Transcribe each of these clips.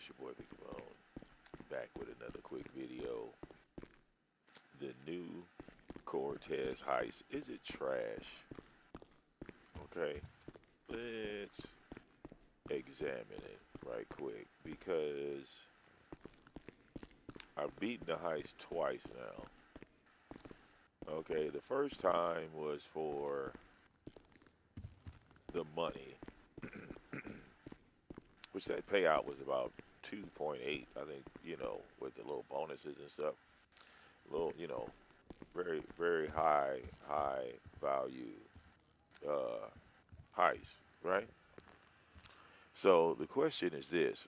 It's your boy VicDamoane back with another quick video. The new Cortez heist. Is it trash? Okay, let's examine it right quick because I've beaten the heist twice now. Okay, the first time was for the money, which that payout was about 2.8, I think, with the little bonuses and stuff. Little, very, very high value uh, heist, right? So the question is this: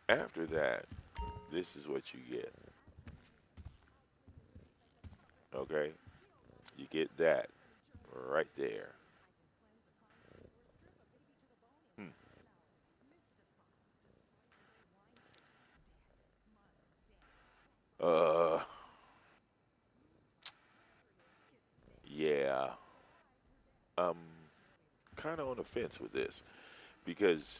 after that, this is what you get. Okay, you get that right there. Hmm. Uh, yeah, I'm kind of on the fence with this because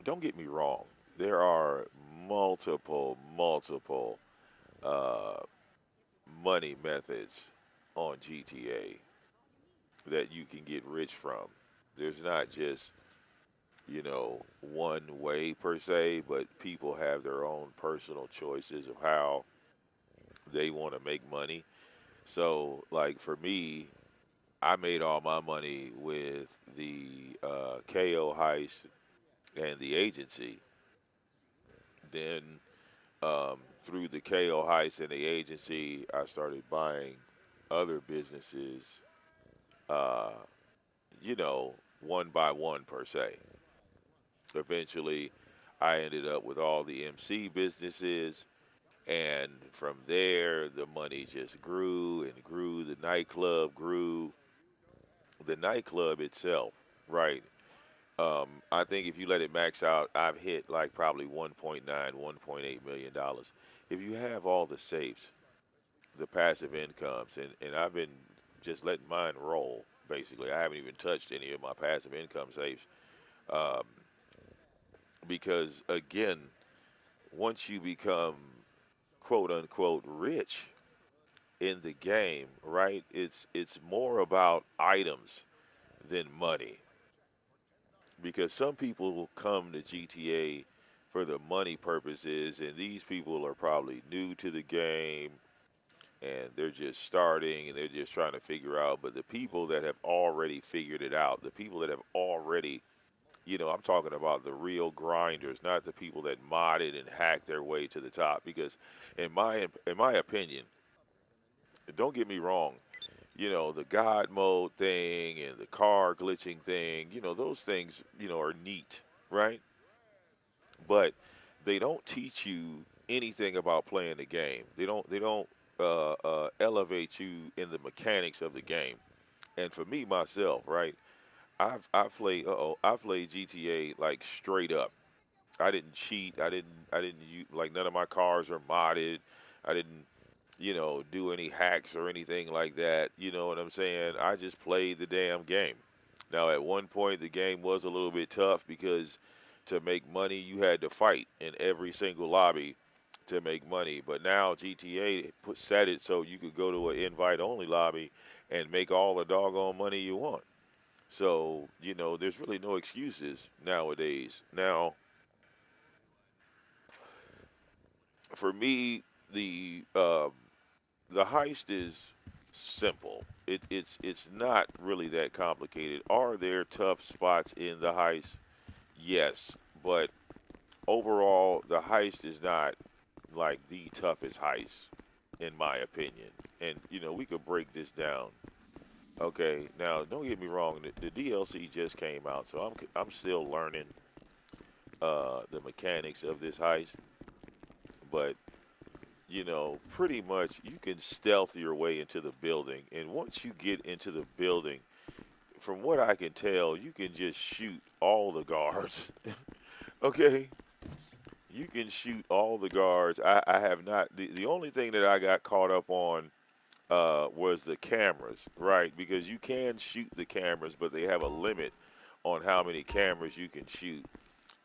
don't get me wrong, there are multiple uh, money methods on GTA that you can get rich from. There's not just one way per se, but people have their own personal choices of how they want to make money. So, like for me, I made all my money with the KO heist and the agency. Then, through the KO heist and the agency, I started buying other businesses, uh, you know, one by one per se. Eventually, I ended up with all the MC businesses. And from there, the money just grew and grew. The nightclub grew. The nightclub itself, right? I think if you let it max out, I've hit like probably 1.9, 1.8 million dollars. If you have all the safes, the passive incomes, and I've been just letting mine roll. Basically, I haven't even touched any of my passive income safes um, because again, once you become quote unquote rich in the game, right? It's more about items than money because some people will come to GTA for the money purposes, and these people are probably new to the game and they're just starting and they're just trying to figure out. But the people that have already figured it out, the people that have already, I'm talking about the real grinders, not the people that modded and hacked their way to the top. Because in my opinion, don't get me wrong, the God mode thing and the car glitching thing, those things, are neat, right? But they don't teach you anything about playing the game. They don't elevate you in the mechanics of the game. And for me myself, right? I played GTA like straight up. I didn't cheat. I didn't use, like none of my cars are modded. I didn't do any hacks or anything like that. You know what I'm saying? I just played the damn game. Now, at one point, the game was a little bit tough because to make money, you had to fight in every single lobby to make money. But now GTA set it so you could go to an invite only lobby and make all the doggone money you want. So, there's really no excuses nowadays. Now, for me, the heist is simple. It's not really that complicated. Are there tough spots in the heist? Yes, but overall, the heist is not like the toughest heist, in my opinion. And we could break this down. Okay, now don't get me wrong. The DLC just came out, so I'm still learning the mechanics of this heist. But pretty much you can stealth your way into the building. And once you get into the building, from what I can tell, you can just shoot all the guards. Okay? You can shoot all the guards. I have not, the only thing that I got caught up on was the cameras, right? Because you can shoot the cameras, but they have a limit on how many cameras you can shoot.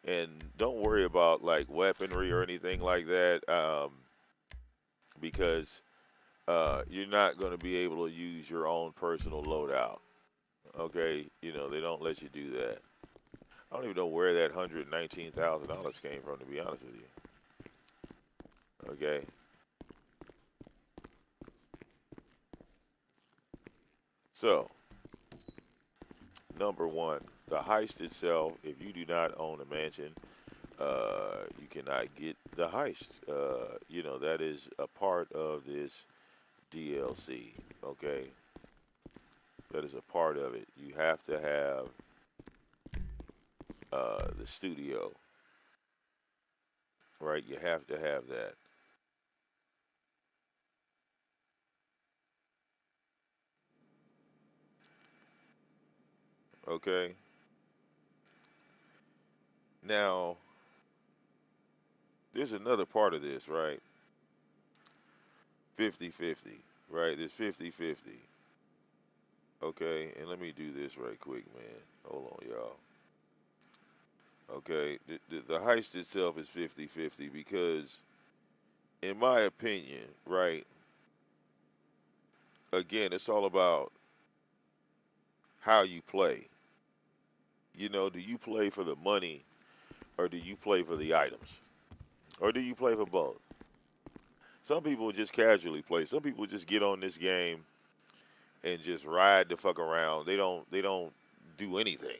And don't worry about like weaponry or anything like that, because you're not going to be able to use your own personal loadout. Okay, they don't let you do that. I don't even know where that $119,000 came from, to be honest with you. Okay, so number one, the heist itself. If you do not own a mansion, you cannot get the heist. That is a part of this DLC. Okay, that is a part of it. You have to have the studio, right? You have to have that. Okay. Now, there's another part of this, right? 50-50, right? There's 50-50. Okay, and let me do this right quick, man. Hold on, y'all. Okay, the heist itself is 50-50 because, in my opinion, right, again, it's all about how you play. Do you play for the money or do you play for the items? Or do you play for both? Some people just casually play. Some people just get on this game and just ride the fuck around. They don't do anything.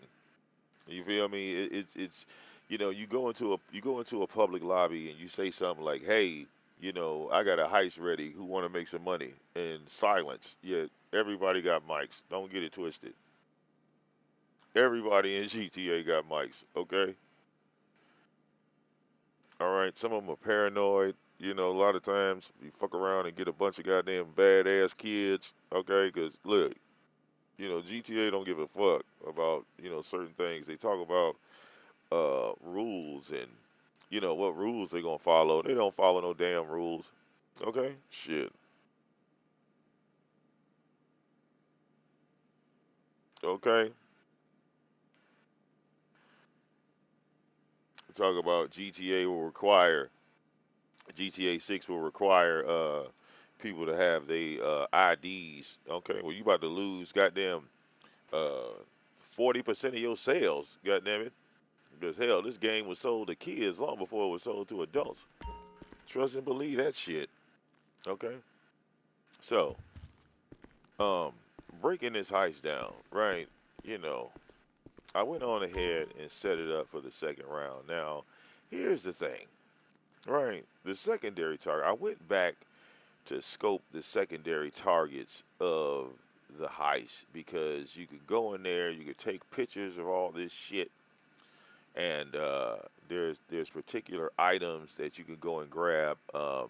You feel me? It's you go into a public lobby and you say something like, "Hey, I got a heist ready. Who want to make some money?" And silence. Yet everybody got mics. Don't get it twisted. Everybody in GTA got mics. Okay. All right. Some of them are paranoid. A lot of times you fuck around and get a bunch of goddamn badass kids. Okay. Because look, GTA don't give a fuck about certain things. They talk about rules and what rules they gonna follow. They don't follow no damn rules. Okay, shit. Okay, talk about GTA 6 will require people to have their IDs. Okay, well you about to lose goddamn 40% of your sales. Goddamn it, because hell, this game was sold to kids long before it was sold to adults. Trust and believe that shit. Okay, so um, breaking this heist down, right? You know, I went on ahead and set it up for the second round. Now, here's the thing, right? The secondary target, I went back to scope the secondary targets of the heist because you could go in there, you could take pictures of all this shit, and there's particular items that you can go and grab. Um,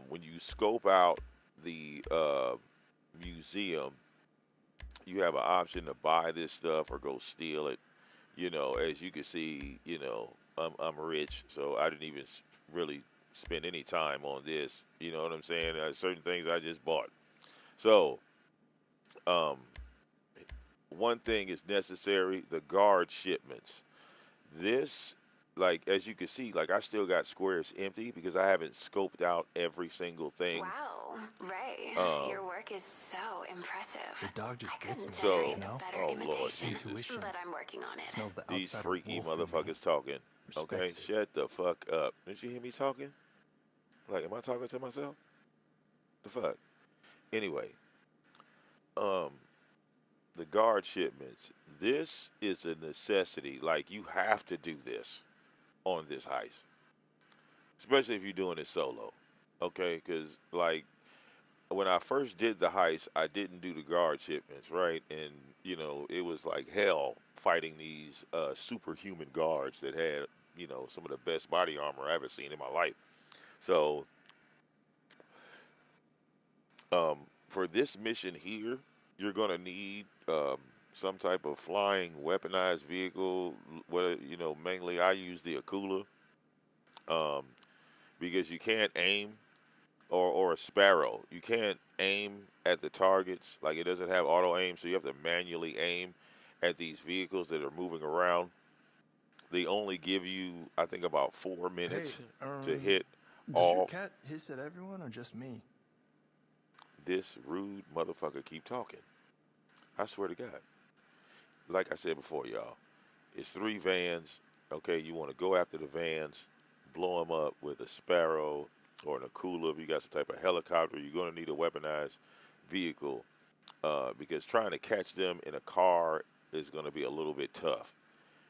when you scope out the museum, you have an option to buy this stuff or go steal it. As you can see, I'm rich, so I didn't even really spend any time on this. You know what I'm saying? Certain things I just bought. So, um, one thing is necessary: the guard shipments. This, like as you can see, like I still got squares empty because I haven't scoped out every single thing. Wow, Ray, Um, your work is so impressive. The dog just I gets couldn't me, so, generate you a know? better oh Lord imitation, Jesus, Intuition. but I'm working on it. Smells the these outside of freaky wolf in me. motherfuckers talking. Okay, Respects it. shut the fuck up. Did you hear me talking? Like, am I talking to myself? The fuck. Anyway, um, the guard shipments. This is a necessity. Like, you have to do this on this heist, especially if you're doing it solo. Okay, because like when I first did the heist, I didn't do the guard shipments, right? And it was like hell fighting these superhuman guards that had some of the best body armor I ever seen in my life. So for this mission here, you're gonna need some type of flying weaponized vehicle. What mainly I use the Akula, um, because you can't aim or a sparrow. You can't aim at the targets. Like it doesn't have auto aim, so you have to manually aim at these vehicles that are moving around. They only give you, I think, about 4 minutes Hey, to hit does your all. cat hiss at everyone or just me? This rude motherfucker keep talking. I swear to God. Like I said before, y'all, it's 3 vans. Okay, you want to go after the vans, blow them up with a Sparrow or an Akula. If you got some type of helicopter, you're going to need a weaponized vehicle because trying to catch them in a car is going to be a little bit tough.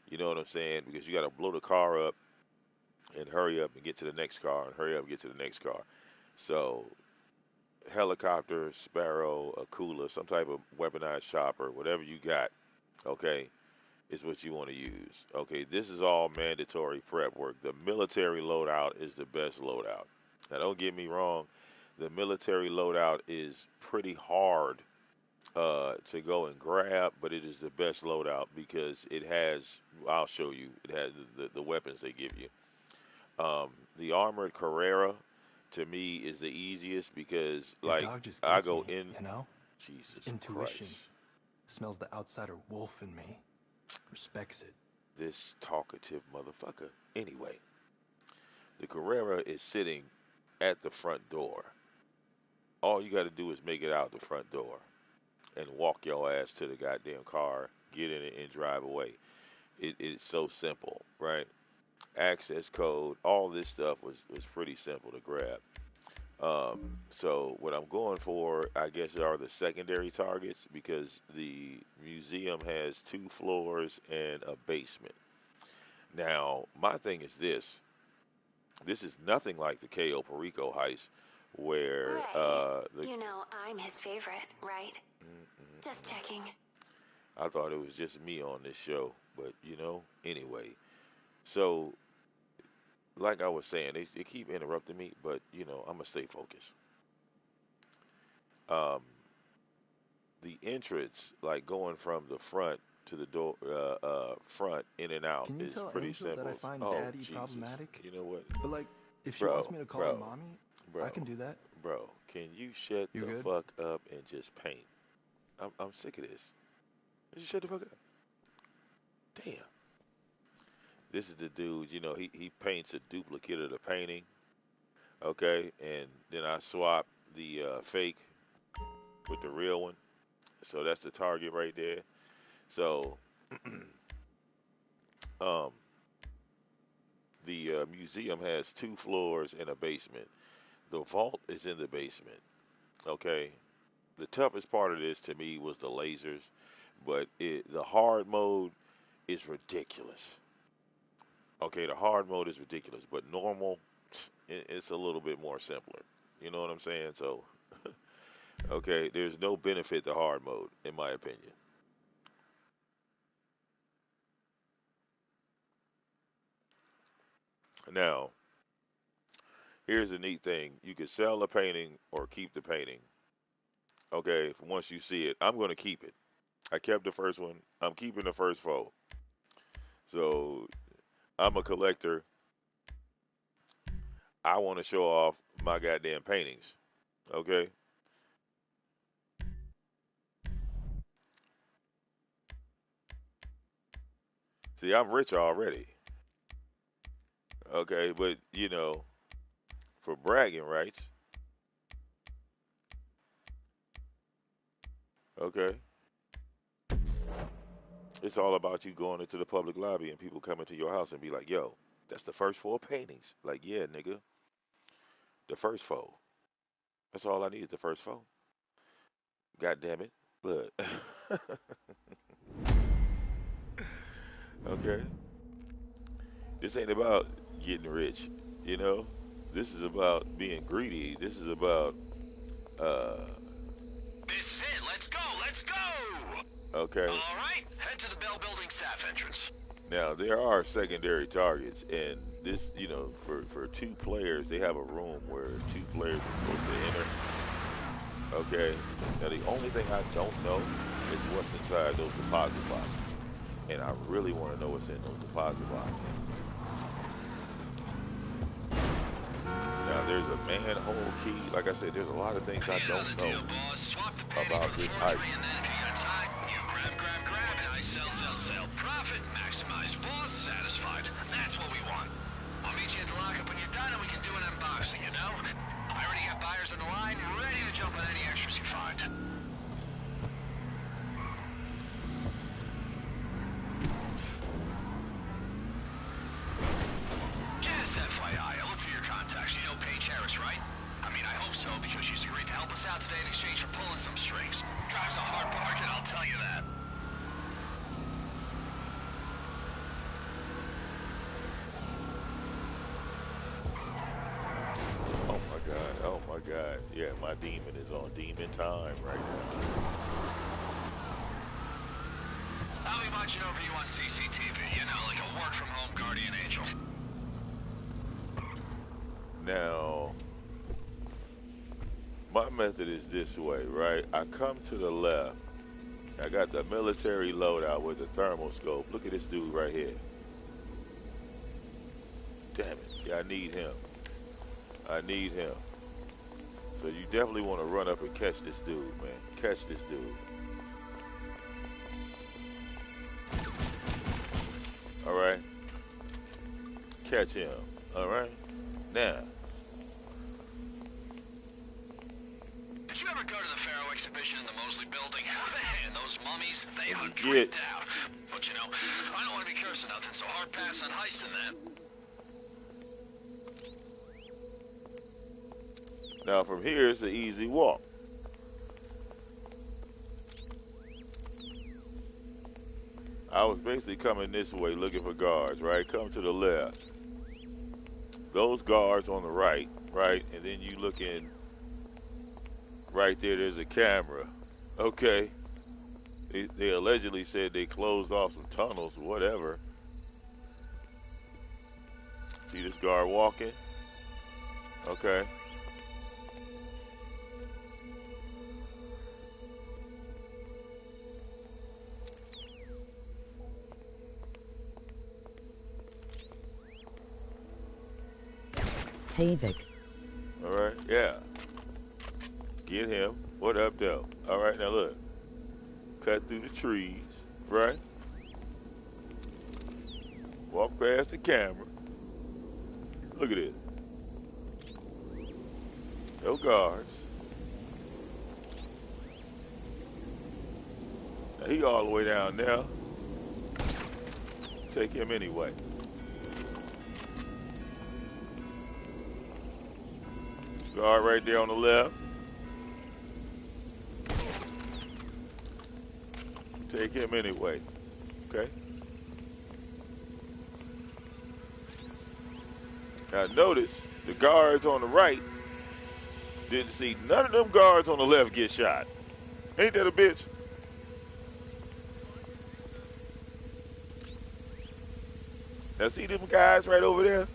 You know what I'm saying? Because you got to blow the car up and hurry up and get to the next car and hurry up and get to the next car. So helicopter, Sparrow, Akula, some type of weaponized chopper, whatever you got, okay, is what you want to use. Okay, this is all mandatory prep work. The military loadout is the best loadout. Now, don't get me wrong, the military loadout is pretty hard to go and grab, but it is the best loadout because it has, I'll show you, it has the weapons they give you. The armored Carrera, to me, is the easiest because, Your like, dog just I gets go me, in. you know? Jesus It's intuition. Christ. Smells the outsider wolf in me. Respects it. This talkative motherfucker. Anyway, the Carrera is sitting at the front door. All you got to do is make it out the front door and walk your ass to the goddamn car, get in it, and drive away. It's so simple, right? Access code, all this stuff was pretty simple to grab. So what I'm going for, I guess, are the secondary targets because the museum has 2 floors and a basement. Now, my thing is this. This is nothing like the Cayo Perico heist where Ray, you know I'm his favorite, right? Just checking. I thought it was just me on this show, but anyway. So, like I was saying, they keep interrupting me, but I'm gonna stay focused. Um, the entrance, like going from the front to the door, front in and out, Can you is tell pretty Angel simple. that I find Oh Daddy Jesus! problematic? You know what, But like, if she wants bro, me to call her bro, mommy, bro, I can do that. bro? Can you shut You the good? fuck up and just paint? I'm sick of this. Just shut the fuck up. Damn. This is the dude. He paints a duplicate of the painting. Okay, and then I swap the fake with the real one. So that's the target right there. So, um, the museum has 2 floors and a basement. The vault is in the basement. Okay. The toughest part of this to me was the lasers, but the hard mode is ridiculous. Okay, the hard mode is ridiculous, but normal, it's a little bit more simpler. You know what I'm saying? So, okay, there's no benefit to hard mode, in my opinion. Now, here's the neat thing: you can sell the painting or keep the painting. Okay, once you see it, I'm going to keep it. I kept the first one. I'm keeping the first fold. So I'm a collector. I want to show off my goddamn paintings. Okay. See, I'm rich already. Okay, but for bragging rights, okay, it's all about you going into the public lobby and people coming to your house and be like, "Yo, that's the first 4 paintings." Like, yeah, nigga, the first four. That's all I need is the first four. God damn it. Look. Okay. This ain't about getting rich, you know? This is about being greedy. This is about uh This is it. Let's go. Let's go. okay. All right. Head to the Bell Building staff entrance. Now there are secondary targets and this, for 2 players, they have a room where 2 players are supposed to enter. Okay. Now the only thing I don't know is what's inside those deposit boxes. And I really want to know what's in those deposit boxes. Now there's a manhole key. Like I said, there's a lot of things I You know don't the know deal, boss. Swap the penny about for the this forgery, heist. and then if you got time, you grab, and I sell. Profit, maximize. Boss satisfied. That's what we want. I'll meet you at the lockup when you're done, and we can do an unboxing, you know? I already got buyers on the line, ready to jump on any extras you find. Just FYI, I look for your contacts. You know Paige Harris, right? I mean, I hope so, because she's agreed to help us out today in exchange for pulling some strings. Drives a hard bargain, I'll tell you that. Oh my God. Oh my God. Yeah, my demon is on demon time right now. I'll be watching over you on CCTV, you know, like a work-from-home guardian angel. Now, my method is this way, right? I come to the left. I got the military loadout with the thermal scope. Look at this dude right here. Damn it. Yeah, I need him. I need him. So you definitely want to run up and catch this dude, man. Catch this dude. All right. Catch him. All right. Now. Did you ever go to the Pharaoh exhibition in the Mosley building? Man, those mummies, they are Get. tricked out. But you know, I don't want to be cursing nothing, so hard pass on heisting that. Now from here, it's an easy walk. I was basically coming this way looking for guards, right? Come to the left. Those guards on the right, right? And then you look in, right there, there's a camera. Okay. They allegedly said they closed off some tunnels or whatever. See this guard walking? Okay. Hey, Vic. All right, yeah. Get him. What up, though? All right, now look. Cut through the trees, right? Walk past the camera. Look at this. No guards. Now he all the way down there. Take him anyway. Guard right there on the left. Take him anyway. Okay? Now notice the guards on the right didn't see none of them guards on the left get shot. Ain't that a bitch? Now see them guys right over there?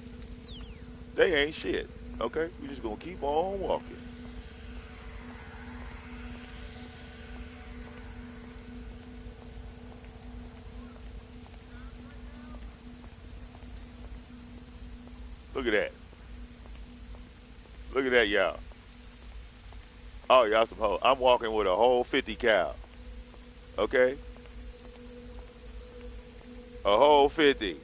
They ain't shit. Okay? We just gonna keep on walking. Look at that. Look at that, y'all. Oh, y'all some hoes. I'm walking with a whole 50 cal. Okay? A whole 50.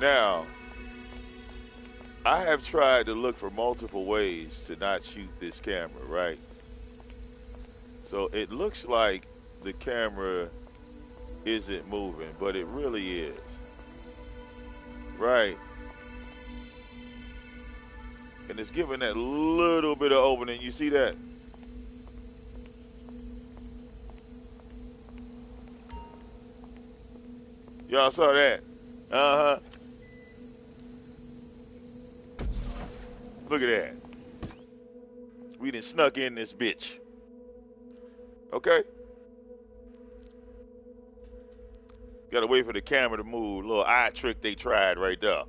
Now, I have tried to look for multiple ways to not shoot this camera, right? So it looks like the camera isn't moving, but it really is. Right? And it's giving that little bit of opening. You see that? Y'all saw that? Uh-huh. Look at that. We done snuck in this bitch. Okay? Gotta wait for the camera to move. Little eye trick they tried right there.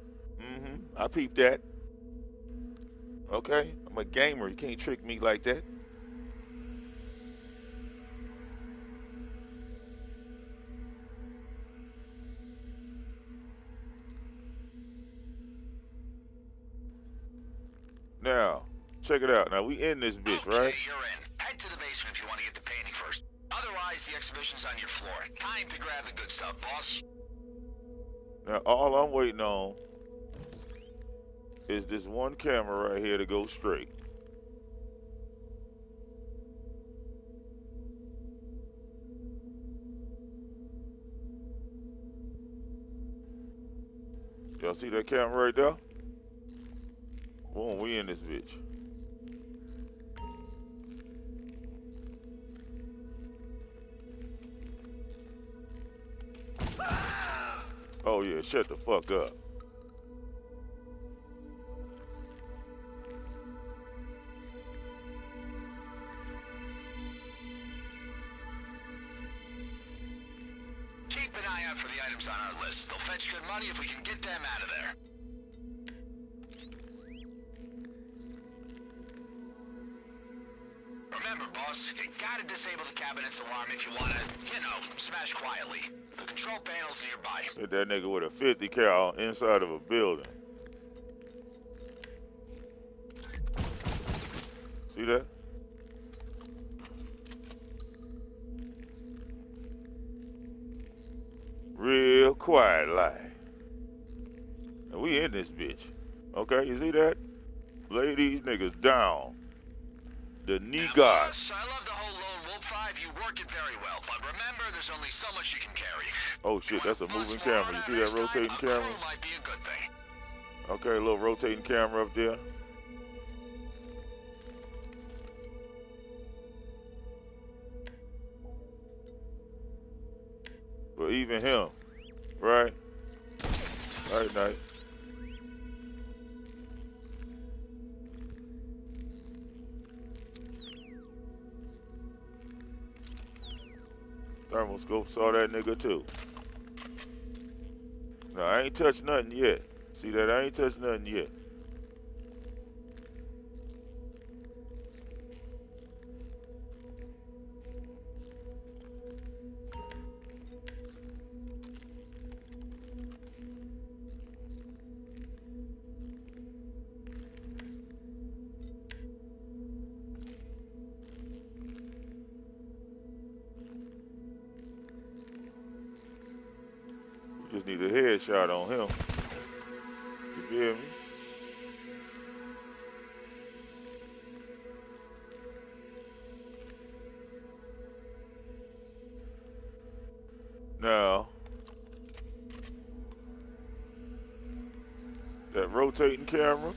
I peeped that. Okay, I'm a gamer. You can't trick me like that. Now, check it out. Now we in this bitch, Okay, right? you're in. Head to the basement if you want to get the painting first. Otherwise, the exhibition's on your floor. Time to grab the good stuff, boss. Now all I'm waiting on is this one camera right here to go straight. Y'all see that camera right there? Boom, we in this bitch. Oh yeah, shut the fuck up. Keep an eye out for the items on our list. They'll fetch good money if we can get them out of there. Remember, boss, you gotta disable the cabinet's alarm if you wanna, smash quietly. The control panel's nearby. Hit that nigga with a 50 cal inside of a building. See that? Real quiet like. And we in this bitch. Okay, you see that? Lay these niggas down. The knee Now, guard. boss, I love the whole lone wolf vibe. You work it very well. But remember, there's only so much you can carry. Oh shit, that's a moving camera. You see that rotating camera? Crew might be a good thing. Okay, a little rotating camera up there. But even him, right? Night. Thermoscope saw that nigga too. No, I ain't touched nothing yet. See that? I ain't touched nothing yet. Just need a headshot on him. You feel me? Now, that rotating camera,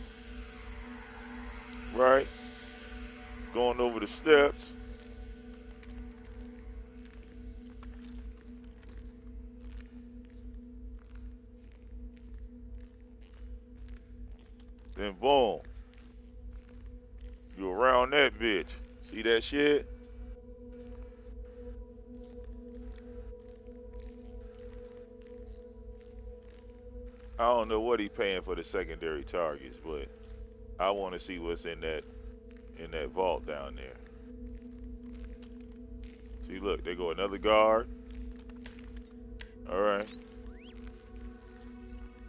right? Going over the steps. Then boom. You around that bitch. See that shit? I don't know what he paying for the secondary targets, but I want to see what's in that vault down there. See, look, they go another guard. All right.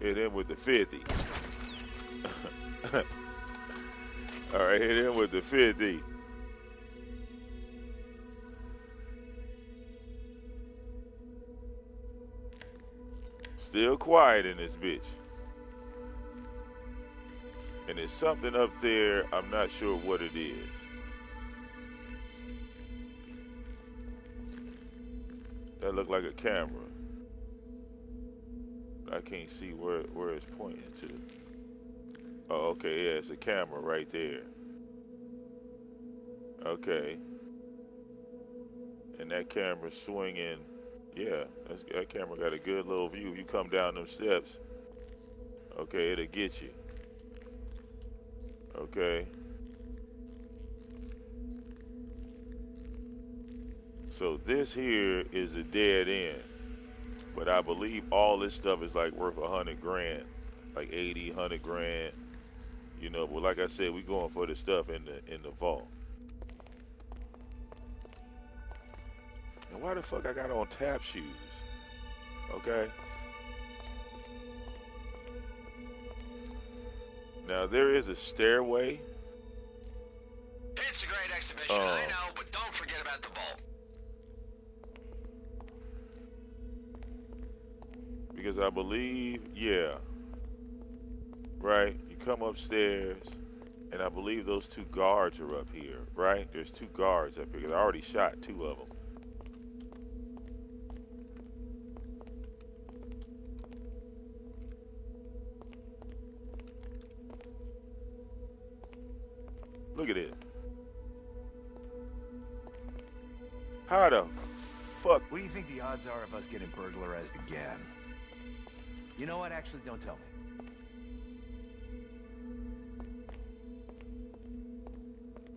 Hit him with the 50. All right, hit him with the 50. Still quiet in this bitch. And there's something up there, I'm not sure what it is. That looked like a camera. I can't see where it's pointing to. Oh, okay, yeah, it's a camera right there. Okay. And that camera's swinging. Yeah, that camera got a good little view. You come down them steps. Okay, it'll get you. Okay. So this here is a dead end. But I believe all this stuff is like worth 100 grand, like 80, 100 grand. You know, but like I said, we going for the stuff in the vault. And why the fuck I got on tap shoes? Okay. Now there is a stairway. It's a great exhibition, I know, but don't forget about the vault. Because I believe, yeah, right? You come upstairs, and I believe those two guards are up here, right? There's two guards up here, because I already shot two of them. Look at it. How the fuck? What do you think the odds are of us getting burglarized again? You know what? Actually, don't tell me.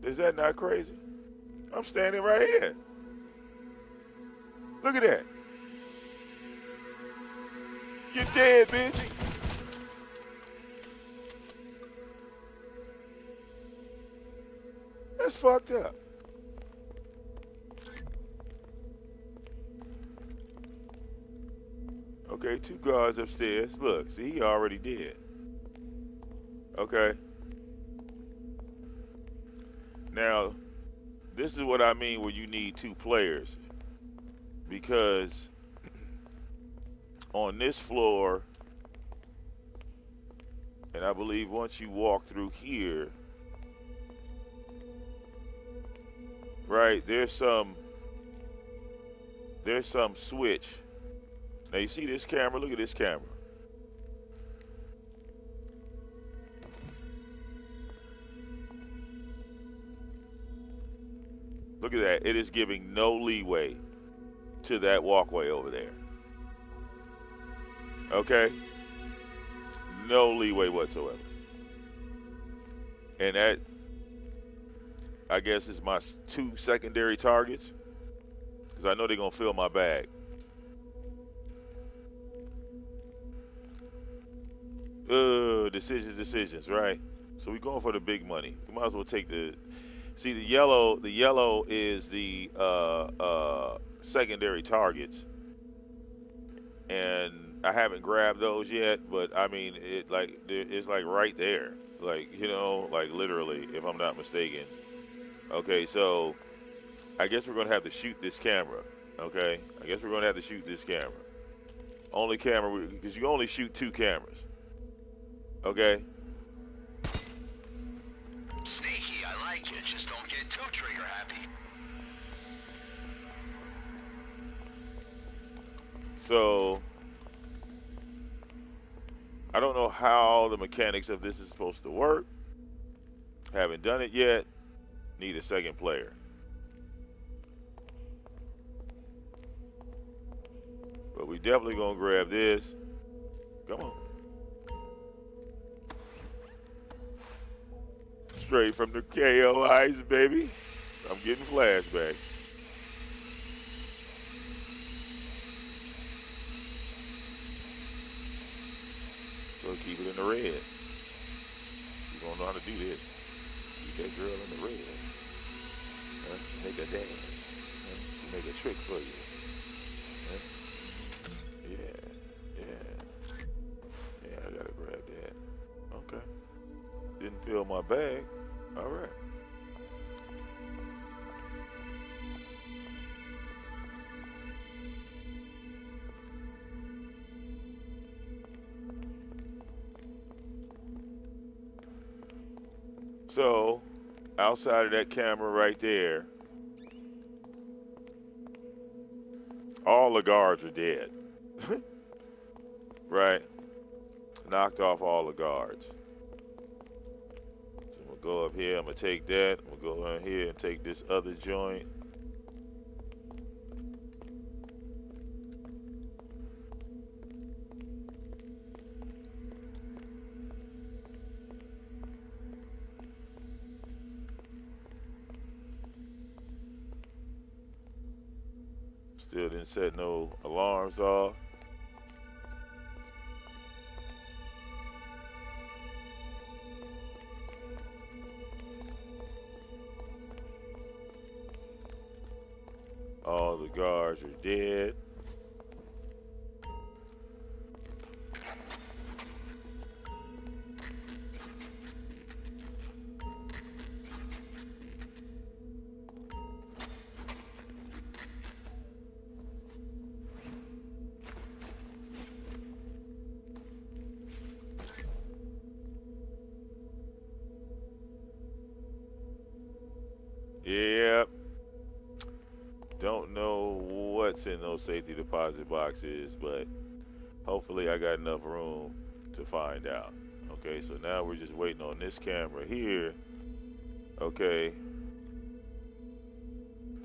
Is that not crazy? I'm standing right here. Look at that. You're dead, bitch. That's fucked up. Okay, two guards upstairs. Look, see, he already did. Okay. Now, this is what I mean when you need two players. Because on this floor, and I believe once you walk through here, right, there's some switch. Now you see this camera? Look at this camera. Look at that. It is giving no leeway to that walkway over there. Okay? No leeway whatsoever. And that, I guess, is my two secondary targets. Because I know they're going to fill my bag. Decisions, right? So we're going for the big money. We might as well take the... See, the yellow is the secondary targets. And I haven't grabbed those yet, but I mean, it's like right there. Like, you know, like literally, if I'm not mistaken. Okay, so I guess we're going to have to shoot this camera. Okay? I guess we're going to have to shoot this camera. Only camera, because you only shoot two cameras. Okay? Sneaky, I like it. Just don't get too trigger happy. So, I don't know how the mechanics of this is supposed to work. Haven't done it yet. Need a second player. But we definitely gonna grab this. Come on. Straight from the KO Heist, baby. I'm getting flashbacks. So keep it in the red. You don't know how to do this. Keep that girl in the red. Make her dance. She make a trick for you. Yeah, I gotta grab that. Okay. Didn't fill my bag. All right. So, outside of that camera right there, all the guards are dead. Right? Knocked off all the guards. So I'm going to go up here. I'm going to take that. I'm going to go in here and take this other joint. Still didn't set no alarms off. All the guards are dead. Yep. Don't know what's in those safety deposit boxes, but hopefully I got enough room to find out. Okay, so now we're just waiting on this camera here, okay,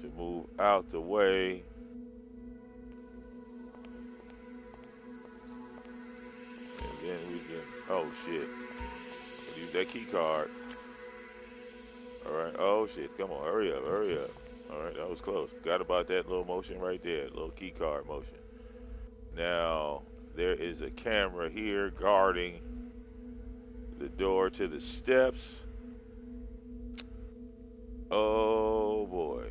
to move out the way. And then we can, oh shit, use that key card. All right, oh shit, come on, hurry up, hurry up. All right, that was close. Forgot about that little motion right there, little key card motion. Now, there is a camera here guarding the door to the steps. Oh boy.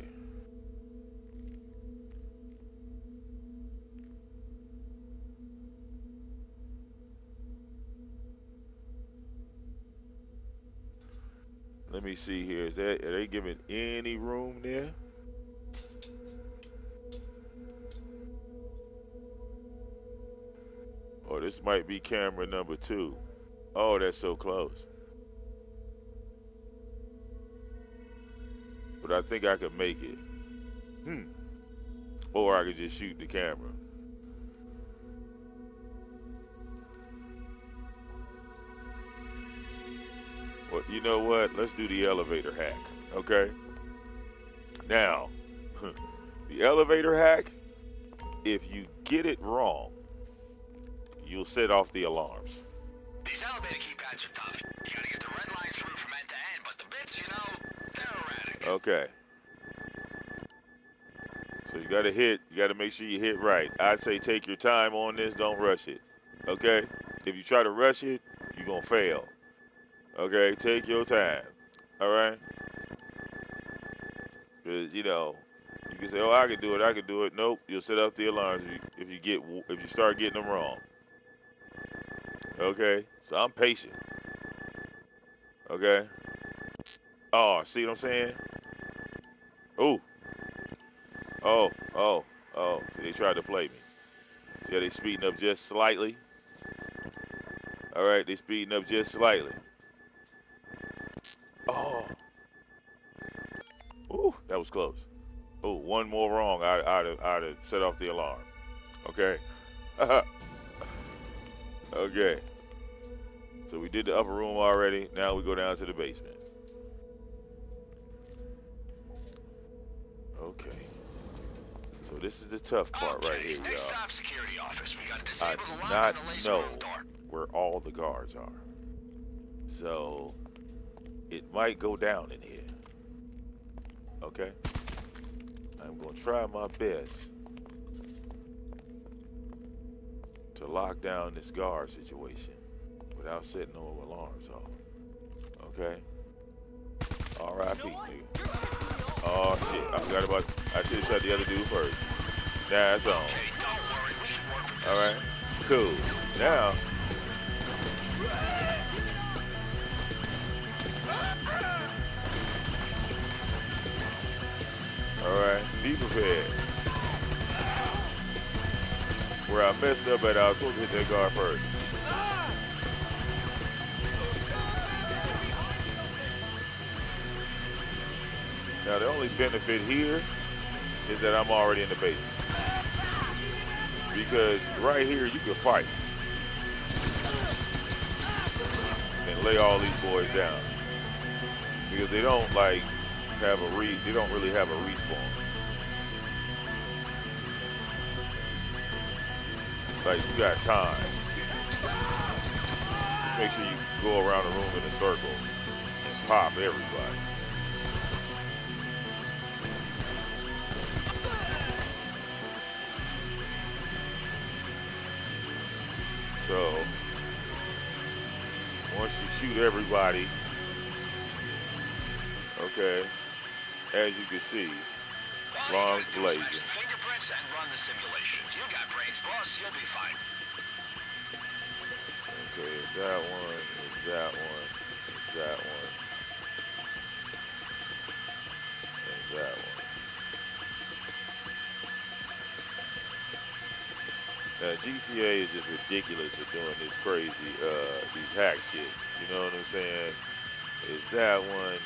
Let me see here. Are they giving any room there? Oh, this might be camera number 2. Oh, that's so close. But I think I could make it. Or I could just shoot the camera. Well, you know what? Let's do the elevator hack, okay? Now, the elevator hack, if you get it wrong, you'll set off the alarms. These elevator keypads are tough. You gotta get the red line through from end to end, but the bits, you know, they're erratic. Okay. So you gotta make sure you hit right. I'd say take your time on this, don't rush it. Okay? If you try to rush it, you're gonna fail. Okay, take your time. All right? Because, you know, you can say, oh, I can do it. Nope, you'll set off the alarms if you start getting them wrong. Okay? So I'm patient. Okay? Oh, see what I'm saying? Ooh. Oh. See, they tried to play me. See how they speeding up just slightly? All right, they speeding up just slightly. Oh. Ooh, that was close. Ooh, one more wrong, I'd have set off the alarm. Okay? Okay. So we did the upper room already. Now we go down to the basement. Okay. So this is the tough part right here, y'all. Next stop, security office. We gotta disable the I do lock not on the laser know room door. where all the guards are. So it might go down in here. Okay? I'm going to try my best to lock down this guard situation without setting no alarms off. Okay? R.I.P. nigga. Oh shit! I should have shot the other dude first. Nah, it's on. Okay, don't worry. We can work with this. All right, cool. Now, all right, be prepared. Where I messed up at, I was supposed to hit that guard first. Now, the only benefit here is that I'm already in the basement. Because right here, you can fight and lay all these boys down. Because they don't they don't really have a respawn. Like, you got time. Just make sure you go around the room in a circle and pop everybody. So, once you shoot everybody, okay, as you can see. Oh, All you Long gotta do is match the fingerprints and run the simulation. You got brains, boss. You'll be fine. Okay, is that one? Is that one? Is that one? And that one. Now, GTA is just ridiculous for doing this crazy, these hack shit. You know what I'm saying? Is that one?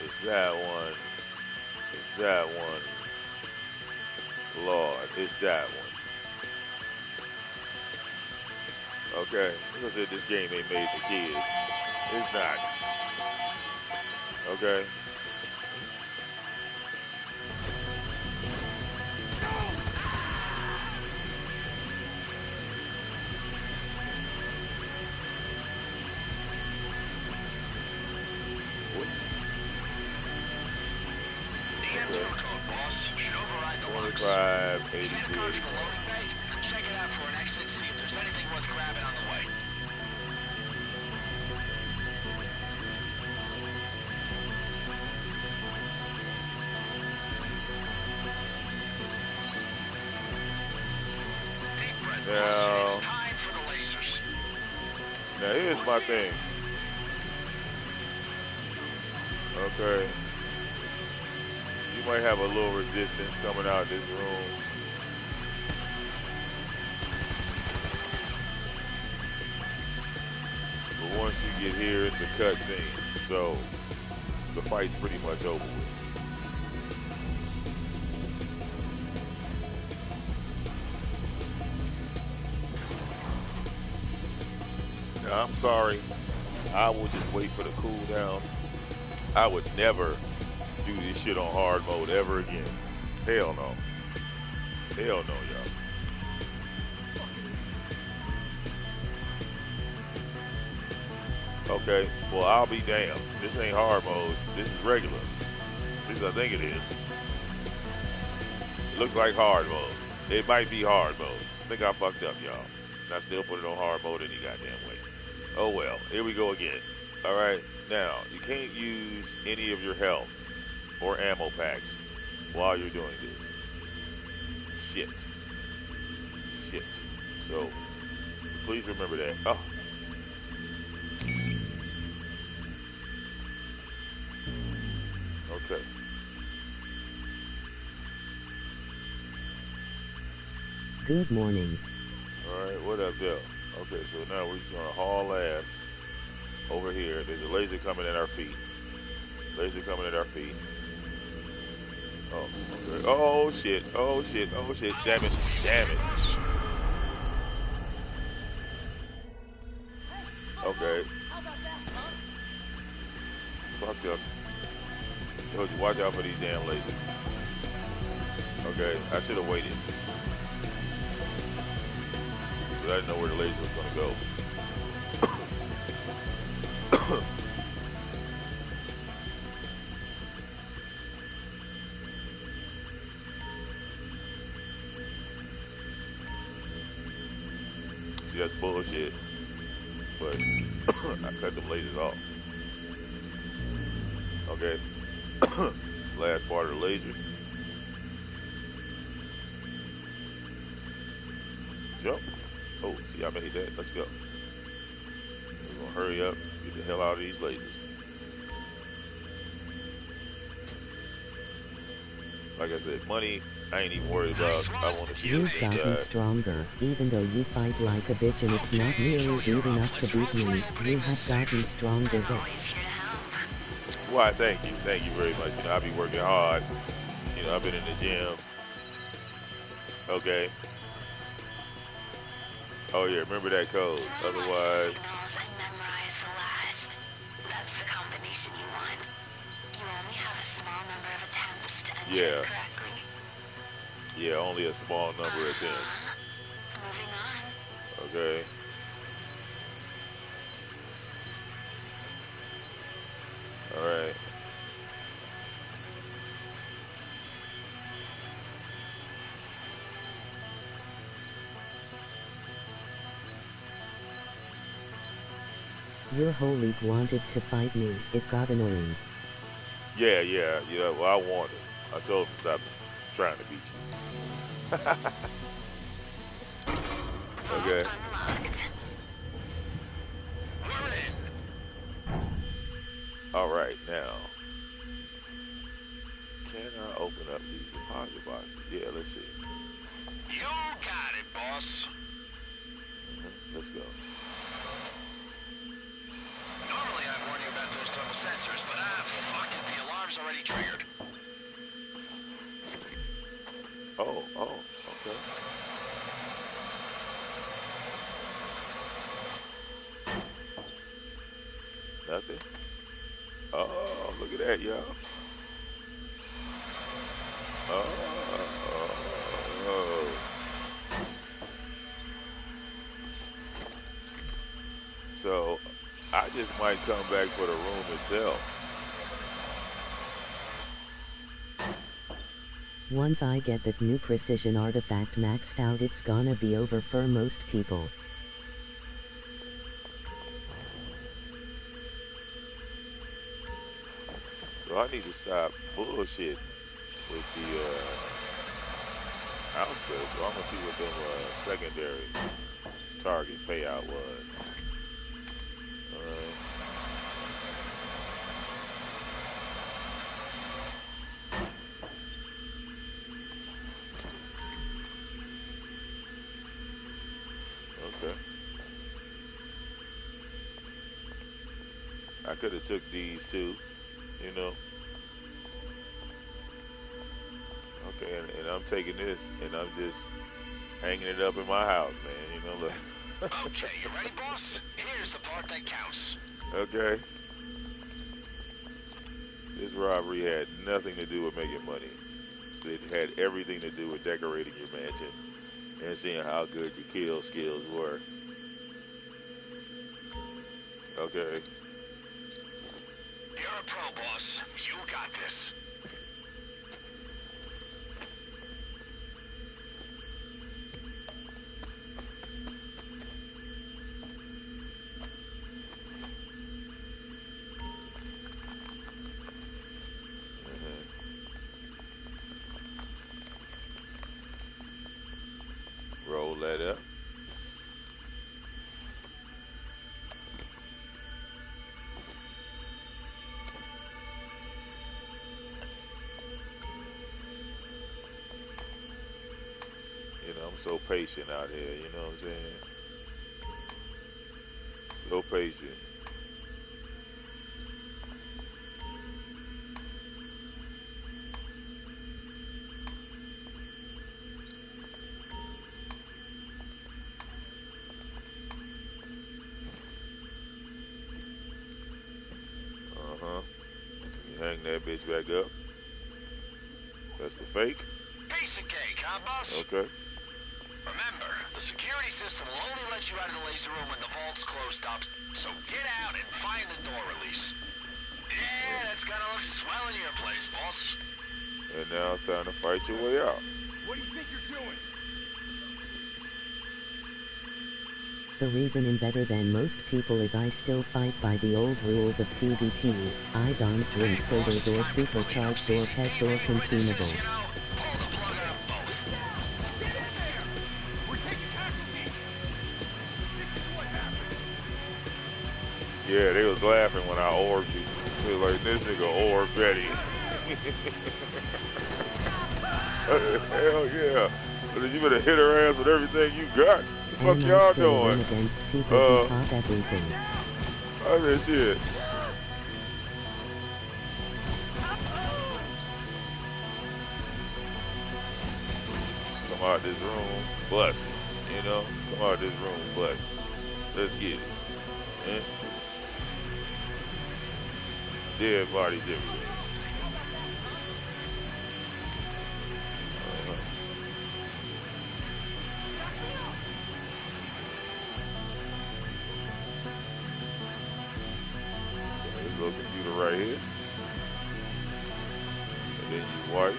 Is that one? Is that one? Lord, it's that one. Okay, like I said, this game ain't made for kids. It's not. Okay. EM2 code, boss. Should override the locks. 25, Stand a 82. car for the loading bay. Check it out for an exit. See if there's anything worth grabbing on the way. Deep breath, boss. It's time for the lasers. Now here's my thing. Okay. You might have a little resistance coming out this room. But once you get here, it's a cutscene. So the fight's pretty much over with. Now, I'm sorry. I will just wait for the cooldown. I would never do this shit on hard mode ever again. Hell no. Hell no, y'all. Okay, well, I'll be damned. This ain't hard mode. This is regular. At least I think it is. It looks like hard mode. It might be hard mode. I think I fucked up, y'all. And I still put it on hard mode any goddamn way. Oh well, here we go again. All right, now, you can't use any of your health or ammo packs while you're doing this. Shit. Shit. So, please remember that. Oh. Okay. Good morning. All right, what up, Bill? Okay, so now we're just gonna haul ass over here. There's a laser coming at our feet. Laser coming at our feet. Oh, okay. Oh shit! Oh shit! Oh shit! Damn it! Damn it! Okay. Fucked up. Told you, watch out for these damn lasers. Okay, I should have waited. But I didn't know where the laser was gonna go. See, that's bullshit. But I cut them lasers off. Okay. Last part of the laser. Jump. Oh, see, I made that. Let's go. We're gonna hurry up, get the hell out of these lasers. Like I said, money, I ain't even worried about. I want to see You've this gotten side. stronger, even though you fight like a bitch and it's not nearly good enough to beat me. You have gotten stronger. Always here to help. Why, thank you. Thank you very much. You know, I be working hard. You know, I've been in the gym. Okay. Oh, yeah, remember that code. Otherwise, Signals and memorize the last. That's the combination you want. You only have a small number of attempts to enter Yeah. it correctly. yeah, only a small number of attempts. Moving on. Okay. All right. Your whole league wanted to fight me. It got annoying. Yeah. Well, I warned him. I told him to stop trying to beat you. Vault Okay. unlocked. We're in. All right, now. Can I open up these deposit boxes? Yeah, let's see. You got it, boss. Let's go. Normally I'd warn you about those thermal sensors, but fuck it, the alarm's already triggered. Oh, okay. Nothing. Oh, look at that, y'all. Oh. So I just might come back for the room itself. Once I get that new precision artifact maxed out, it's gonna be over for most people. So I need to stop bullshit with the outskirts. So I'm gonna see what the secondary target payout was. Okay. I could have took these too, you know. Okay, and I'm taking this and I'm just hanging it up in my house, man. You know, look. Okay, you ready, boss? Here's the part that counts. Okay. This robbery had nothing to do with making money. It had everything to do with decorating your mansion and seeing how good your kill skills were. Okay. You're a pro, boss. You got this. Roll that up. You know, I'm so patient out here, you know what I'm saying? So patient. You hang that bitch back up. That's the fake. Piece of cake, huh, boss? Okay. Remember, the security system will only let you out of the laser room when the vault's closed up. So get out and find the door release. Yeah, that's gonna look swell in your place, boss. And now it's time to fight your way out. What do you think you're doing? The reason I'm better than most people is I still fight by the old rules of PvP. I don't drink sodas or supercharged or pets or consumables. You know, pull the plug on them both. Get in there! We're taking casualties! This is what happens! Yeah, they was laughing when I orbed you. They was like, this nigga orb Betty. Hell yeah. You better hit her ass with everything you got. What the fuck And I y'all still win doing? against people who pop everything. How's that shit? Come out this room, bust it. You know? Come out this room, bust it. Let's get it. Eh? Dead bodies everywhere. This little computer right here. And then you wipe.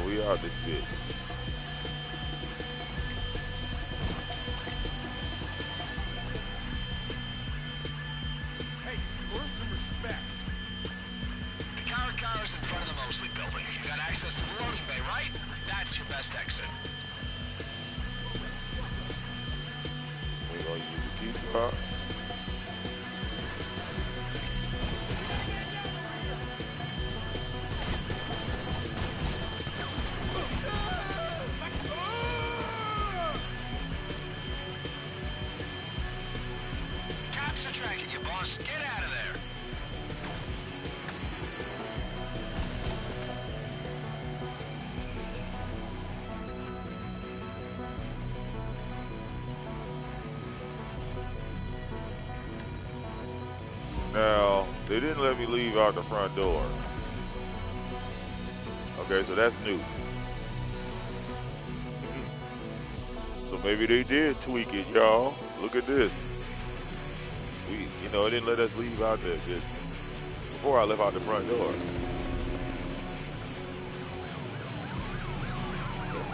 We out this bitch. access to the loading bay, right? That's your best exit. We're gonna use the key card. Cops are tracking you, boss. Get out of there. Now, they didn't let me leave out the front door. Okay, so that's new. So maybe they did tweak it, y'all. Look at this. It didn't let us leave out this before I left out the front door.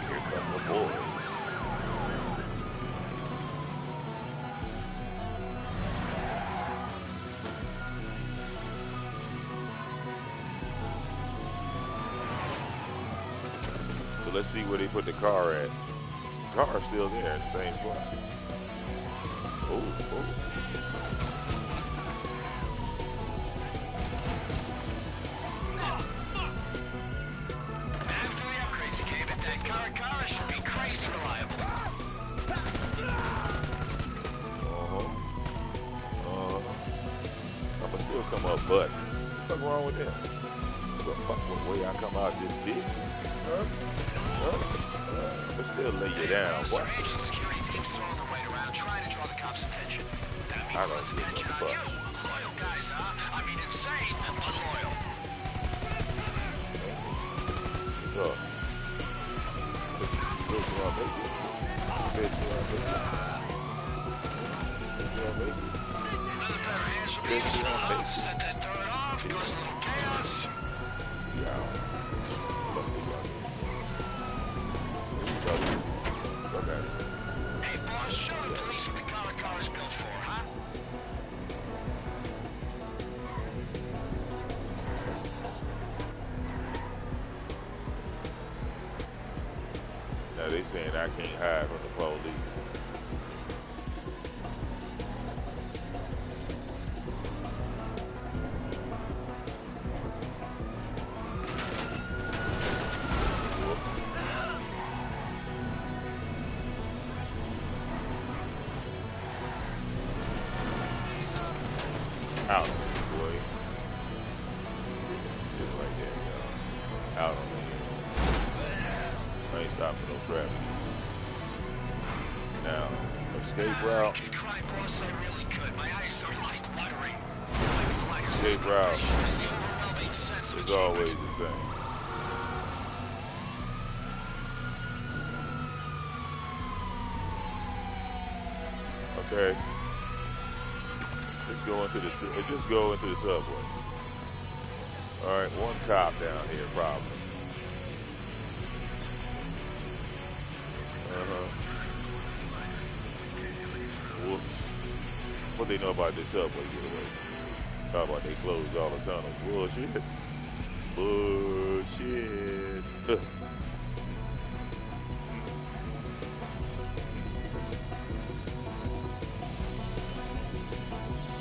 Here come the boys. So let's see where they put the car at. The car's still there in the same spot. Oh. After the upgrades you gave it, that current car should be crazy reliable. I'ma still come up bust. What's wrong with them? The fuck with the way I come out this bitch? But still lay you down. Sir, What? ancient security team's throwing their weight around, trying to draw the cops' attention. That I means don't less give a attention on fuck. you. Loyal guys, huh? I mean, insane, but loyal. Look. Look where I make it. Bitch, where I make it. Bitch, where I make it. Another pair of hands from Bitch, Eagles, where I make huh? Set that turret off, goes a little chaos. Yeah. Look at it. Hey, boss, show the police what the car is built for, huh? Now they saying I can't hide from the police. Out, boy. Just like that, y'all. Out on the I ain't stopping no traffic. Now, escape route. I could cry, boss, I really could. My eyes are like watering. Like a Escape route it's the overwhelming sense of is always achievement. the same. Okay. Just go into the subway. All right, one cop down here, probably. Whoops. What they know about this subway getaway? Talk about they closed all the tunnels. Bullshit. Bullshit.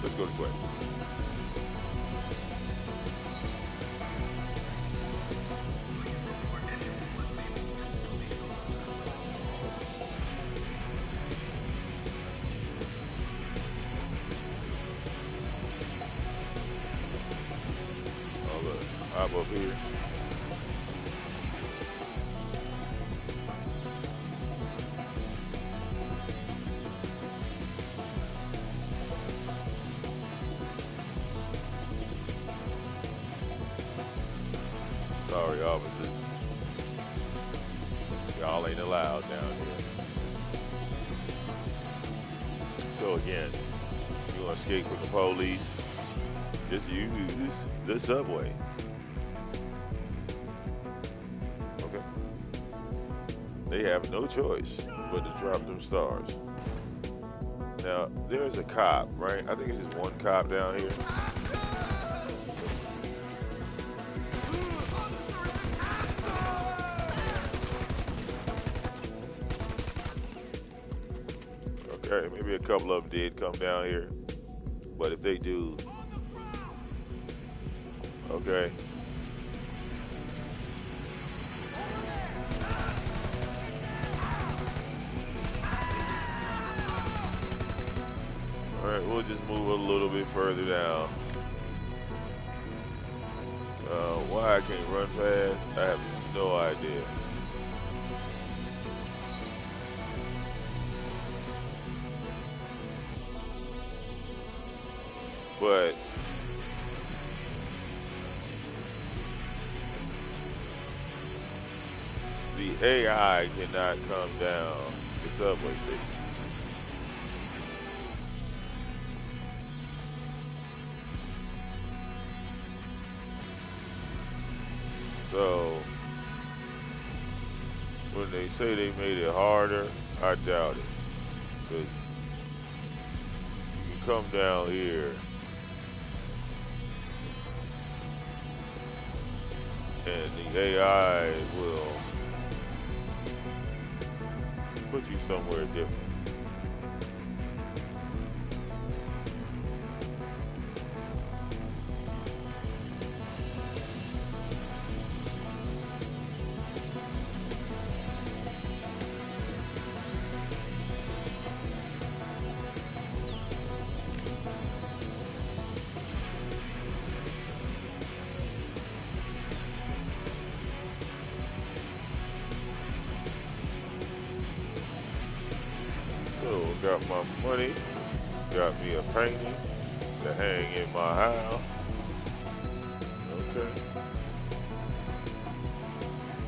Let's go this way. Oh, look. Hop up here. Sorry, officers. Y'all ain't allowed down here. So again, you want to escape with the police, just use the subway. Okay? They have no choice but to drop them stars. Now, there's a cop, right? I think it's just one cop down here. Okay, maybe a couple of them did come down here, but if they do, okay. All right, we'll just move a little bit further down. Why I can't run fast, I have no idea. But the AI cannot come down the subway station. So when they say they made it harder, I doubt it. But you can come down here and the AI will put you somewhere different. So got my money, got me a painting to hang in my house. Okay.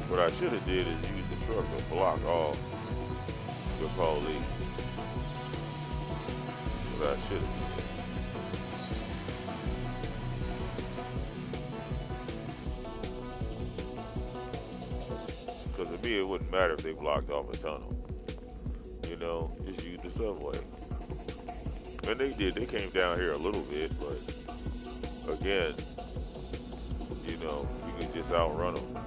What I should have did is use the truck to block off the police. What I should have did. Because to me, it wouldn't matter if they blocked off a tunnel. You know, just use the subway. And they did. They came down here a little bit, but again, you know, you can just outrun them.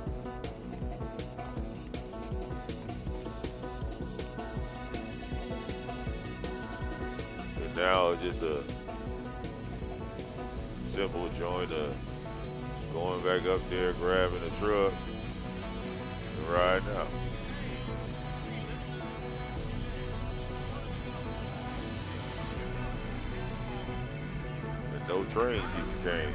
And now it's just a simple joint of going back up there, grabbing a truck, and riding out. And no trains even came.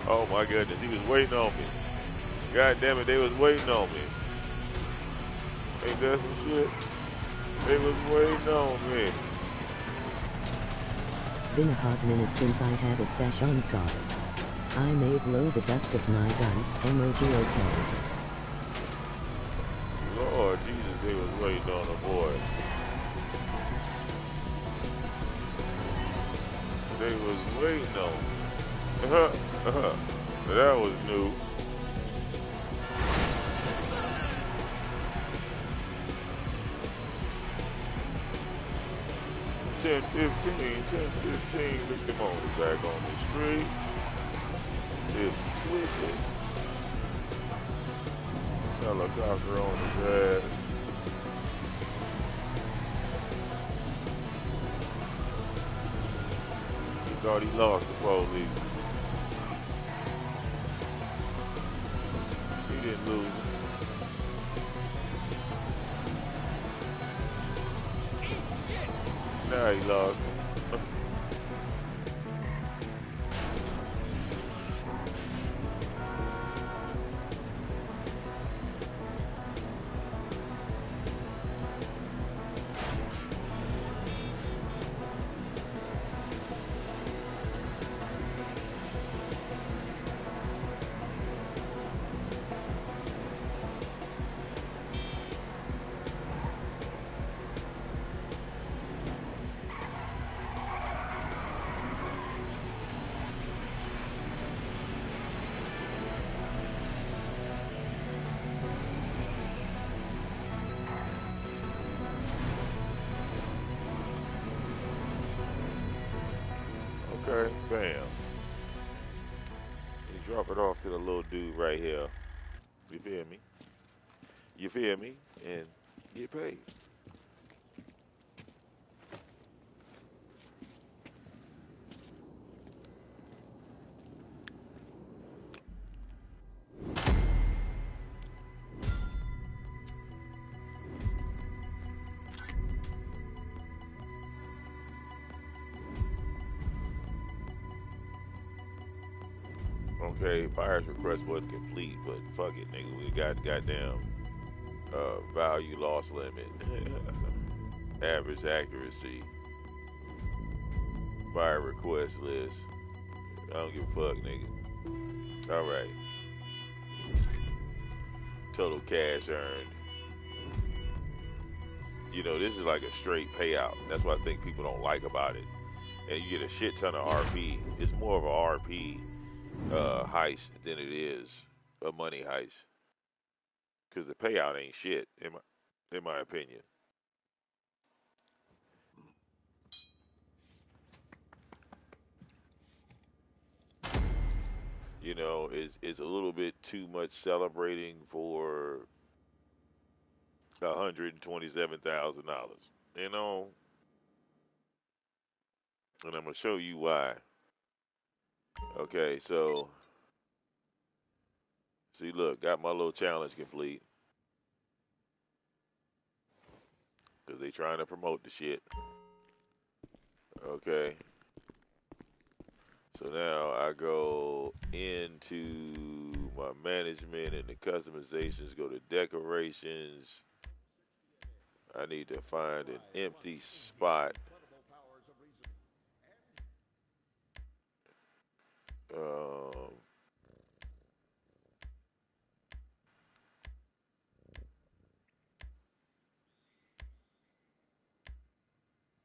Oh my goodness, he was waiting on me. God damn it, they was waiting on me. Ain't that some shit? They was waiting on me. Been a hot minute since I had a sesh on top. I may blow the dust of my guns, emoji okay. Lord Jesus, they was waiting on a boy. They was waiting on me. That was new. Ten 15, VicDamoane is back on the street. It's switching. Helicopter on his ass. He thought he lost the police. He didn't lose. Now he lost. Okay, bam. You drop it off to the little dude right here. You feel me? You feel me? And get paid. Okay, buyer's request wasn't complete, but fuck it, nigga. We got goddamn value loss limit, average accuracy, buyer request list. I don't give a fuck, nigga. All right, total cash earned. You know, this is like a straight payout. That's what I think people don't like about it. And you get a shit ton of RP. It's more of a RP heist than it is a money heist because the payout ain't shit in my opinion. You know, is a little bit too much celebrating for $127,000. You know, and I'm gonna show you why. Okay, so see, look, got my little challenge complete because they trying to promote the shit. Okay, so now I go into my management and the customizations. Go to decorations. I need to find an empty spot. Um,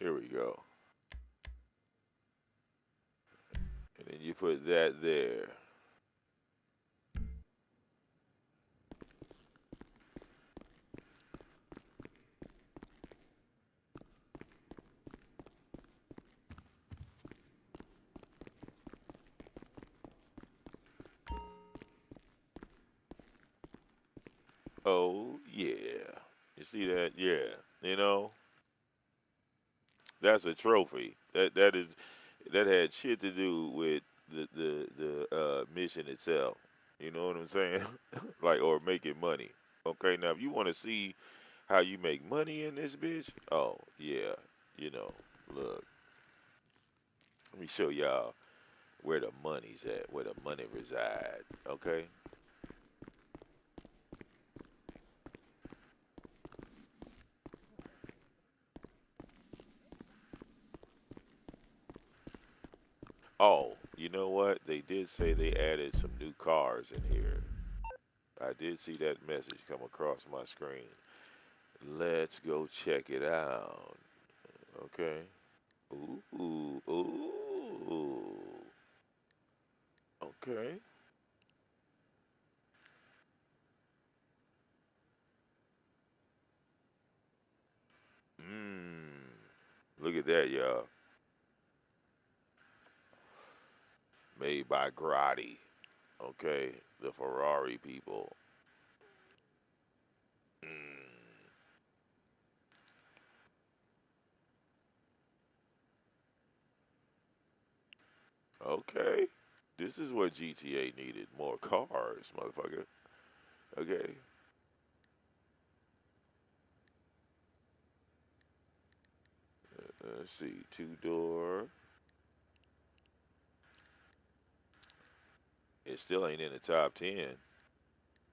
Here we go. And then you put that there. Oh yeah. You see that? Yeah. You know, that's a trophy. That had shit to do with the mission itself. You know what I'm saying? Like or making money. Okay, now if you want to see how you make money in this bitch, oh yeah, you know, look, let me show y'all where the money's at, where the money reside. Okay, oh, you know what? They did say they added some new cars in here. I did see that message come across my screen. Let's go check it out. Okay. Ooh, ooh. Okay. Mmm. Look at that, y'all. Made by Grotti. Okay. The Ferrari people. Mm. Okay. This is what GTA needed. More cars, motherfucker. Okay. Let's see. Two door. It still ain't in the top 10.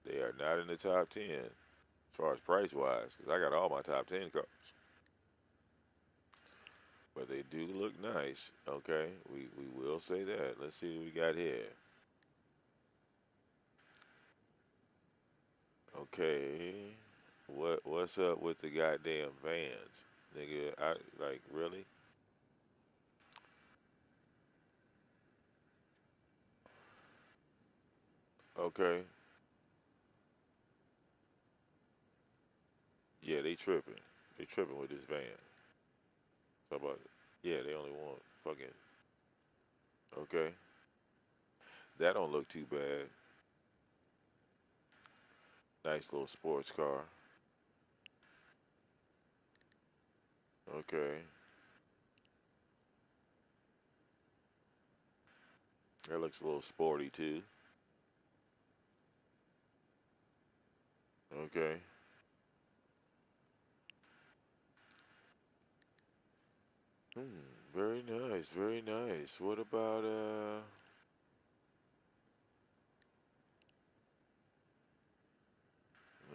They are not in the top 10 as far as price wise, because I got all my top 10 cars. But they do look nice. Okay. We will say that. Let's see what we got here. Okay. What's up with the goddamn vans? Nigga, I like really? Okay. Yeah, they tripping. They tripping with this van. How about it? Yeah, they only want fucking Okay, that don't look too bad. Nice little sports car. Okay, that looks a little sporty too. Okay. Hmm. Very nice. Very nice. What about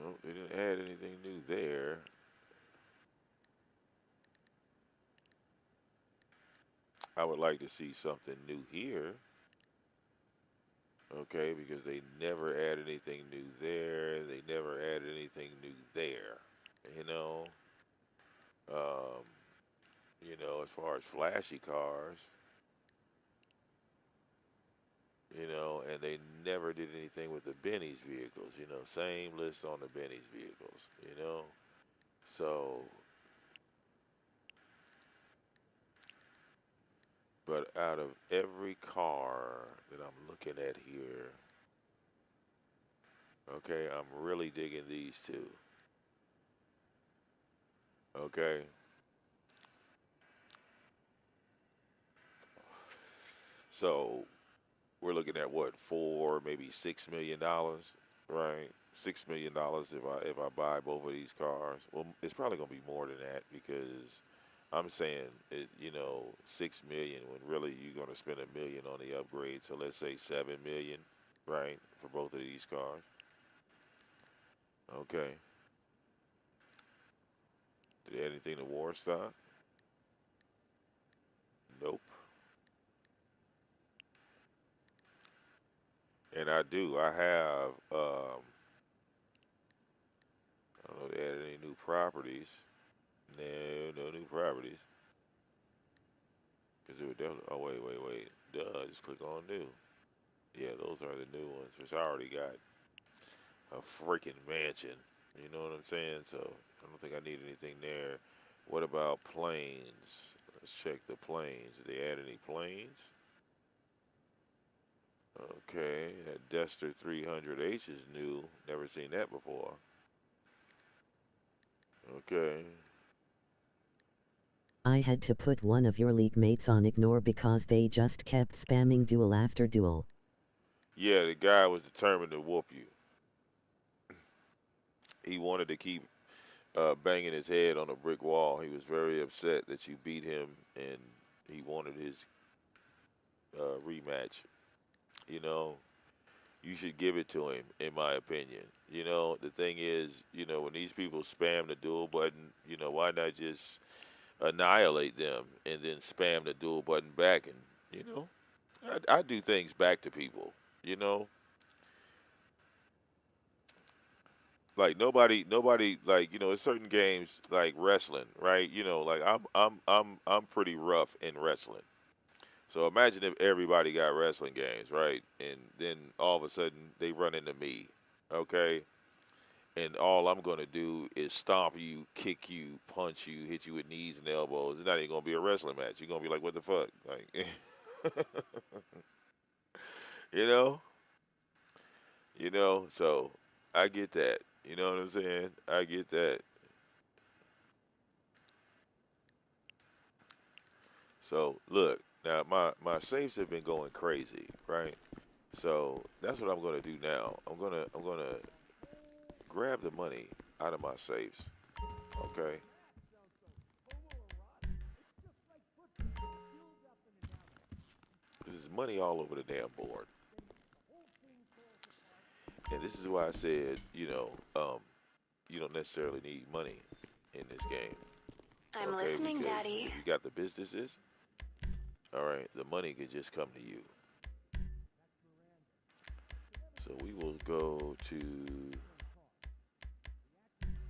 No, they didn't add anything new there. I would like to see something new here. Okay, because they never added anything new there. They never added anything new there. You know, um, as far as flashy cars, and they never did anything with the Benny's vehicles. Same list on the Benny's vehicles. So, but out of every car that I'm looking at here, okay, I'm really digging these two. Okay, so we're looking at what, maybe $6 million, right? $6 million if I buy both of these cars. Well, it's probably gonna be more than that because I'm saying 6 million when really you're gonna spend $1 million on the upgrade. So let's say 7 million, right, for both of these cars. Okay. Did they add anything to war stock? Nope. And I do. I have. I don't know if they added any new properties. No, no new properties. Because it would definitely. Oh wait. Duh. Just click on new. Yeah, those are the new ones, which I already got a freaking mansion. You know what I'm saying? So I don't think I need anything there. What about planes? Let's check the planes. Did they add any planes? Okay, that Dester 300H is new. Never seen that before. Okay. I had to put one of your league mates on ignore because they just kept spamming duel after duel. Yeah, the guy was determined to whoop you. He wanted to keep banging his head on a brick wall. He was very upset that you beat him, and he wanted his rematch. You know, you should give it to him, in my opinion. The thing is, when these people spam the dual button, why not just annihilate them and then spam the dual button back? And, you know, I do things back to people, you know? Like nobody like it's certain games like wrestling, right? Like I'm pretty rough in wrestling. So imagine if everybody got wrestling games, right? And then all of a sudden they run into me, okay? And all I'm gonna do is stomp you, kick you, punch you, hit you with knees and elbows. It's not even gonna be a wrestling match. You're gonna be like, what the fuck? Like, you know, So I get that. You know what I'm saying? I get that. So look, now my safes have been going crazy, right? So that's what I'm gonna do now. I'm gonna grab the money out of my safes. Okay. There's money all over the damn board, and this is why I said, you don't necessarily need money in this game. I'm Okay, listening, because Daddy. if you got the businesses, all right, the money could just come to you. So we will go to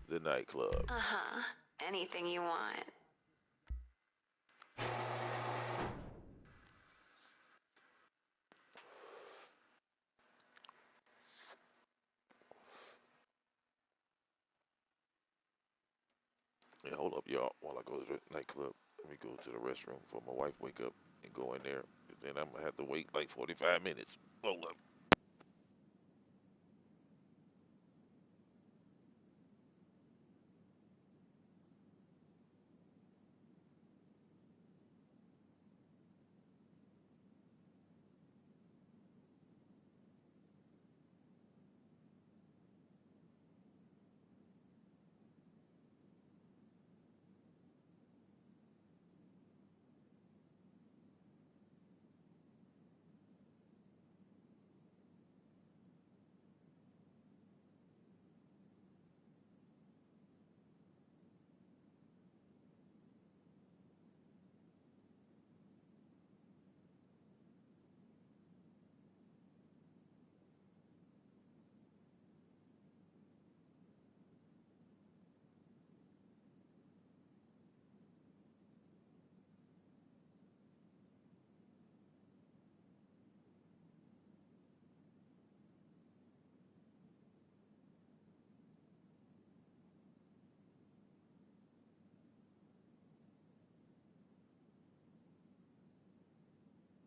the nightclub. Uh-huh. Anything you want. And hold up, y'all, while I go to the nightclub. Let me go to the restroom before my wife wake up and go in there. Then I'm gonna have to wait like 45 minutes. Hold up.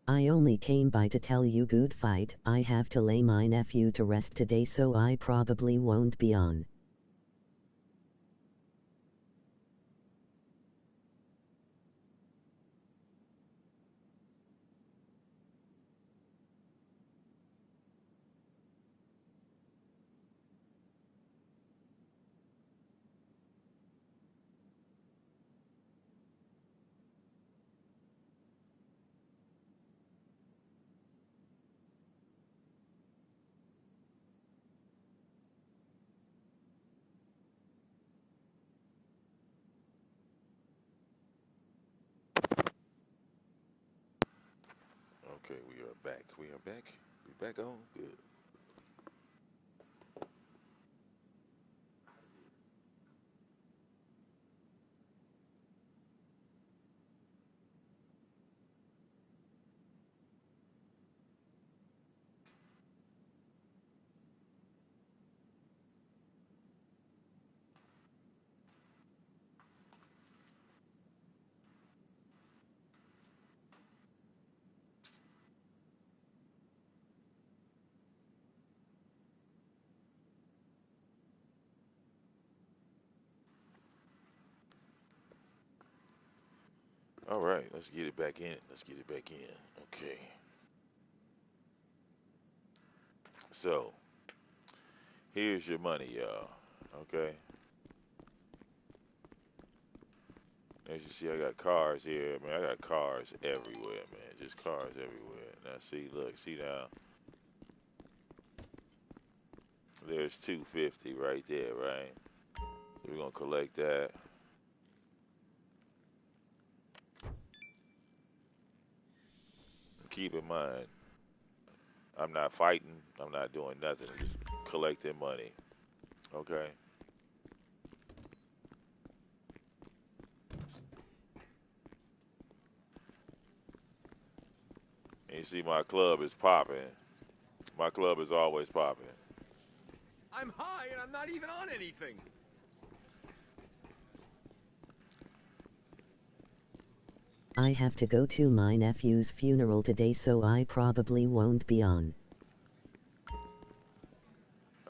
I only came by to tell you good fight. I have to lay my nephew to rest today, so I probably won't be on. Okay, we are back. We are back. We back on. Good. All right, let's get it back in. Let's get it back in. Okay. So, here's your money, y'all. Okay. As you see, I got cars here, man. I got cars everywhere, man. Just cars everywhere. Now, see, look, see now. There's 250 right there, right? So we're gonna collect that. Keep in mind, I'm not fighting. I'm not doing nothing. I'm just collecting money. Okay. And you see, my club is popping. My club is always popping. I'm high and I'm not even on anything. I have to go to my nephew's funeral today, so I probably won't be on.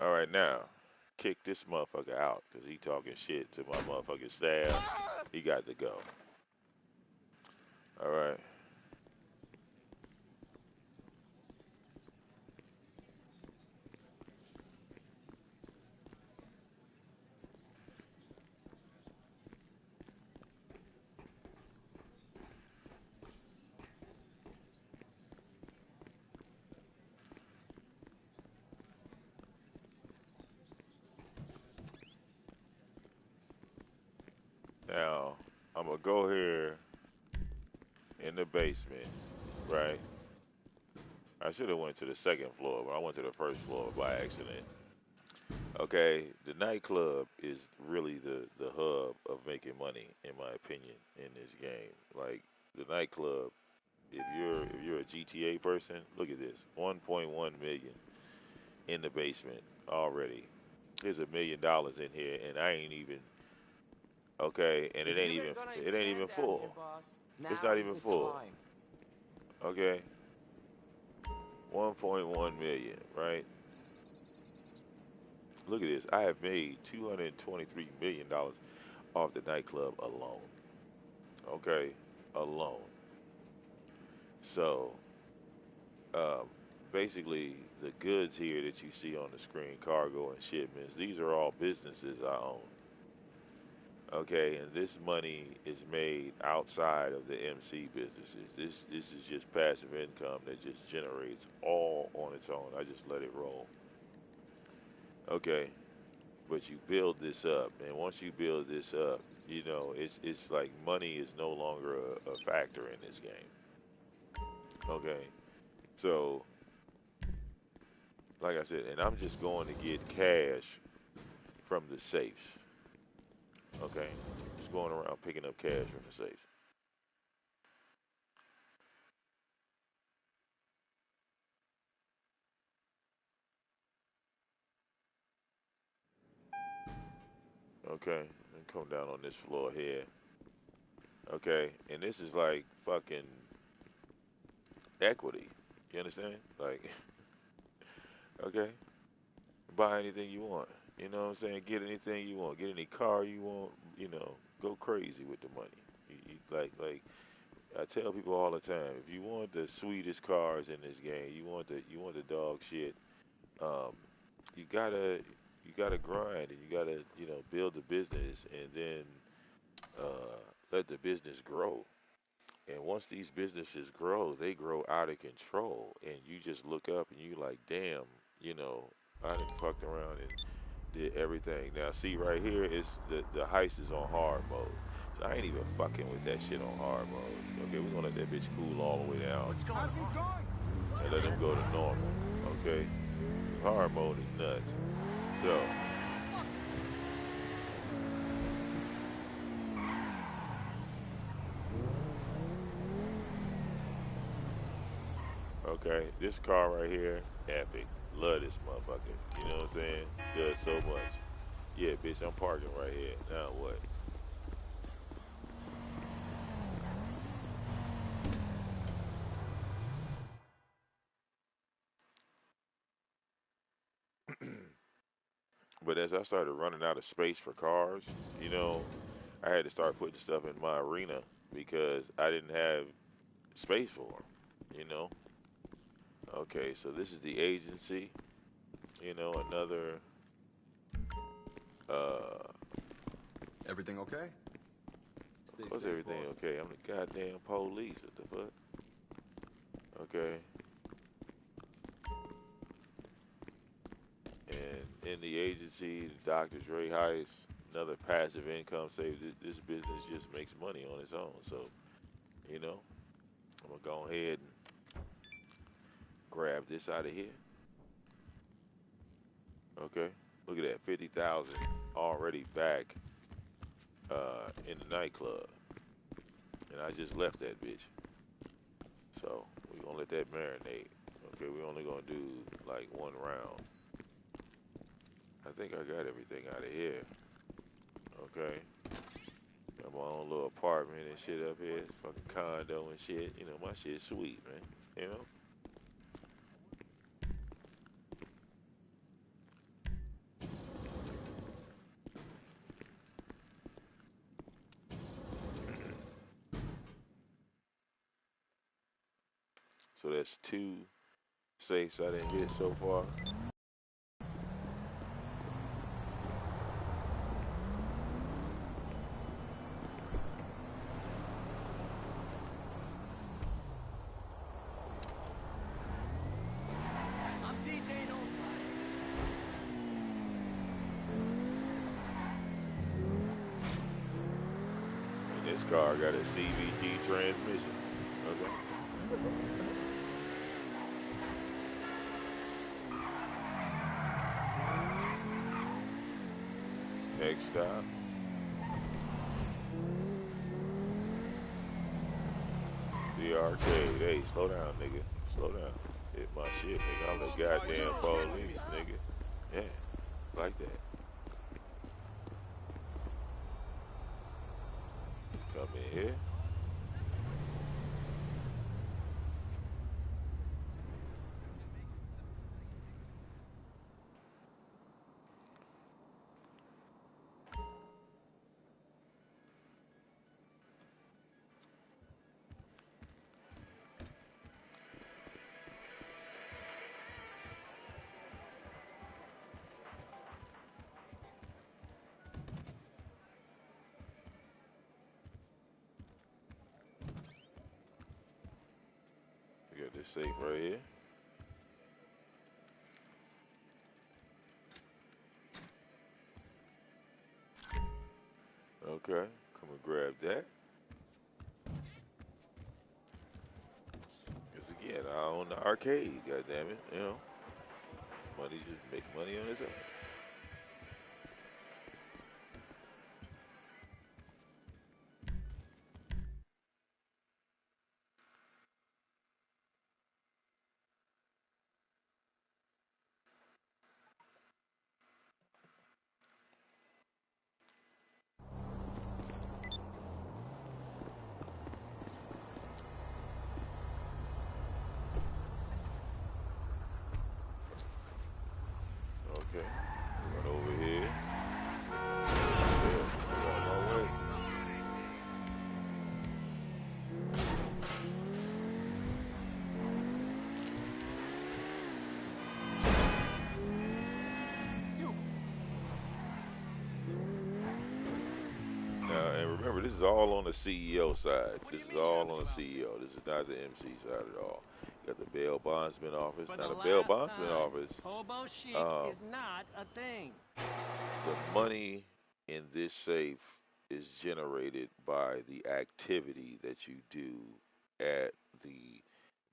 All right, now, kick this motherfucker out because he talking shit to my motherfucking staff. He got to go. All right. Now, I'm going to go here in the basement, right? I should have went to the second floor, but I went to the first floor by accident. Okay, the nightclub is really the hub of making money, in my opinion, in this game. Like the nightclub, if you're a GTA person, look at this, 1.1 million in the basement already. There's $1 million in here, and I ain't even okay, and it ain't even full. It's not even full. Okay, 1.1 million, right? Look at this. I have made $223 million off the nightclub alone. Okay, alone. So, um, basically, the goods here that you see on the screen, cargo and shipments, these are all businesses I own. Okay, and this money is made outside of the MC businesses. This is just passive income that just generates all on its own. I just let it roll. Okay, but you build this up, and once you build this up, it's like money is no longer a factor in this game. Okay, so like I said, and I'm just going to get cash from the safes. Okay, just going around picking up cash from the safes. Okay, and come down on this floor here. Okay, and this is like fucking equity. You understand? Like, okay, buy anything you want. You know what I'm saying? Get anything you want. Get any car you want. Go crazy with the money. Like I tell people all the time, if you want the sweetest cars in this game, you want the dog shit. Um, you gotta grind and you gotta build a business and then let the business grow. And once these businesses grow, they grow out of control. And you just look up and you like, damn, I done fucked around and did everything. Now, see right here is the heist is on hard mode. So I ain't even fucking with that shit on hard mode. Okay, we're gonna let that bitch cool all the way down and let him go to normal. Okay, hard mode is nuts. So, okay, this car right here, epic. Love this motherfucker. You know what I'm saying? Does so much. Yeah, bitch, I'm parking right here. Now what? But as I started running out of space for cars, you know, I had to start putting stuff in my arena because I didn't have space for them, you know? Okay, so this is the agency, another, uh, Everything okay? Stay of course safe, everything boss. okay. I'm the goddamn police, what the fuck? Okay, and in the agency, the Dr. Dre Heist, another passive income save. This business just makes money on its own, so, you know, I'm gonna go ahead and grab this out of here. Okay, look at that, 50,000 already back in the nightclub, and I just left that bitch. So we gonna let that marinate. Okay, we only gonna do like one round. I think I got everything out of here. Okay, got my own little apartment and shit up here. It's fucking condo and shit. My shit's sweet, man. You know. So that's two safes I didn't hit so far. And this car got a CVT transmission. Okay. Next stop. The arcade. Hey, slow down, nigga. Slow down. Hit my shit, nigga. I'm the goddamn police, nigga. Yeah, like that. Come in here. This safe right here. Okay, come and grab that. Because again, I own the arcade, goddammit, you know. Money just make money on its own. Okay, run over here. Yeah, get out of my way. Now, and remember, this is all on the CEO side. This is all on the CEO. This is not the MC side at all. You got the bail bondsman office. Now, the bail bondsman office, hobo chic um, is not a thing. the money in this safe is generated by the activity that you do at the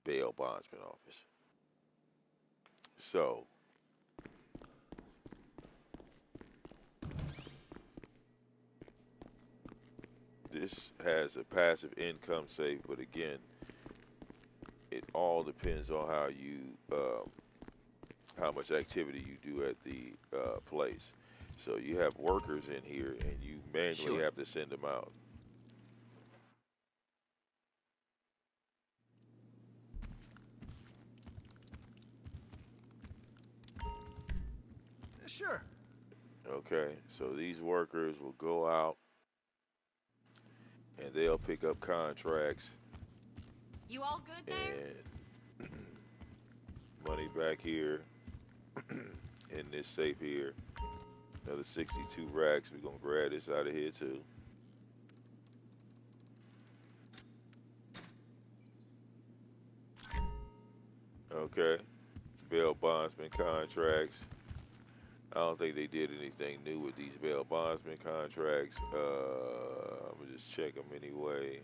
bail bondsman office. So, this has a passive income safe, but again, it all depends on how much activity you do at the place. So you have workers in here, and you manually have to send them out. Sure. Okay, so these workers will go out and they'll pick up contracts You all good there? and money back here in this safe here. Another 62 racks. We're gonna grab this out of here too. Okay, bail bondsman contracts. I don't think they did anything new with these bail bondsman contracts. I'm gonna just check them anyway.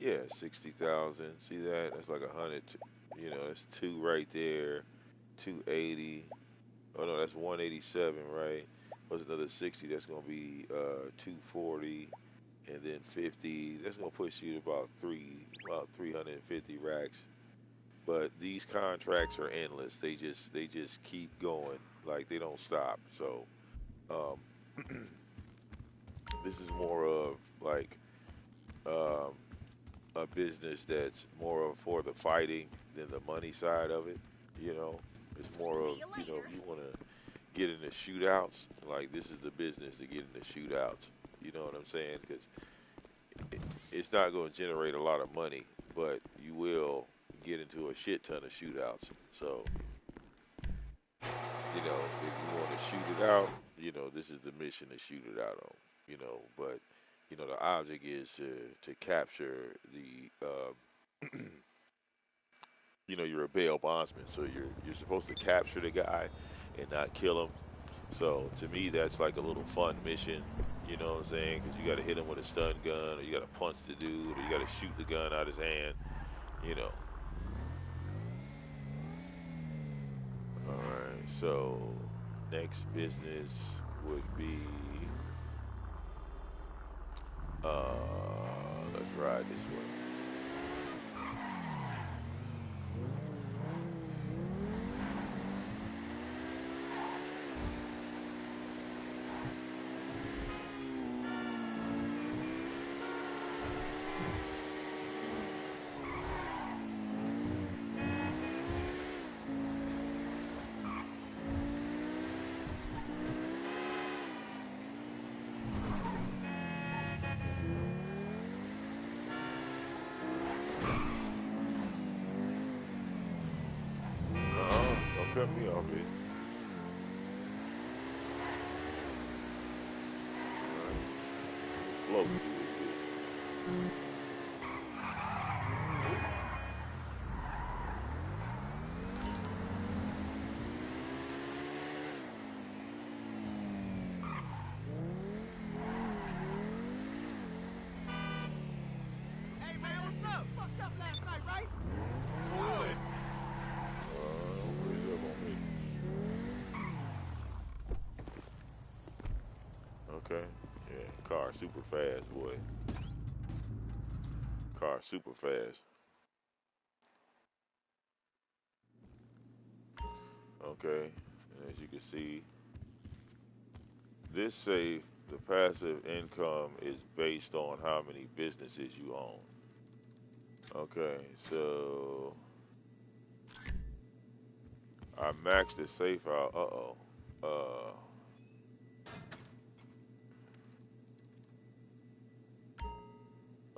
Yeah, 60,000. See that? That's like 100. You know, that's two right there. 280. Oh no, that's 187, right? Plus another 60. That's gonna be 240, and then 50. That's gonna push you to about 350 racks. But these contracts are endless. They just keep going. Like they don't stop. So um, this is more of like um, a business that's more of for the fighting than the money side of it. You know, it's more of if you want to get in the shootouts, like this is the business to get in the shootouts. You know what I'm saying? Because it's not going to generate a lot of money, but you will get into a shit ton of shootouts. So, if you want to shoot it out, this is the mission to shoot it out on. But the object is to capture the. You're a bail bondsman, so you're supposed to capture the guy and not kill him. So to me, that's like a little fun mission. You know what I'm saying? Because you got to hit him with a stun gun, or you got to punch the dude, or you got to shoot the gun out his hand. You know. All right. So next business would be let's ride this way. Don't cut me off, bitch. Float. Hey, what's up? Fucked up last night, right? Cool it. Don't raise up on me. Okay. Yeah, car super fast, boy. Car super fast. Okay. And as you can see, this safe, the passive income is based on how many businesses you own. Okay, so I maxed the safe out. Uh-oh.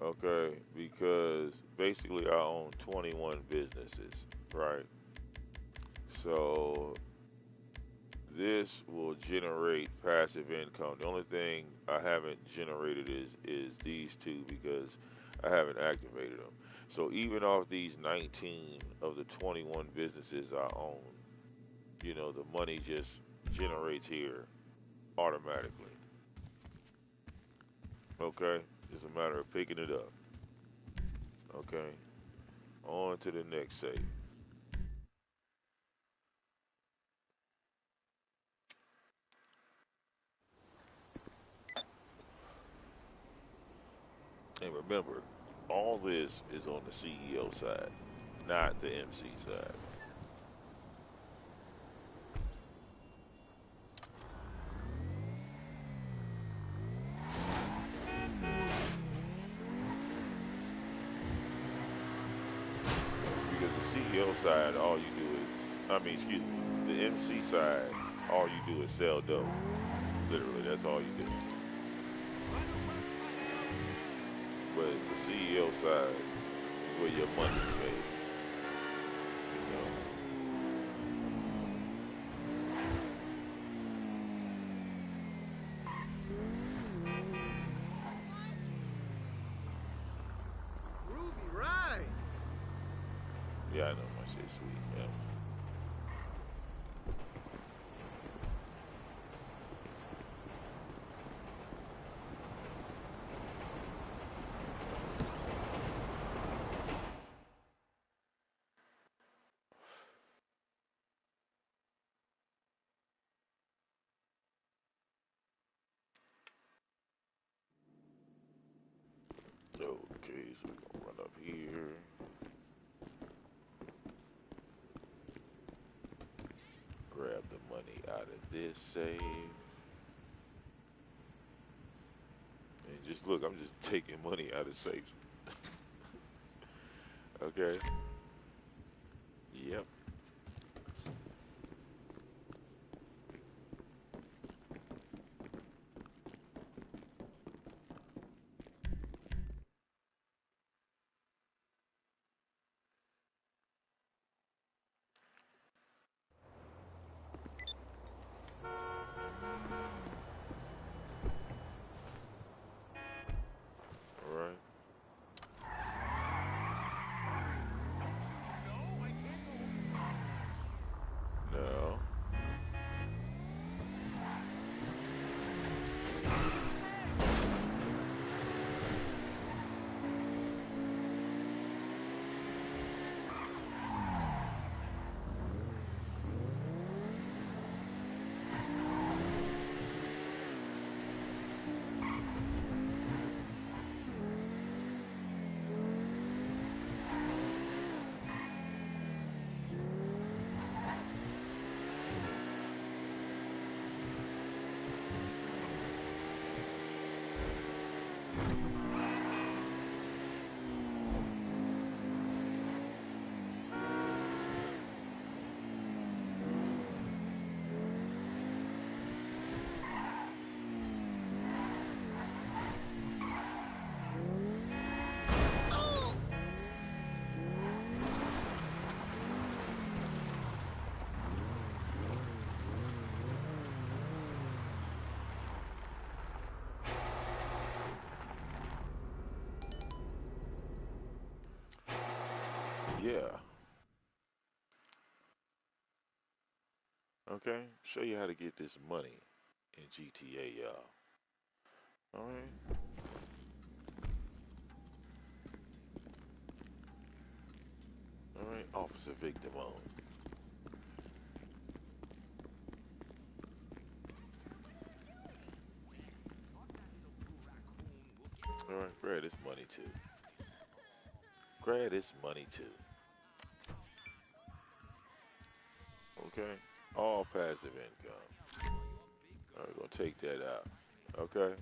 Okay, because basically I own 21 businesses, right? So this will generate passive income. The only thing I haven't generated is these two because I haven't activated them. So even off these 19 of the 21 businesses I own, the money just generates here automatically. Okay? It's a matter of picking it up. Okay? On to the next save. And remember, all this is on the CEO side, not the MC side. Because the CEO side, all you do is, excuse me, the MC side, all you do is sell dope. Literally, that's all you do. But the CEO side is where your money is made. Groovy ride. Yeah, I know my shit's sweet. Yeah. Okay, so we're gonna run up here. Grab the money out of this safe. And just look, I'm just taking money out of safes. Okay. Yep. All right. Now, yeah. Okay. Show you how to get this money in GTA, y'all. All right. Officer VicDamoane. All right, grab this money too. Grab this money too. Okay? All passive income. All right, gonna take that out. Okay?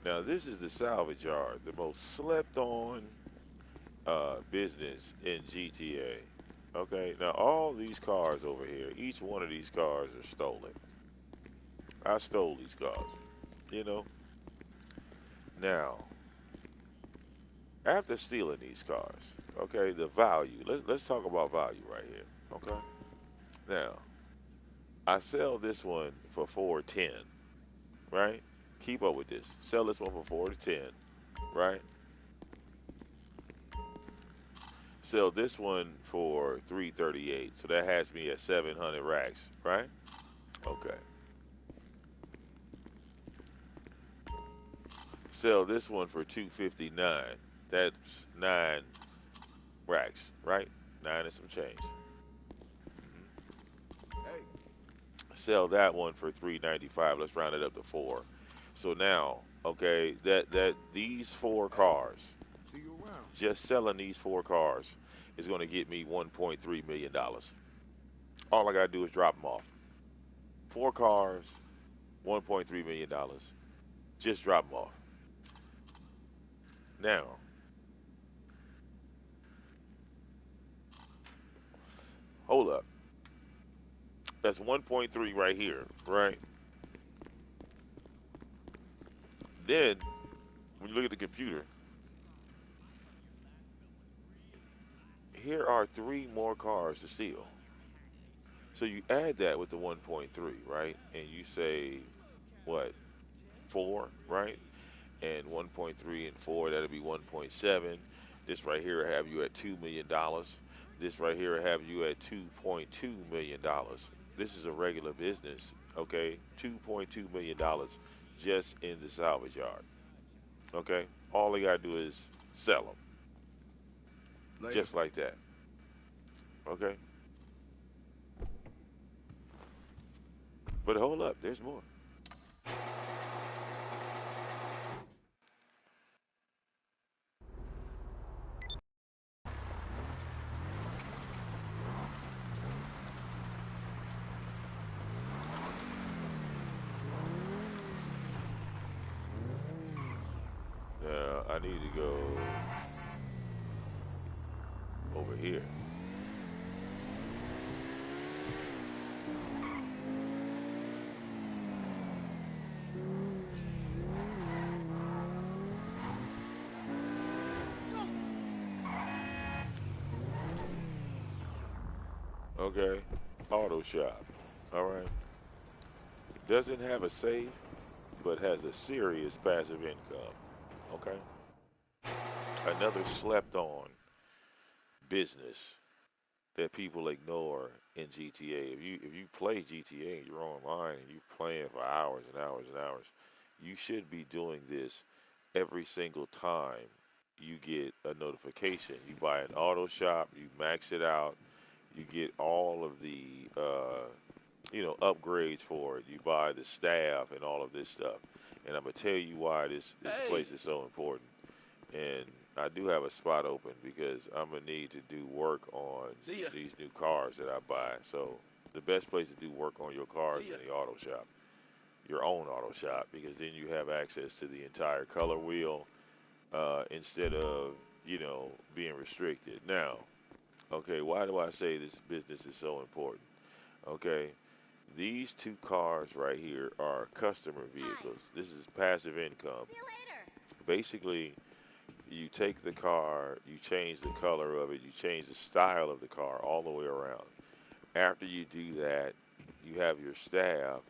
Now, this is the salvage yard, the most slept on business in GTA. Okay? Now, all these cars over here, each one of these cars are stolen. I stole these cars. You know? Now, after stealing these cars, okay, the value, let's talk about value right here. Okay? Now, I sell this one for 410, right? Keep up with this. Sell this one for 4 to 10, right? Sell this one for 338. So that has me at 700 racks, right? Okay. Sell this one for 259. That's 9 racks, right? 9 and some change. Hey, Sell that one for 395. Let's round it up to 4. So now, okay, that these 4 cars, see you around. just selling these 4 cars is going to get me 1.3 million dollars. All I got to do is drop them off. 4 cars, 1.3 million dollars. Just drop them off. Now, hold up. That's 1.3 right here, right? Then, when you look at the computer, here are 3 more cars to steal. So you add that with the 1.3, right? And you say, what, 4, right? And 1.3 and 4, that'll be 1.7. This right here will have you at $2 million. This right here will have you at $2.2 million. This is a regular business, okay? $2.2 million just in the salvage yard, okay? All they gotta do is sell them, Later. just like that, okay? But hold up, there's more. Now I need to go over here. Okay, auto shop. All right. Doesn't have a safe, but has a serious passive income. Okay. Another slept on business that people ignore in GTA. If you play GTA and you're online and you're playing for hours and hours and hours, you should be doing this every single time you get a notification. You buy an auto shop, you max it out, you get all of the upgrades for it. You buy the staff and all of this stuff. And I'm gonna tell you why this place is so important. And I do have a spot open because I'm gonna need to do work on these new cars that I buy. So the best place to do work on your cars is in the auto shop, your own auto shop, because then you have access to the entire color wheel instead of being restricted. Now, okay, why do I say this business is so important? Okay, these 2 cars right here are customer vehicles. This is passive income. See you later. Basically, you take the car, you change the color of it, you change the style of the car all the way around. After you do that, you have your staff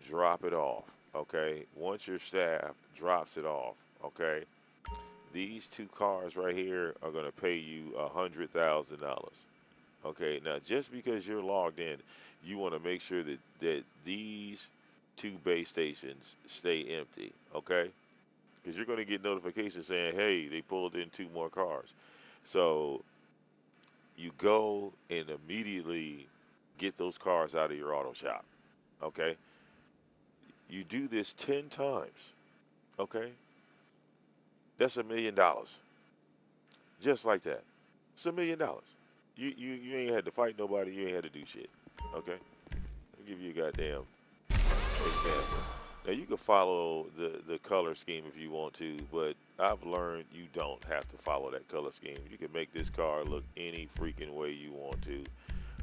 drop it off. Okay, once your staff drops it off, okay, these 2 cars right here are going to pay you $100,000. Okay, now just because you're logged in, you want to make sure that these 2 base stations stay empty. Okay, because you're going to get notifications saying, "Hey, they pulled in 2 more cars." So you go and immediately get those cars out of your auto shop. Okay? You do this 10 times. Okay? That's $1 million. Just like that. It's $1 million. You ain't had to fight nobody. You ain't had to do shit. Okay? I'll give you a goddamn example. Now you can follow the color scheme if you want to, but I've learned you don't have to follow that color scheme. You can make this car look any freaking way you want to.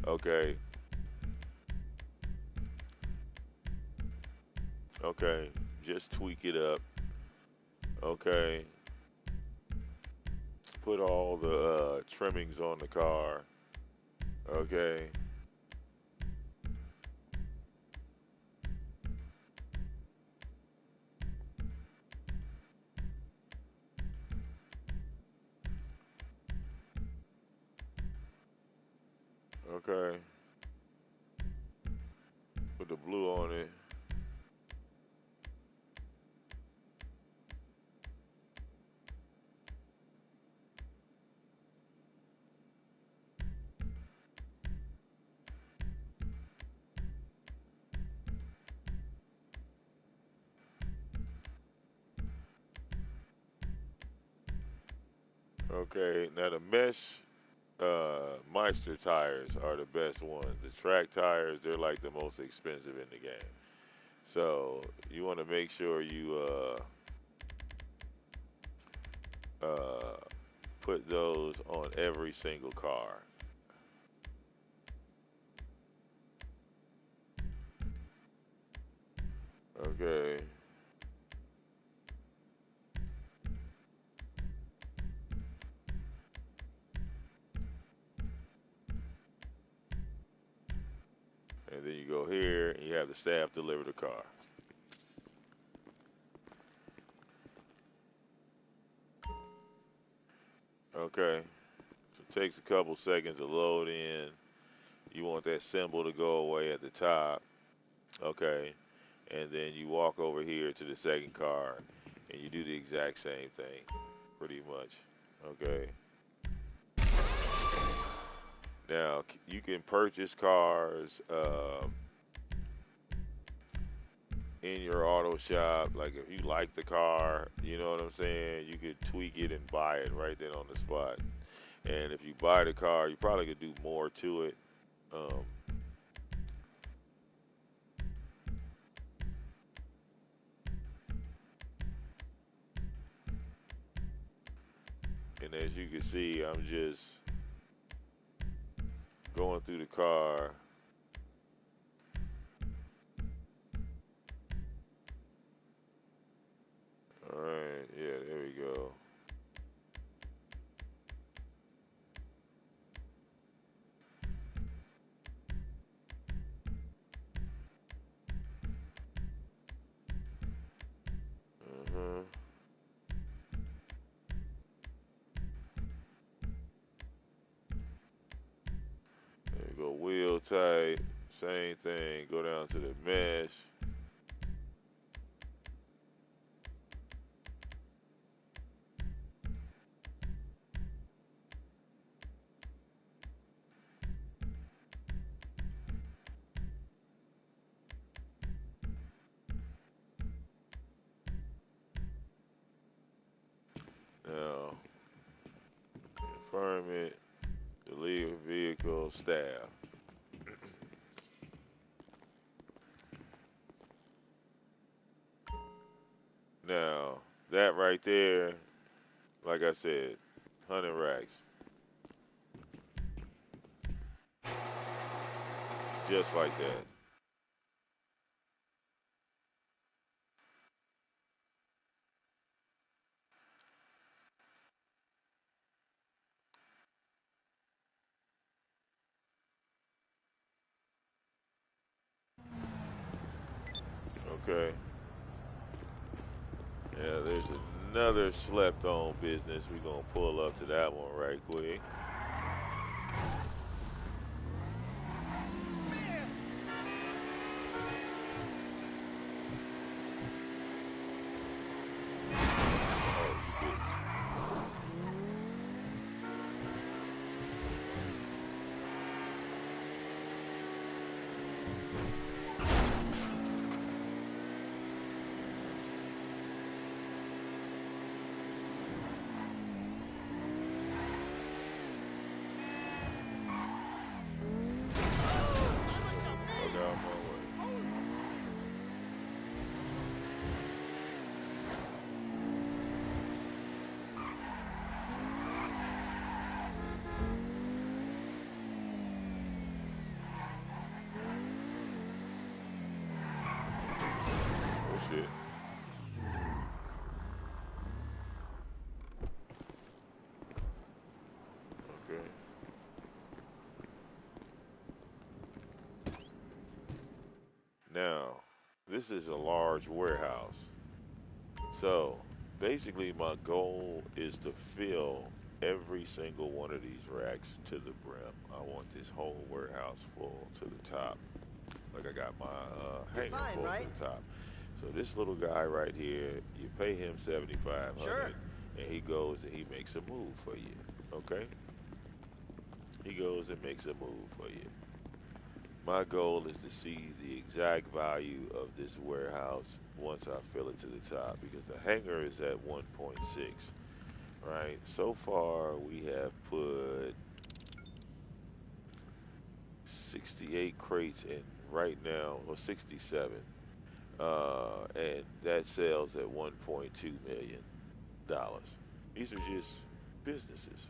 Okay. Okay. Just tweak it up. Okay. Put all the trimmings on the car. Okay. Okay. Put the blue on it. Okay. Now the mesh Meister tires are the best ones. The track tires, they're like the most expensive in the game. So you want to make sure you uh, put those on every single car. Okay. And then you go here and you have the staff deliver the car. Okay. So it takes a couple seconds to load in. You want that symbol to go away at the top. Okay. And then you walk over here to the second car and you do the exact same thing, pretty much. Okay. Now, you can purchase cars in your auto shop. Like if you like the car, you know what I'm saying? You could tweak it and buy it right then on the spot. And if you buy the car, you probably could do more to it. Um, and as you can see, I'm just going through the car. All right, yeah, there we go. Uh-huh. There you go, wheel type, same thing. Go down to the mesh. Now, confirm it, delete vehicle, staff. Now, that right there, like I said, 100 racks. Just like that. Okay. Yeah, there's another slept on business. We're going to pull up to that one right quick. Oh, you did. Now, this is a large warehouse. So, basically, my goal is to fill every single one of these racks to the brim. I want this whole warehouse full to the top. Like I got my You're hanger fine, full to right? the top. So this little guy right here, you pay him 7,500, Sure. and he goes and he makes a move for you. Okay? He goes and makes a move for you. My goal is to see the exact value of this warehouse once I fill it to the top because the hanger is at 1.6, right? So far, we have put 68 crates in right now, or 67, and that sells at $1.2 million. These are just businesses,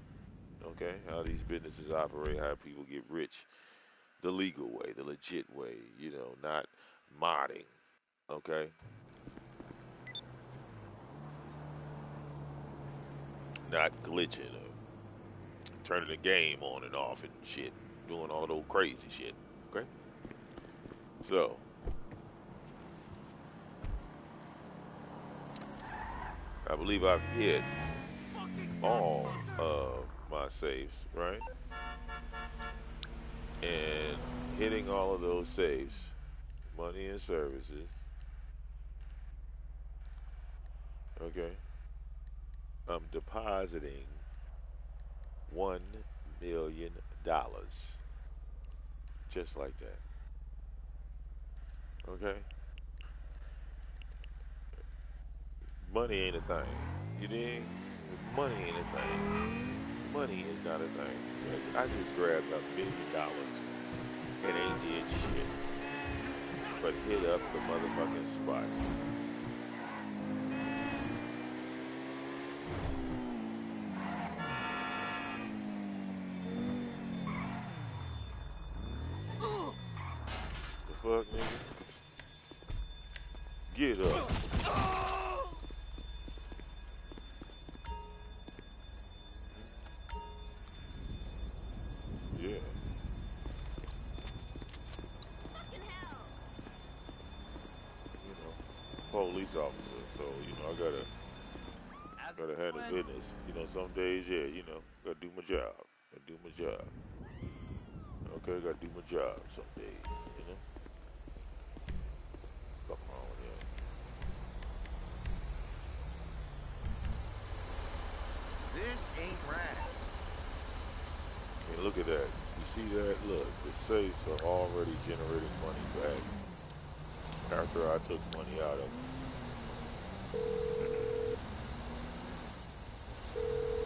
okay? How these businesses operate, how people get rich the legal way, the legit way, not modding, okay? Not glitching or turning the game on and off and shit, doing all those crazy shit, okay? So, I believe I've hit all of my safes, right? And hitting all of those safes, money and services, okay? I'm depositing $1 million, just like that, okay? Money ain't a thing. You dig? Money ain't a thing. Money is not a thing. I just grabbed $1 million and ain't did shit but hit up the motherfucking spots. The fuck, nigga? Get up. Yeah. Police officer, so I gotta handle business. Some days, yeah, gotta do my job. Gotta do my job. Okay, gotta do my job some days. Come on, yeah. This ain't right. And look at that. You see that? Look, the safes are already generating money back after I took money out of them.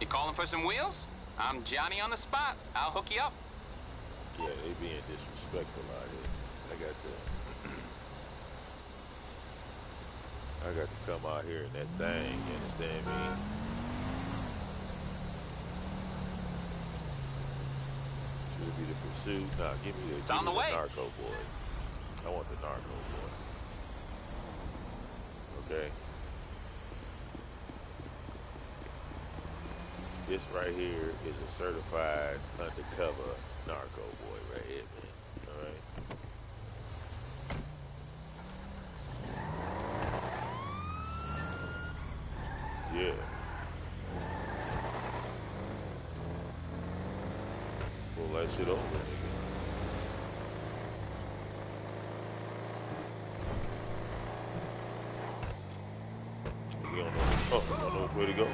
You calling for some wheels? I'm Johnny on the spot. I'll hook you up. Yeah, they being disrespectful out here. I got to come out here in that thing, you understand me? Should it be the pursuit? Nah, give me It's on the way. narco boy. I want the narco boy. Okay? This right here is a certified undercover narco boy right here, man. All right? Yeah. Pull that shit over, nigga. We don't know. Oh, we don't know which way to go.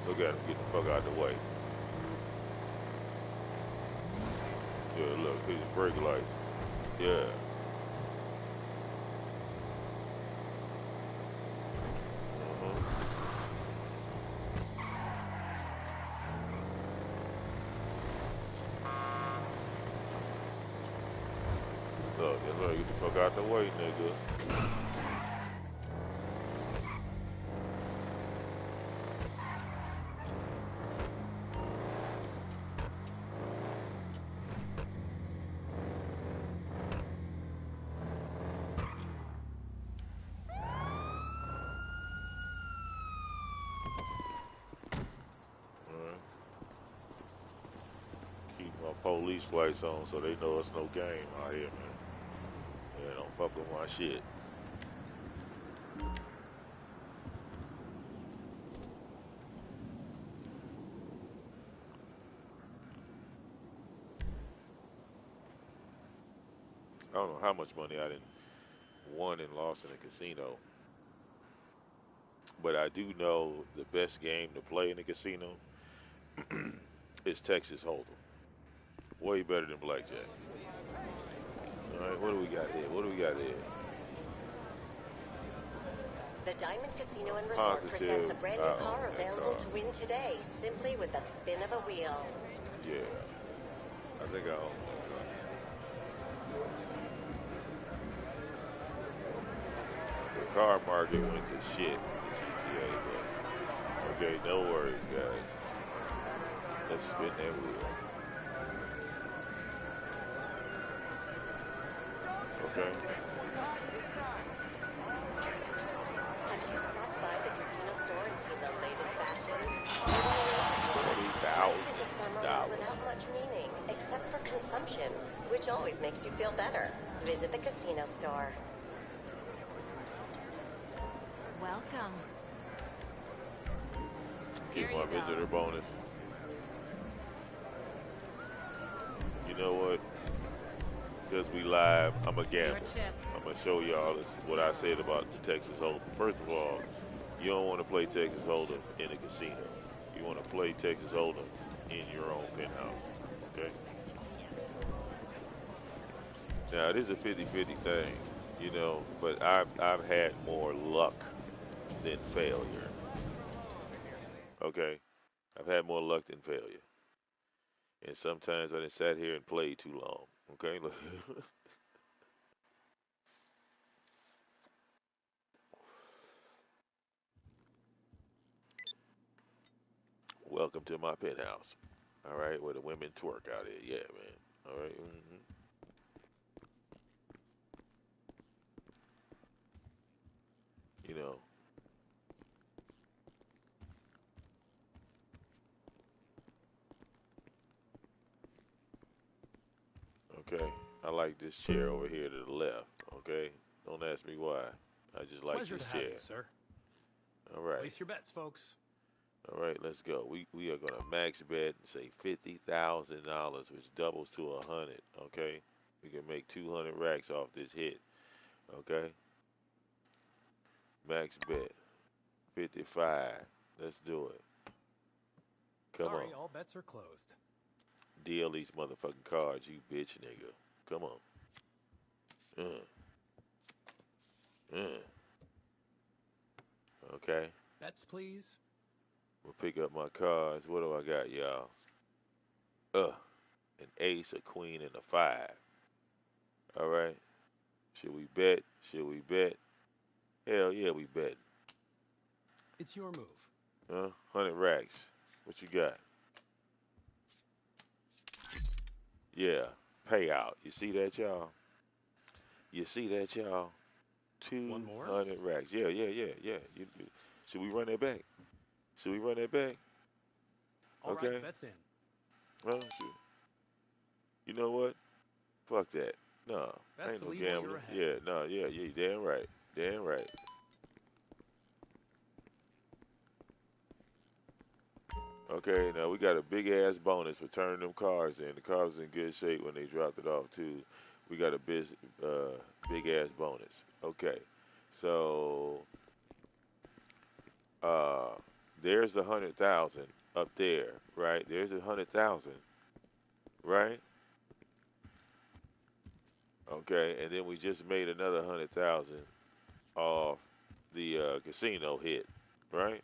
Look at him getting the fuck out of the way. Yeah, look, his brake lights. Yeah. Look, that's right, get the fuck out the way, nigga. police lights on so they know it's no game out here, man. Yeah, don't fuck with my shit. I don't know how much money I didn't won and lost in a casino, but I do know the best game to play in a casino is Texas Hold'em. Way better than blackjack. All right, what do we got here? What do we got here? The Diamond Casino and Resort Positive. presents a brand new car that available car. to win today, simply with the spin of a wheel. Yeah, I think I own that car. The car market went to shit in GTA, but okay, no worries, guys. Let's spin that wheel. Okay. Have you stopped by the casino store and seen the latest fashions? Life is ephemeral $40,000. without much meaning, except for consumption, which always makes you feel better. Visit the casino store. Welcome. Get my visitor bonus. You know what? Because we live, I'm a gambler. I'm going to show y'all this, what I said about the Texas Hold'em. First of all, you don't want to play Texas Hold'em in a casino. You want to play Texas Hold'em in your own penthouse. Okay? Now, it is a 50-50 thing, you know, but I've had more luck than failure. Okay? I've had more luck than failure. And sometimes I just sat here and played too long. Okay? Welcome to my penthouse. All right, where the women twerk out here. Yeah, man. All right. You know. Okay. I like this chair over here to the left. Okay. Don't ask me why. I just like Pleasure this to chair. have you, sir. All right. Place your bets, folks. All right, let's go. We are gonna max bet and say $50,000, which doubles to 100. Okay, we can make 200 racks off this hit. Okay, max bet 55. Let's do it. Come Sorry, on, all bets are closed. deal these motherfucking cards, you bitch nigga. Come on. Okay, Bets, please. we'll pick up my cards. What do I got, y'all? An ace, a queen, and a five. All right. Should we bet? Should we bet? Hell yeah, we bet. It's your move. 100 racks. What you got? Yeah, payout. You see that, y'all? You see that, y'all? One more? 200 racks. Yeah. Should we run that back? Should we run that back? All Okay. right, bets in. Well, shoot. You know what? Fuck that. No, Best ain't to no leave while you're gambling. ahead. Yeah, no, yeah, you damn right. Damn right. Okay, now we got a big ass bonus for turning them cars in. The car was in good shape when they dropped it off too. We got a big ass bonus. Okay, so there's the 100,000 up there, right? There's 100,000, right? Okay, and then we just made another 100,000 off the casino hit, right?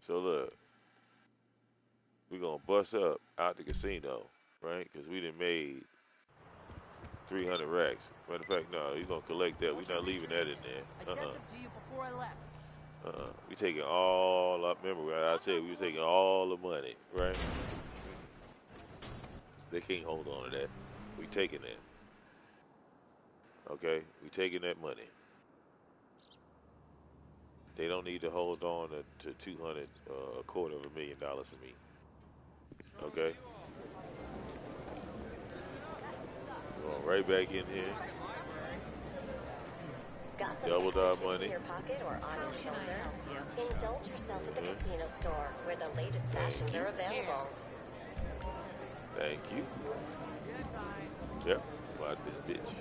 So look, we're gonna bust up out the casino, right? Because we done made 300 racks. Matter of fact, no, you're gonna collect that. We're not leaving that in there. I sent them to you before I left. We taking all up. Remember, what I said we were taking all the money, right? They can't hold on to that. We taking that. Okay, we taking that money. They don't need to hold on to 200, a quarter of $1 million for me. Okay, going right back in here. Got some Doubled extra our chips in money. your pocket or on your shoulder? Indulge yourself at the Mhm. casino store, where the latest fashions are available. Thank you. Yep, about this bitch.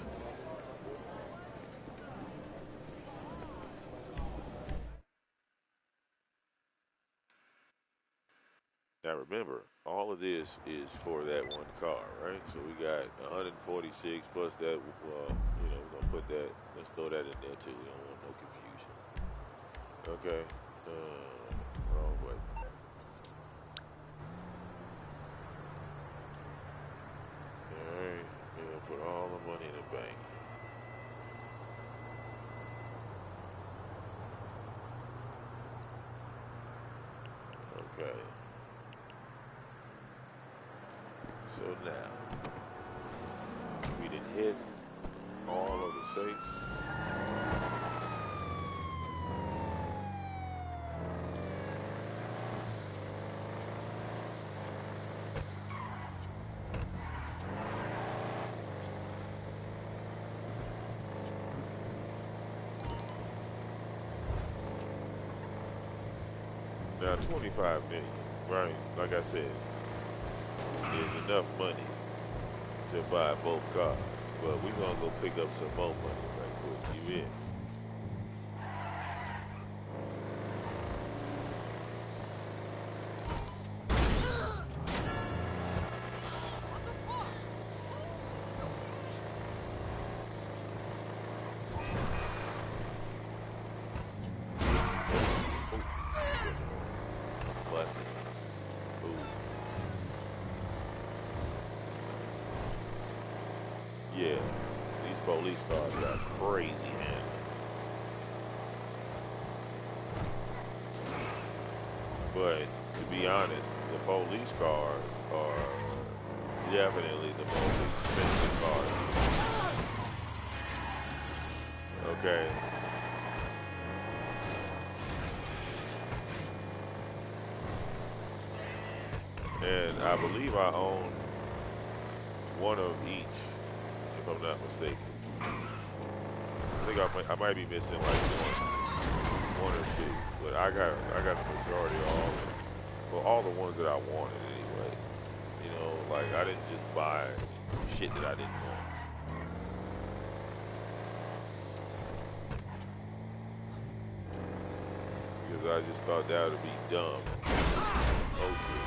Now remember, all of this is for that one car, right? So we got 146 plus that. We're gonna put that. Let's throw that in there too. We don't want no confusion. Okay. Wrong way. All right. We're gonna put all the money in the bank. Okay. So now we done hit all of the safes. Now 25 million, right? Like I said, there's enough money to buy both cars. But we're gonna go pick up some more money right quick. You in? Blessing. Ooh. Yeah. These police cars got crazy handling. But to be honest, the police cars are definitely the most expensive cars. Okay. And I believe I own one of each, if I'm not mistaken. I think I might be missing like one or two, but I got the majority of all of them. Well, all the ones that I wanted anyway. Like I didn't just buy shit that I didn't want. Because I just thought that would be dumb. Oh shit.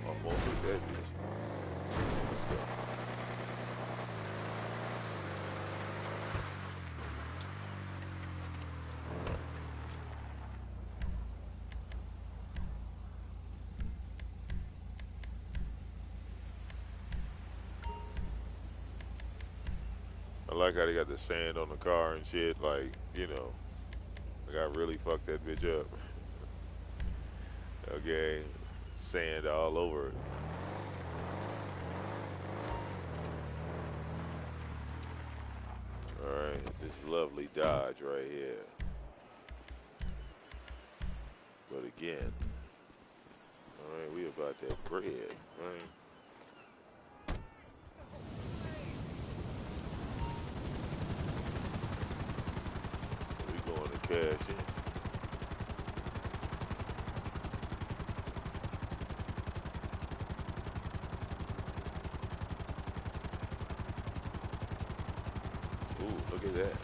Almost with that bitch. Let's go. I like how they got the sand on the car and shit. Like I really fucked that bitch up. Okay, sand all over it. All right, this lovely Dodge right here. But again, all right, we about that bread, right? We going to cash in. Ooh, look at that.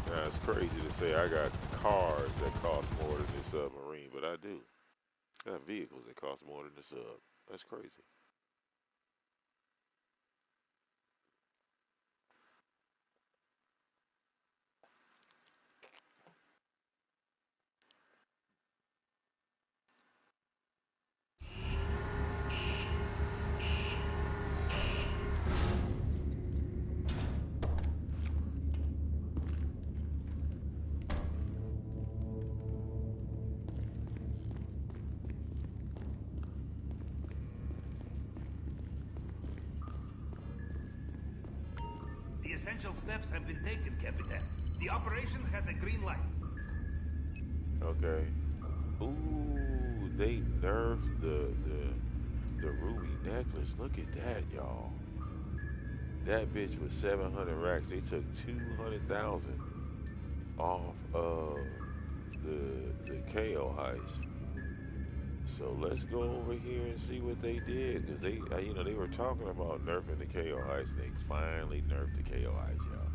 Now it's crazy to say I got cars that cost more than this submarine, but I do. I got vehicles that cost more than the sub. That's crazy. essential steps have been taken, Capitan. The operation has a green light. Okay. Ooh, they nerfed the ruby necklace. Look at that, y'all. That bitch was 700 racks. They took 200,000 off of the KO heist. So let's go over here and see what they did, because they, they were talking about nerfing the KO heist. And they finally nerfed the KO heist, y'all.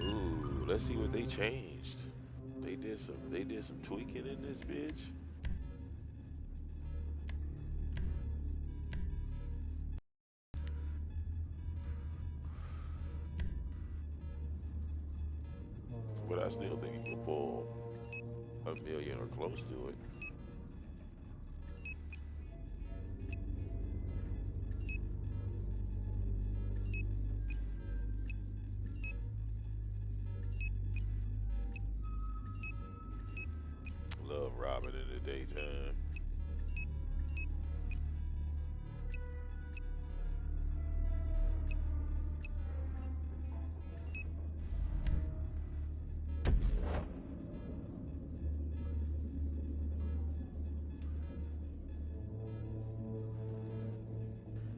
Ooh, let's see what they changed. They did some tweaking in this bitch. But I still think you can pull a million or close to it. Love robbing in the daytime.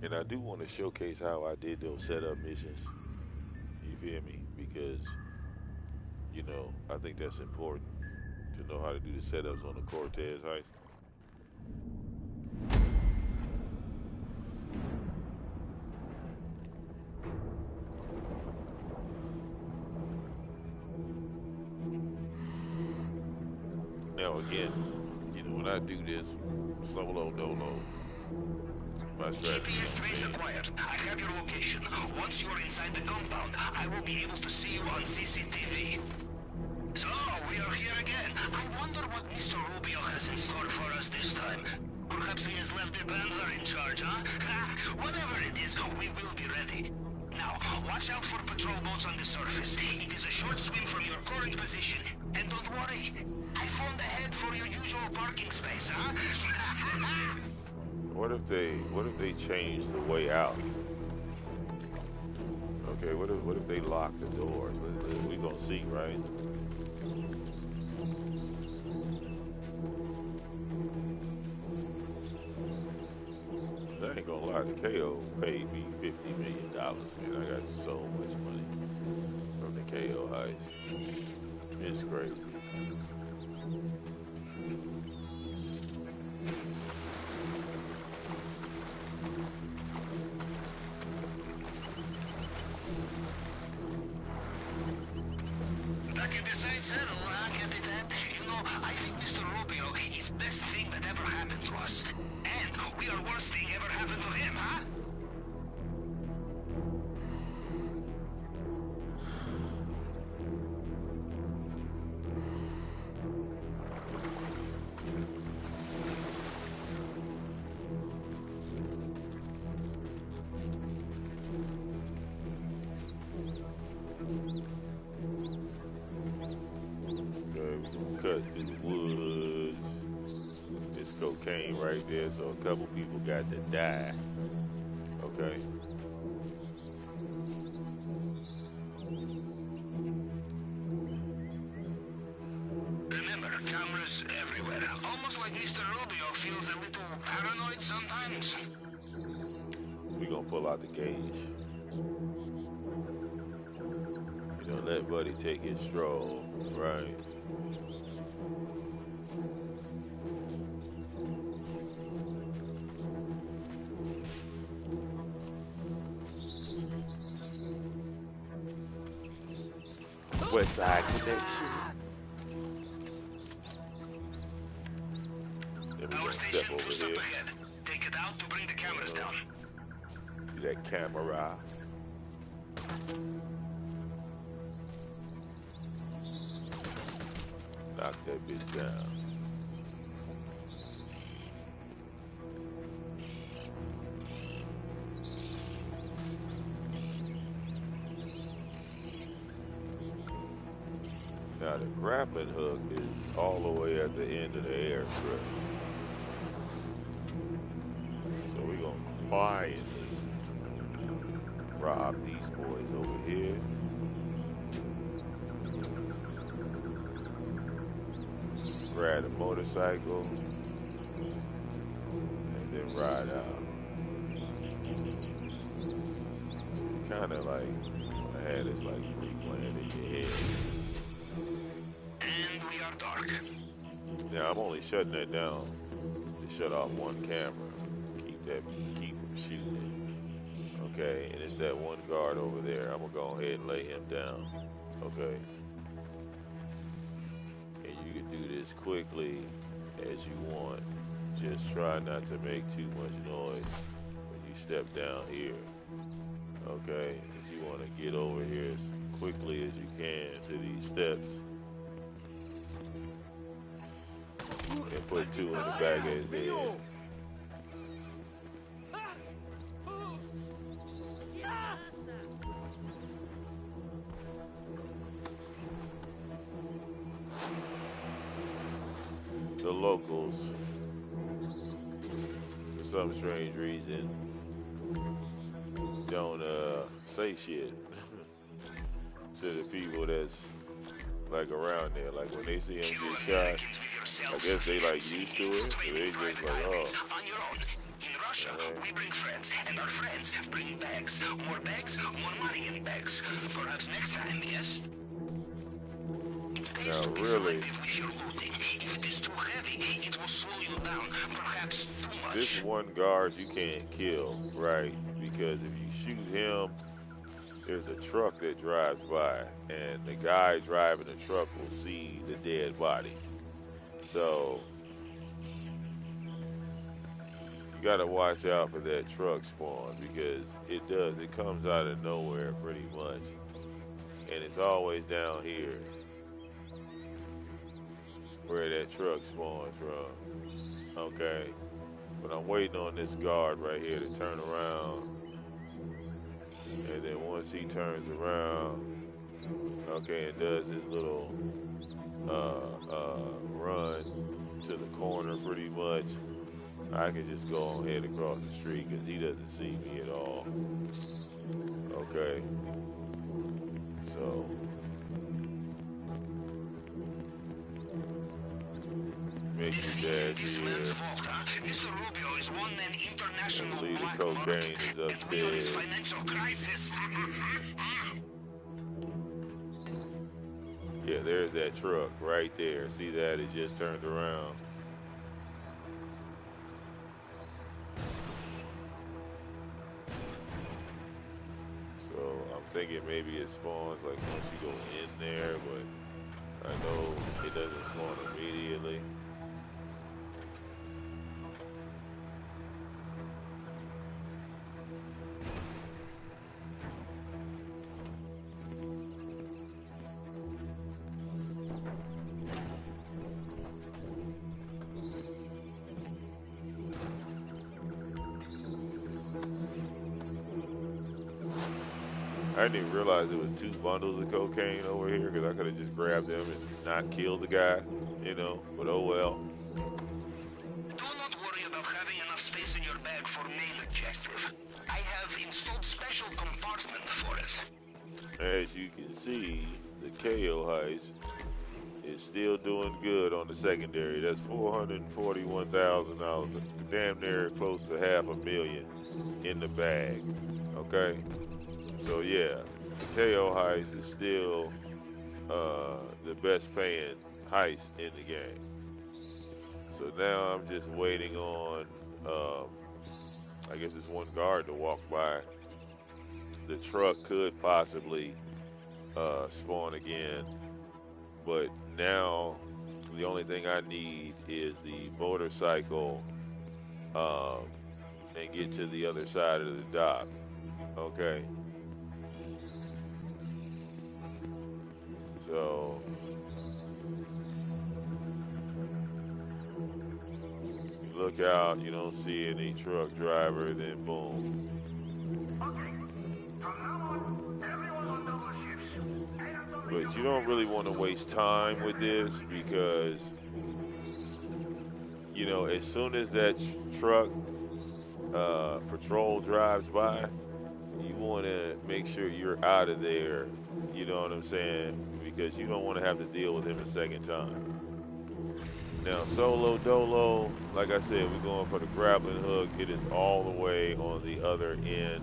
And I do want to showcase how I did those setup missions. You feel me? Because, I think that's important to know how to do the setups on the Cortez heist. Now again, when I do this solo dolo, my strategy. GPS trace acquired. I have your location. Once you are inside the compound, I will be able to see you on CCTV. So, we are here again. I wonder what Mr. Rubio has in store for us this time. Perhaps he has left the Bandler in charge, huh? Whatever it is, we will be ready. Now, watch out for patrol boats on the surface. It is a short swim from your current position. And don't worry, I found a head for your usual parking space, huh? What if they change the way out? Okay, what if they lock the doors? We gonna see, right? I ain't gonna lie, the KO paid me $50 million, man. I got so much money from the KO heist. It's crazy. Back in the same saddle, huh, Capitan? I think Mr. Rubio is best thing that ever happened to us. And we are worst thing ever happened to him, huh? Cut through the woods. There's cocaine right there, so a couple people got to die. Okay. Remember, cameras everywhere. Almost like Mr. Rubio feels a little paranoid sometimes. We gonna pull out the gauge. Let Buddy take his stroll, right? West Side Connection. Power station, two step ahead. Take it out to bring the cameras down. See that camera. Knock that bitch down. Now the grappling hook is all the way at the end of the airstrip. So we're gonna quietly rob these boys over here. Grab a motorcycle and then ride out. Kind of like I had this like pre-planned in your head. And we are dark. Now I'm only shutting that down to shut off one camera, keep from shooting. Okay, and it's that one guard over there. I'm gonna go ahead and lay him down. Okay, and you can do this quickly as you want. Just try not to make too much noise when you step down here. Okay, because you want to get over here as quickly as you can to these steps. And put two in the back of his head. The locals, for some strange reason, don't say shit to the people that's like around there. Like when they see him get shot, I guess they like used to it, so they just like, oh. In Russia, we bring friends, and our friends bring bags. More bags, more money in bags. Perhaps next time, yes? It pays to be selective with your looting. If it is too heavy, it will slow you down. Perhaps too much. This one guard you can't kill, right? Because if you shoot him, there's a truck that drives by, and the guy driving the truck will see the dead body. So you gotta watch out for that truck spawn, because it comes out of nowhere pretty much. And it's always down here where that truck spawns from. Okay. But I'm waiting on this guard right here to turn around. And then once he turns around, okay, and does his little run to the corner pretty much, I can just go on ahead across the street because he doesn't see me at all. Okay. So make you dead here. Mr. Rubio is one man international. I believe the cocaine is upstairs. Financial crisis. Yeah, there's that truck right there. See that? It just turned around. So I'm thinking maybe it spawns like once you go in there, but I know it doesn't spawn immediately. I didn't even realize there was 2 bundles of cocaine over here because I could have just grabbed them and not killed the guy, you know, but oh well. Do not worry about having enough space in your bag for main objective. I have installed special compartment for it. As you can see, the KO heist is still doing good on the secondary. That's $441,000, damn near close to $500,000 in the bag, okay? So yeah, the KO heist is still the best paying heist in the game. So now I'm just waiting on, I guess it's one guard to walk by. The truck could possibly spawn again, but now the only thing I need is the motorcycle and get to the other side of the dock, okay? So you look out, you don't see any truck driver, then boom. But you don't really want to waste time with this because, you know, as soon as that truck patrol drives by, you want to make sure you're out of there. You know what I'm saying? Because you don't want to have to deal with him a second time. Now, solo dolo, like I said, we're going for the grappling hook. It is all the way on the other end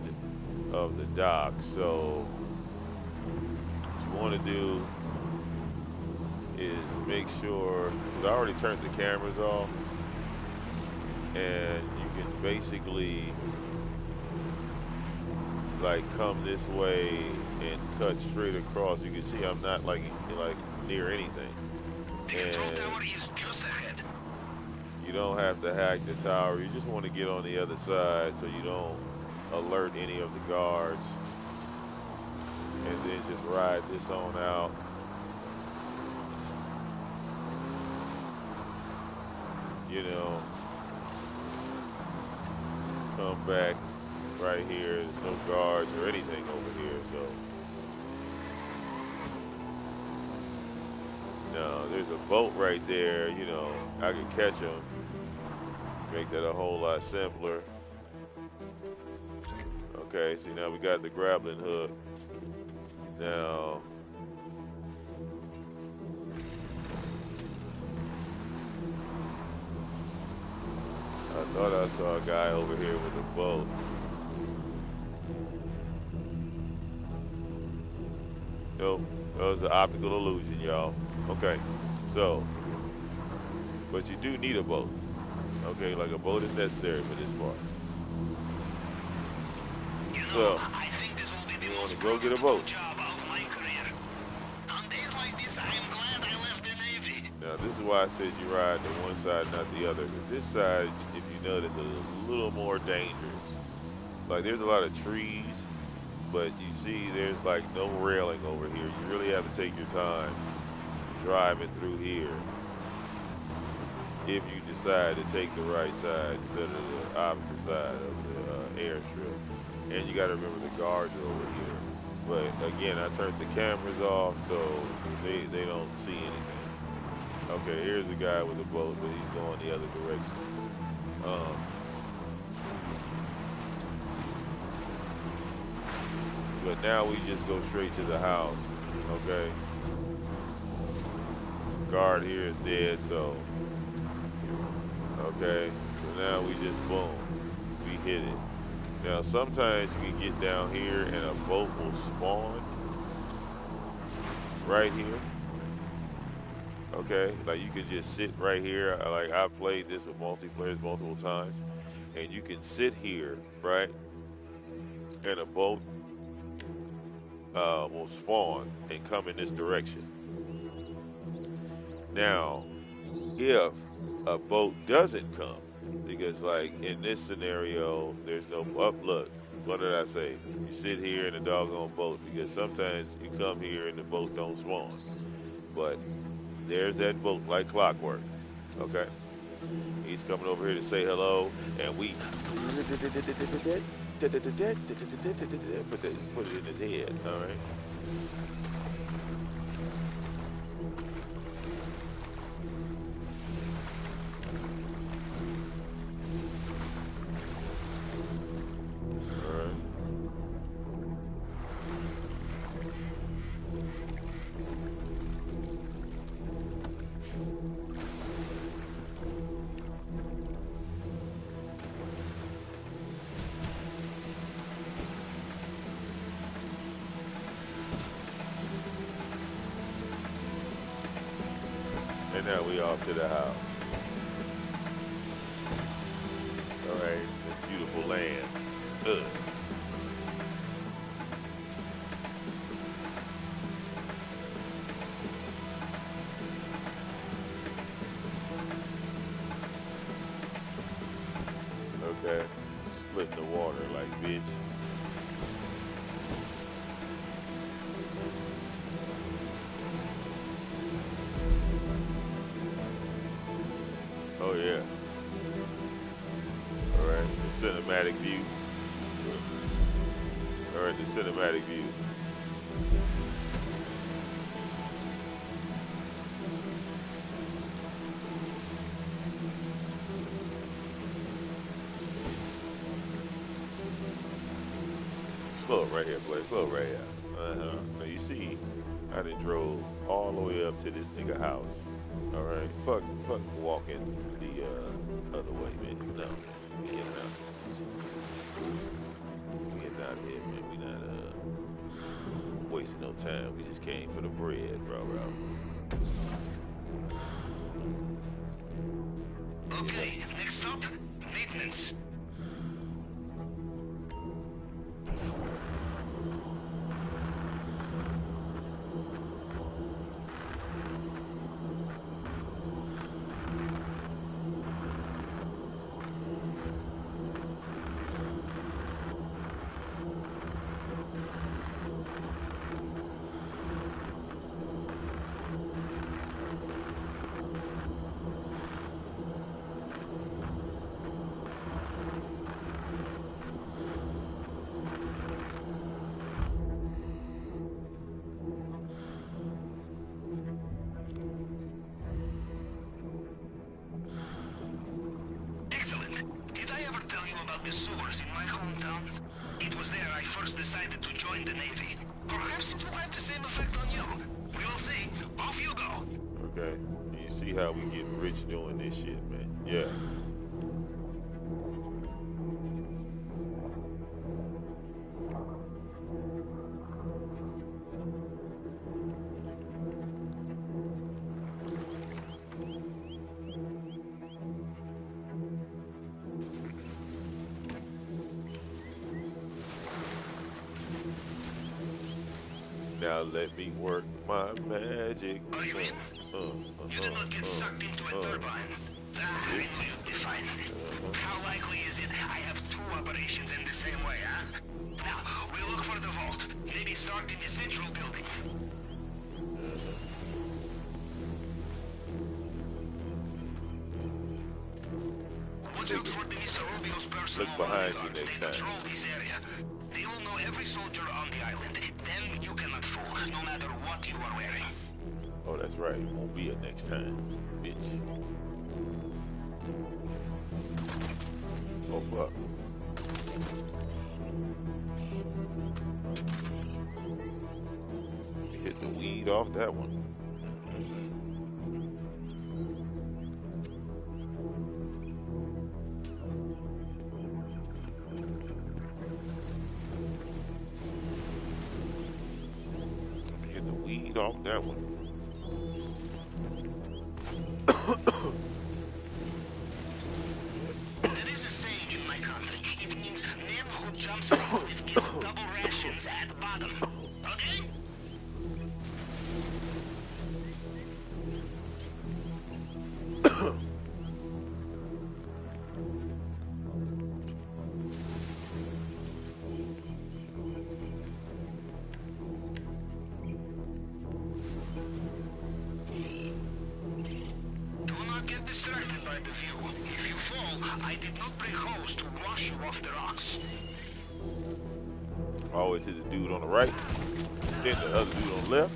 of the dock. So, what you want to do is make sure, because I already turned the cameras off, and you can basically like come this way and cut straight across. You can see I'm not like near anything. The control tower is just ahead. You don't have to hack the tower. You just want to get on the other side so you don't alert any of the guards. And then just ride this on out. You know, come back right here. There's no guards or anything over here, so. No, there's a boat right there, you know, I could catch them. Make that a whole lot simpler. Okay, see now we got the grappling hook. Now, I thought I saw a guy over here with a boat. Nope, that was an optical illusion, y'all. Okay, so, but you do need a boat. Okay, like a boat is necessary for this part. So, I think this will be the you want most to go get a boat. job of my career. On days like this, I am glad I left the Navy. Now, this is why I said you ride to one side, not the other. But this side, if you notice, is a little more dangerous. Like, there's a lot of trees, but you see there's, like, no railing over here. You really have to take your time driving through here if you decide to take the right side instead of the opposite side of the airstrip. And you got to remember the guards are over here. But, again, I turned the cameras off, so they don't see anything. Okay, here's the guy with the boat, but he's going the other direction. But now we just go straight to the house, okay? Guard here is dead, so, okay. So now we just, boom, we hit it. Now sometimes you can get down here and a boat will spawn right here. Okay, like you can just sit right here. Like I've played this with multiplayers multiple times, and you can sit here, right? And a boat will spawn and come in this direction. Now, if a boat doesn't come, because like in this scenario, there's no look. What did I say? You sit here in a doggone boat because sometimes you come here and the boat don't spawn. But there's that boat like clockwork. Okay? He's coming over here to say hello, and we put it in his head, all right? And now we off to the house. All right, this beautiful land. Ugh. Okay, split the water like bitch. Oh yeah. All right, the cinematic view. All right, the cinematic view. up right here, boy. Pull up right here. Now you see, I done drove all the way up to this nigga house. All right, fuck walking the other way, man. No, man. We getting out. We getting out of here, man. We not wasting no time. We just came for the bread, bro. Okay, next stop, maintenance. Excellent. Did I ever tell you about the sewers in my hometown? It was there I first decided to join the Navy. Perhaps it will have the same effect on you. We will see. Off you go. Okay. You see how we get rich doing this shit, man. Yeah. Now let me work my magic. Are you in? You did not get sucked into a turbine. I knew you'd be fine. How likely is it I have two operations in the same way, huh? Now, we'll look for the vault. Maybe start in the central building. Watch out for the Mr. Rubio's personal Look behind you bodyguards. next They time. patrol this area. They will know every soldier on the island. Them you cannot fool, no matter what you are wearing. Oh, that's right. Won't be a next time, bitch. Oh, fuck. Hit the weed off that one. Hit the weed off that one. There is a saying in my country. It means man who jumps from cliff gets double rations at bottom. Okay? Do not get distracted by the view. If you fall, I did not bring hose to wash you off the rocks. Always hit the dude on the right, then the other dude on the left.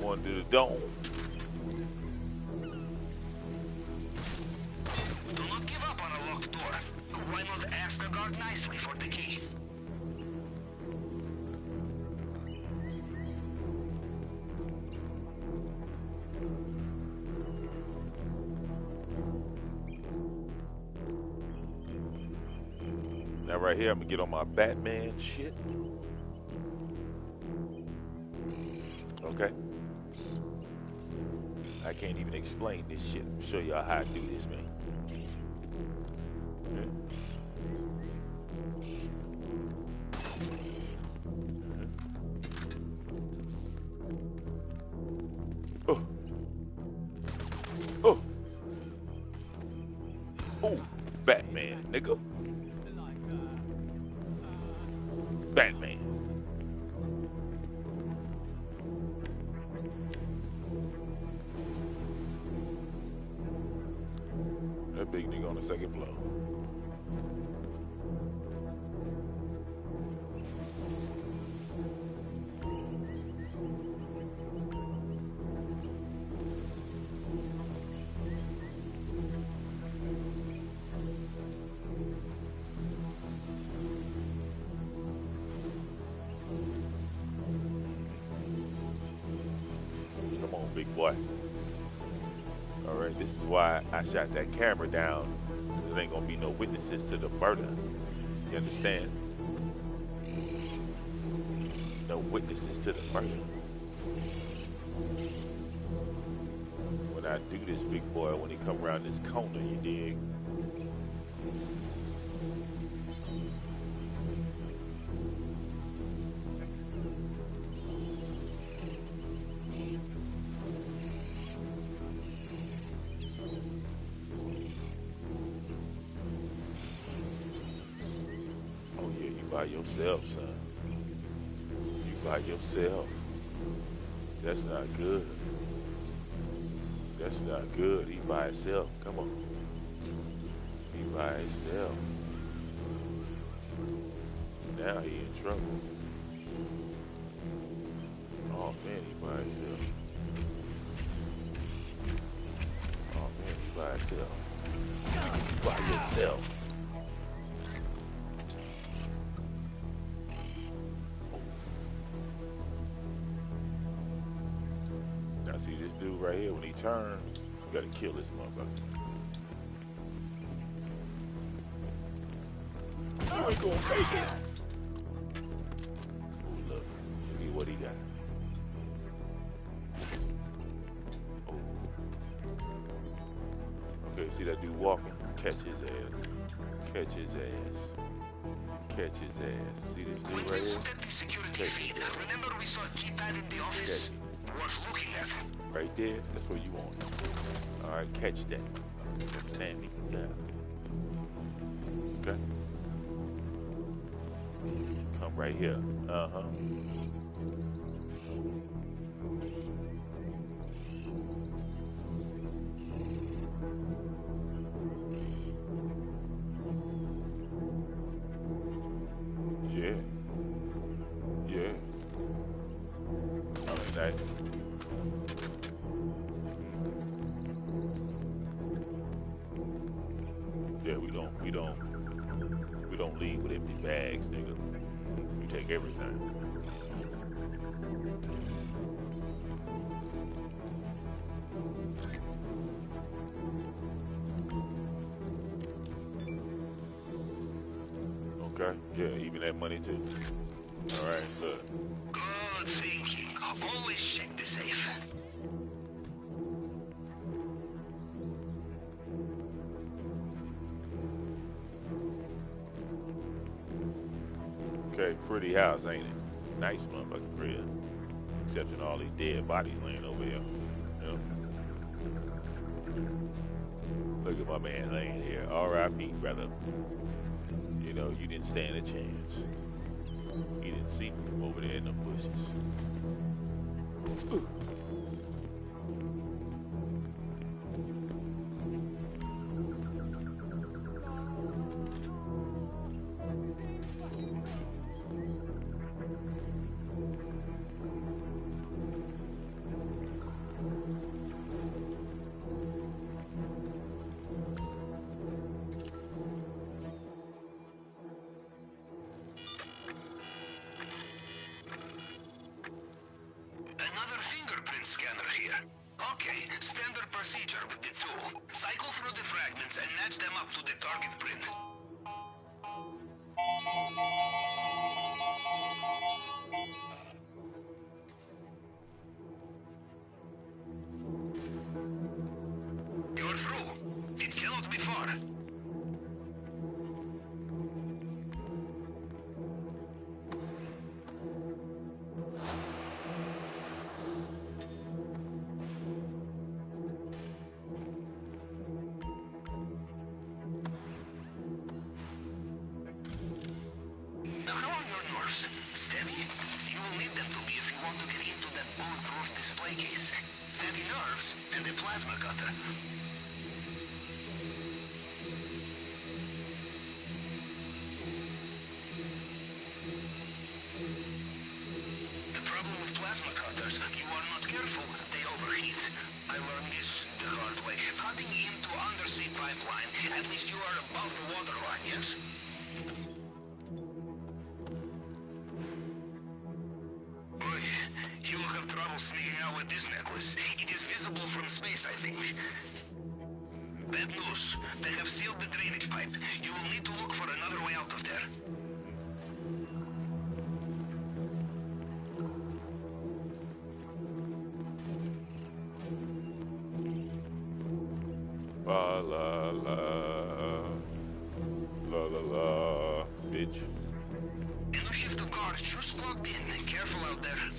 One to the dome. Do not give up on a locked door. Why not ask the guard nicely for the key? Now right here, I'm gonna get on my Batman shit. Okay. I can't even explain this shit. I'll show y'all how I do this, man. Oh. Oh. Oh. Batman, nigga. Batman. That big nigga on the second floor. What? All right, this is why I shot that camera down. There ain't gonna be no witnesses to the murder. You understand? No witnesses to the murder. When I do this, big boy, when he come around this corner, you dig? Oh yeah, you by yourself, son. You by yourself. That's not good. That's not good. He by himself. Come on. He by himself. Now he in trouble. Oh man, he by himself. Oh man, he by himself. You by yourself. Now see this dude right here, when he turns, you gotta kill this motherfucker. You ain't gonna make it. Ooh, look at what he got. Okay, see that dude walking? Catch his ass. Catch his ass. Catch his ass. See this dude right here? Security feed. Remember we saw a keypad in the office? Worth looking at. Right there? That's what you want. Alright, catch that. Understand me? Yeah. Okay. Come right here. Uh-huh. Yeah. Yeah. I mean, that. Yeah, we don't leave with empty bags, nigga. You take everything. Okay, yeah, even that money too. All right, look. Good thinking. Always check the safe. Okay, pretty house, ain't it? Nice motherfucking crib. Excepting all these dead bodies laying over here. You know? Look at my man laying here. R.I.P. brother. You know, you didn't stand a chance. He didn't see me from over there in the bushes. Ooh. Another fingerprint scanner here. Okay, standard procedure with the tool. Cycle through the fragments and match them up to the target print. You're through. It cannot be far. Now, how are your nerves? Steady? You will need them to be if you want to get into that bulletproof display case. Steady nerves and a plasma cutter. The problem with plasma cutters, you are not careful, they overheat. I learned this the hard way. Cutting into undersea pipeline, at least you are above the waterline, yes? Boy, you will have trouble sneaking out with this necklace. It is visible from space, I think. Bad news. They have sealed the drainage pipe. You will need to look for another way out of there. La la la. La la la. Bitch. And a shift of guards just clocked in. Careful out there.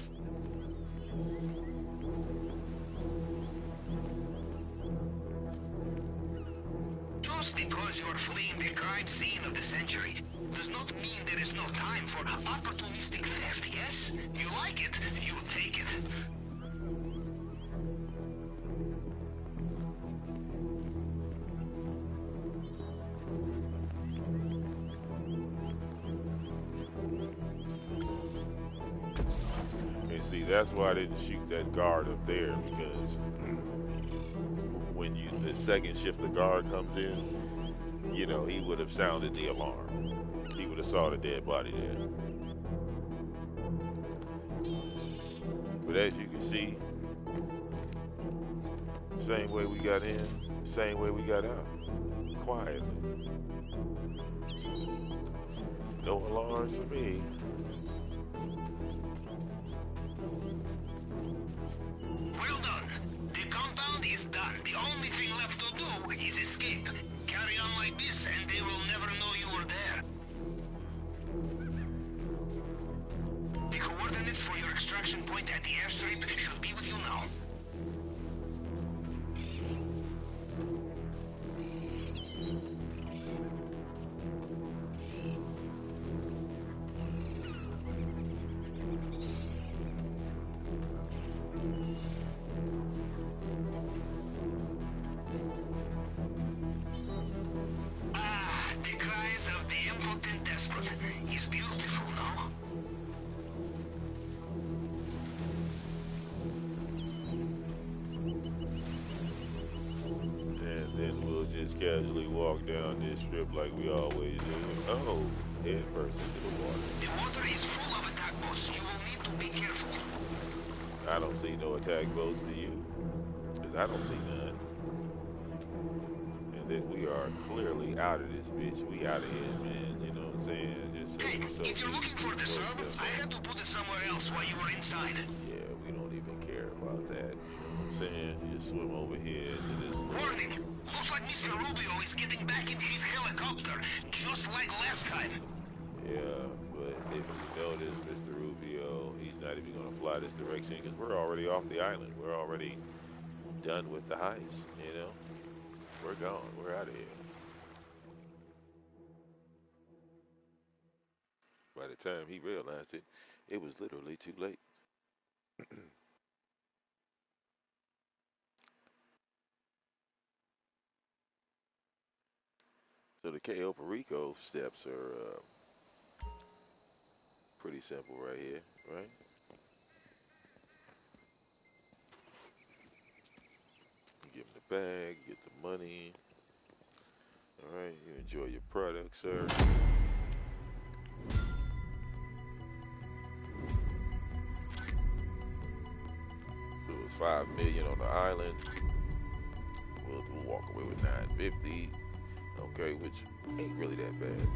Just because you are fleeing the crime scene of the century does not mean there is no time for opportunistic theft, yes? You like it, you take it. And see, that's why I didn't shoot that guard up there, because when the second shift the guard comes in, you know, he would have sounded the alarm. He would have saw the dead body there. But as you can see, same way we got in, same way we got out. Quietly. No alarms for me. Well done. The compound is done. The only thing left to do is escape. Carry on like this and they will never know you were there. The coordinates for your extraction point at the airstrip should be with you now. Ah, the cries of the impotent desperate is beautiful, no? And then we'll just casually walk down this strip like we always do. Oh, head first into the water. The water is full of attack boats. You will need to be careful. I don't see no attack boats to you, because I don't see none. And then we are clearly out of this bitch. We out of here, man. You know what I'm saying? Just Hey, if you're looking for the sub, I had to put it somewhere else while you were inside. Yeah, we don't even care about that. You know what I'm saying? You just swim over here to this. Warning! Looks like Mr. Rubio is getting back in his helicopter, just like last time. Yeah, but if you notice, Mr. Rubio, he's not even going to fly this direction because we're already off the island. We're already done with the heist, you know? We're gone. We're out of here. By the time he realized it, it was literally too late. So the KO Perico steps are pretty simple right here, right? Give him the bag, get the money. All right, you enjoy your product, sir. It was $5 million on the island. We'll walk away with $950. Okay, which ain't really that bad.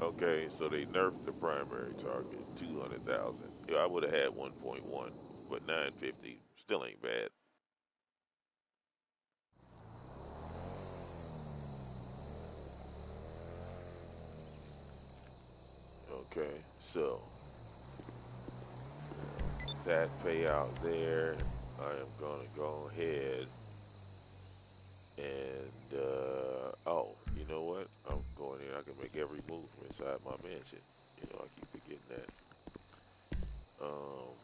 Okay, so they nerfed the primary target, 200,000. Yeah, I would have had 1.1, but 950 still ain't bad. Okay, so that payout there. I am gonna go ahead and oh, you know what? I'm going here. I can make every move from inside my mansion. You know, I keep forgetting that. Um,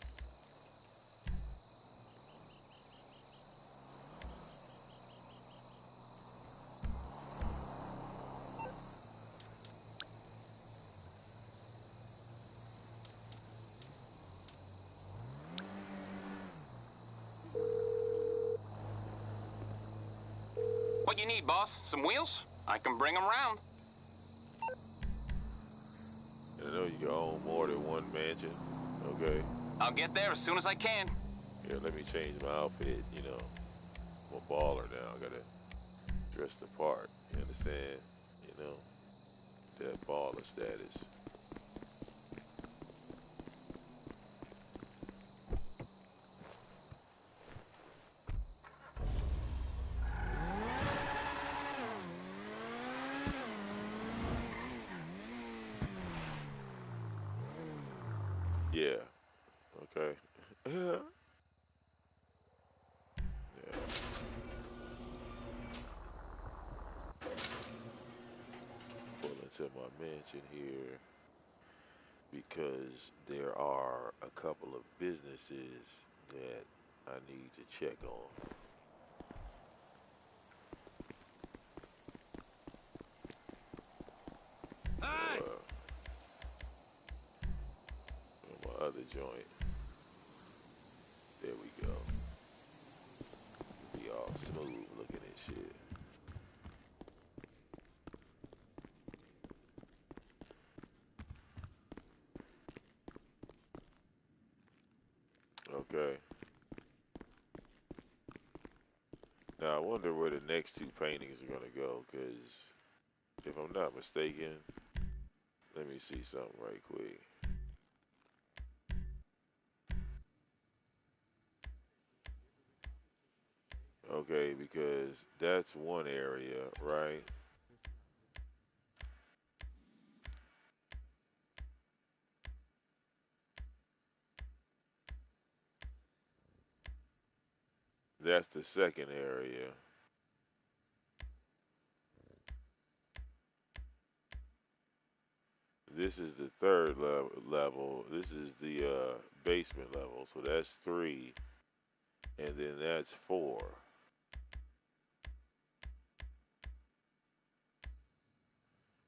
What you need, boss? Some wheels? I can bring them round. I know you can own more than one mansion. Okay. I'll get there as soon as I can. Here, let me change my outfit. You know, I'm a baller now. I gotta dress the part. You understand? You know, that baller status. Yeah. Okay. Yeah. Pull into my mansion here because there are a couple of businesses that I need to check on. Hey! My other joint. There we go. Be all smooth looking and shit. Okay. Now I wonder where the next two paintings are gonna go, because if I'm not mistaken, let me see something right quick. Okay, because that's one area, right? That's the second area. This is the third level. This is the basement level. So that's three. And then that's four.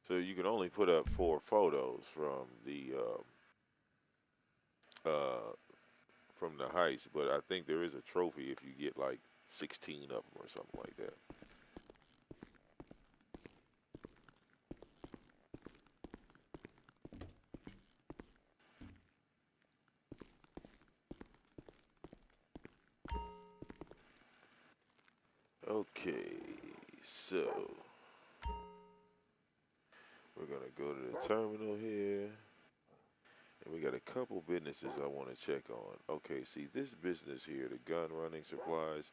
So you can only put up 4 photos uh, from the heist, but I think there is a trophy if you get like 16 of them or something like that. Okay, so we're gonna go to the terminal here. And we got a couple businesses I want to check on. Okay, see this business here, the gun running supplies,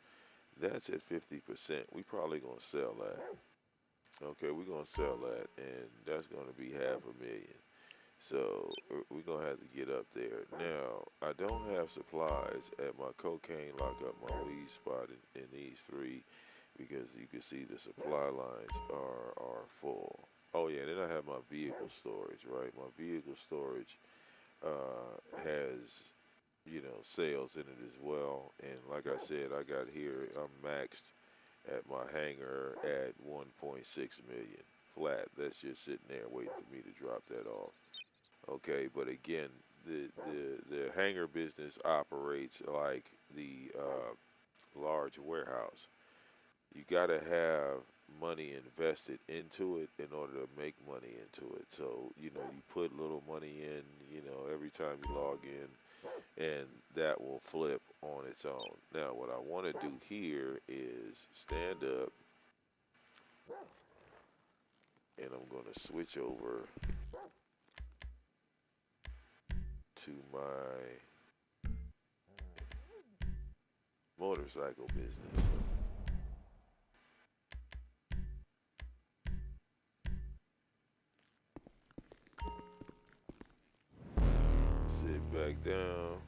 that's at 50%. We probably gonna sell that. Okay, we're gonna sell that, and that's gonna be 500,000. So we're gonna have to get up there. Now, I don't have supplies at my cocaine lockup, my weed spot, in these three, because you can see the supply lines are full. Oh yeah, and then I have my vehicle storage, right? My vehicle storage has, you know, sales in it as well. And like I said, I got here, I'm maxed at my hangar at 1.6 million flat. That's just sitting there waiting for me to drop that off. Okay, but again, the hangar business operates like the large warehouse. You got to have money invested into it in order to make money into it. So, you know, you put little money in, you know, every time you log in, and that will flip on its own. Now, what I want to do here is stand up, and I'm going to switch over to my motorcycle business. Sit back down.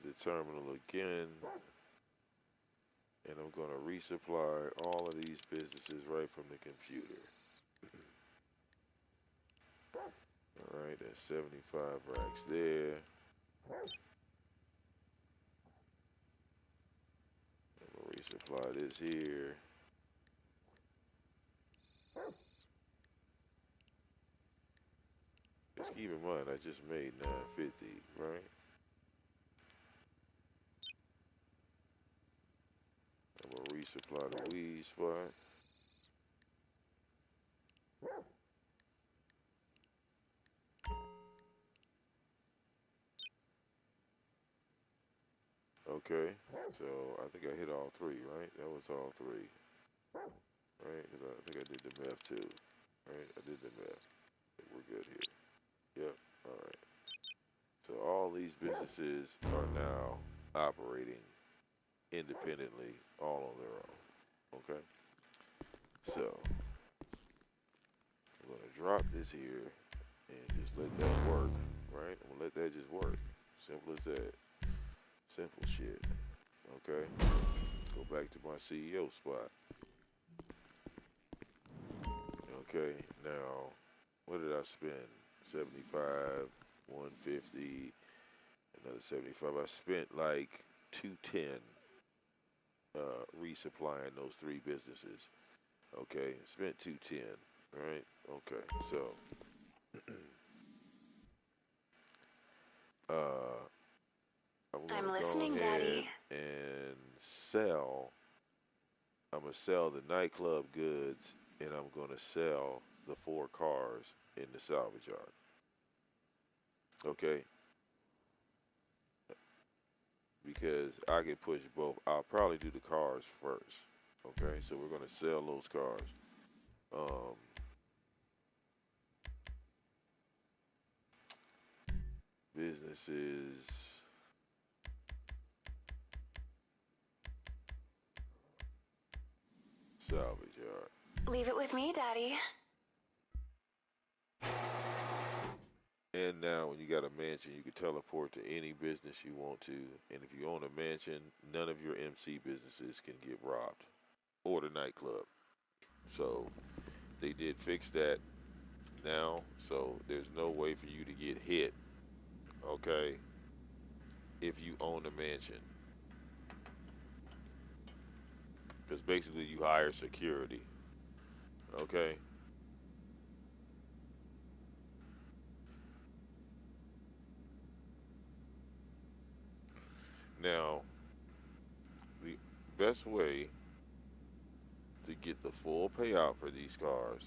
the terminal again, and I'm going to resupply all of these businesses right from the computer. All right, that's 75 racks there. I'm going to resupply this here. Just keep in mind, I just made 950, right? I'm going to resupply the weed spot. Okay, so I think I hit all three, right? That was all three, right? Because I think I did the math too, right? I did the math. I think we're good here. Yep, all right. So all these businesses are now operating independently, all on their own, okay? So I'm gonna drop this here and just let that work, right? I'm gonna let that just work. Simple as that. Simple shit, okay? Go back to my CEO spot. Okay, now, what did I spend? 75, 150, another 75. I spent like 210 resupplying those three businesses. Okay, spent 210, right? Okay, so I'm I'm gonna go listening, ahead Daddy. and sell. I'm gonna sell the nightclub goods, and I'm gonna sell the 4 cars in the salvage yard. Okay, because I can push both. I'll probably do the cars first. Okay, so we're gonna sell those cars. Um, businesses, salvage yard. Leave it with me, Daddy. And now, when you got a mansion, you can teleport to any business you want to. And if you own a mansion, none of your MC businesses can get robbed, or the nightclub. So they did fix that now. So there's no way for you to get hit. Okay, if you own a mansion, because basically you hire security. Okay. Now, the best way to get the full payout for these cars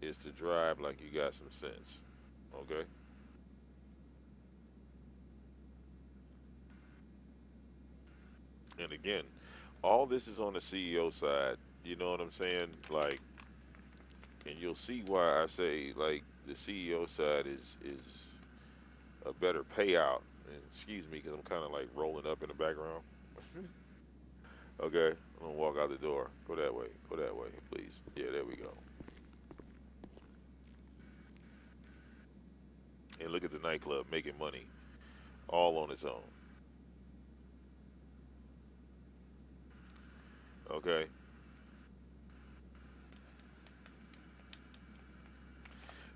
is to drive like you got some sense. Okay? And again, all this is on the CEO side. You know what I'm saying? Like, and you'll see why I say like the CEO side is a better payout. And excuse me, because I'm kind of like rolling up in the background. Okay, I'm gonna walk out the door. Go that way. Go that way, please. Yeah, there we go. And look at the nightclub making money all on its own. Okay.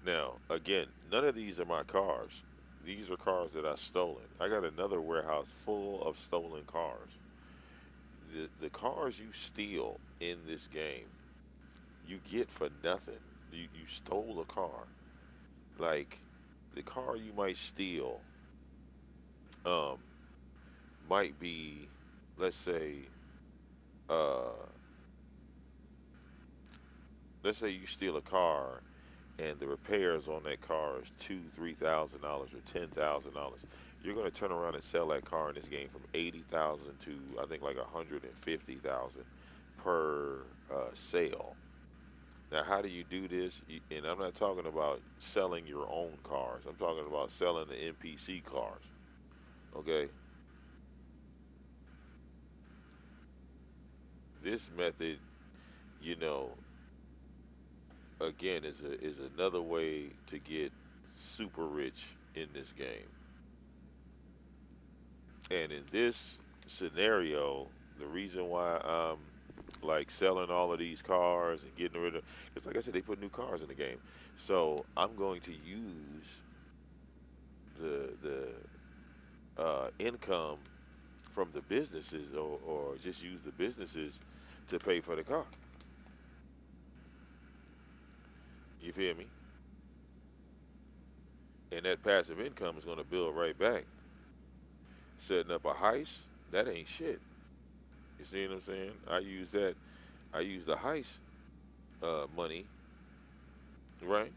Now, again, none of these are my cars. These are cars that I stolen. I got another warehouse full of stolen cars. The cars you steal in this game, you get for nothing. You stole a car. Like the car you might steal, um, might be, let's say, uh, let's say you steal a car and the repairs on that car is $2,000, $3,000 or $10,000. You're going to turn around and sell that car in this game from 80,000 to I think like 150,000 per sale. Now, how do you do this? And I'm not talking about selling your own cars. I'm talking about selling the NPC cars. Okay, this method, you know, again, is another way to get super rich in this game. And in this scenario, the reason why I'm like selling all of these cars and getting rid of, because like I said, they put new cars in the game. So I'm going to use the income from the businesses, or just use the businesses to pay for the car. You feel me? And that passive income is going to build right back. Setting up a heist, that ain't shit. You see what I'm saying? I use that. I use the heist money, right,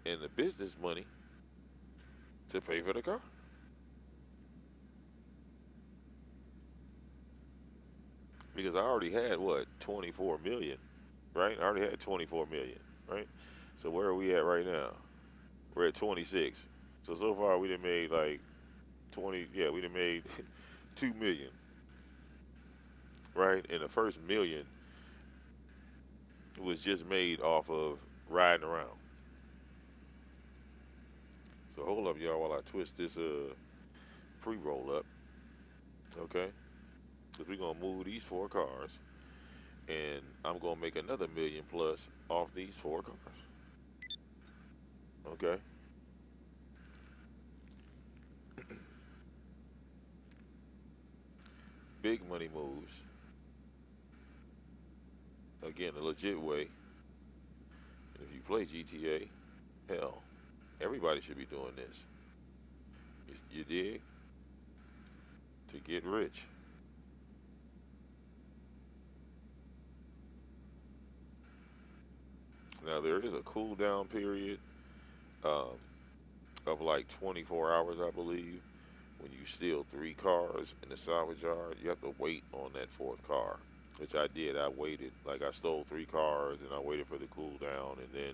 and the business money to pay for the car. Because I already had what, 24 million, right? I already had 24 million, right? So where are we at right now? We're at 26. So far we done made like 20. Yeah, we done made 2 million, right? And the first million was just made off of riding around. So hold up, y'all, while I twist this pre-roll up, okay? Because we're gonna move these 4 cars, and I'm gonna make another million plus off these 4 cars. Okay. Big money moves. Again, the legit way. And if you play GTA, hell, everybody should be doing this. You dig? To get rich. Now there is a cool down period um, of like 24 hours, I believe. When you steal 3 cars in the salvage yard, you have to wait on that 4th car, which I did. I waited. Like I stole 3 cars and I waited for the cool down, and then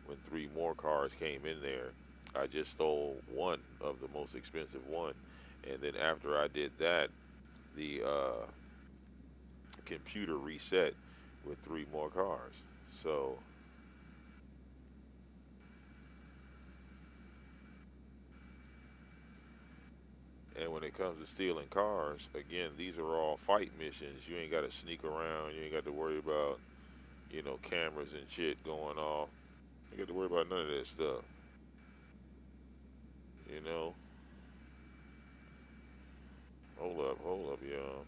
when 3 more cars came in there, I just stole one of the most expensive one, and then after I did that, the computer reset with 3 more cars. So, and when it comes to stealing cars, again, these are all fight missions. You ain't got to sneak around. You ain't got to worry about, cameras and shit going off. You got to worry about none of that stuff. You know. Hold up, y'all.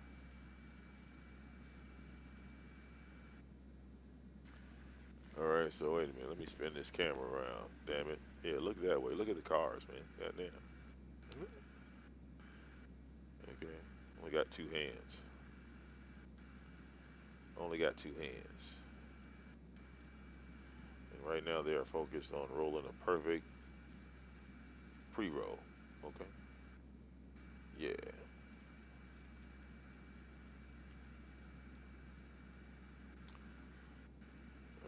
All right, so wait a minute. Let me spin this camera around. Damn it. Yeah, look that way. Look at the cars, man. Goddamn. Okay. Only got 2 hands. Only got 2 hands. And right now they are focused on rolling a perfect pre-roll. Okay. Yeah.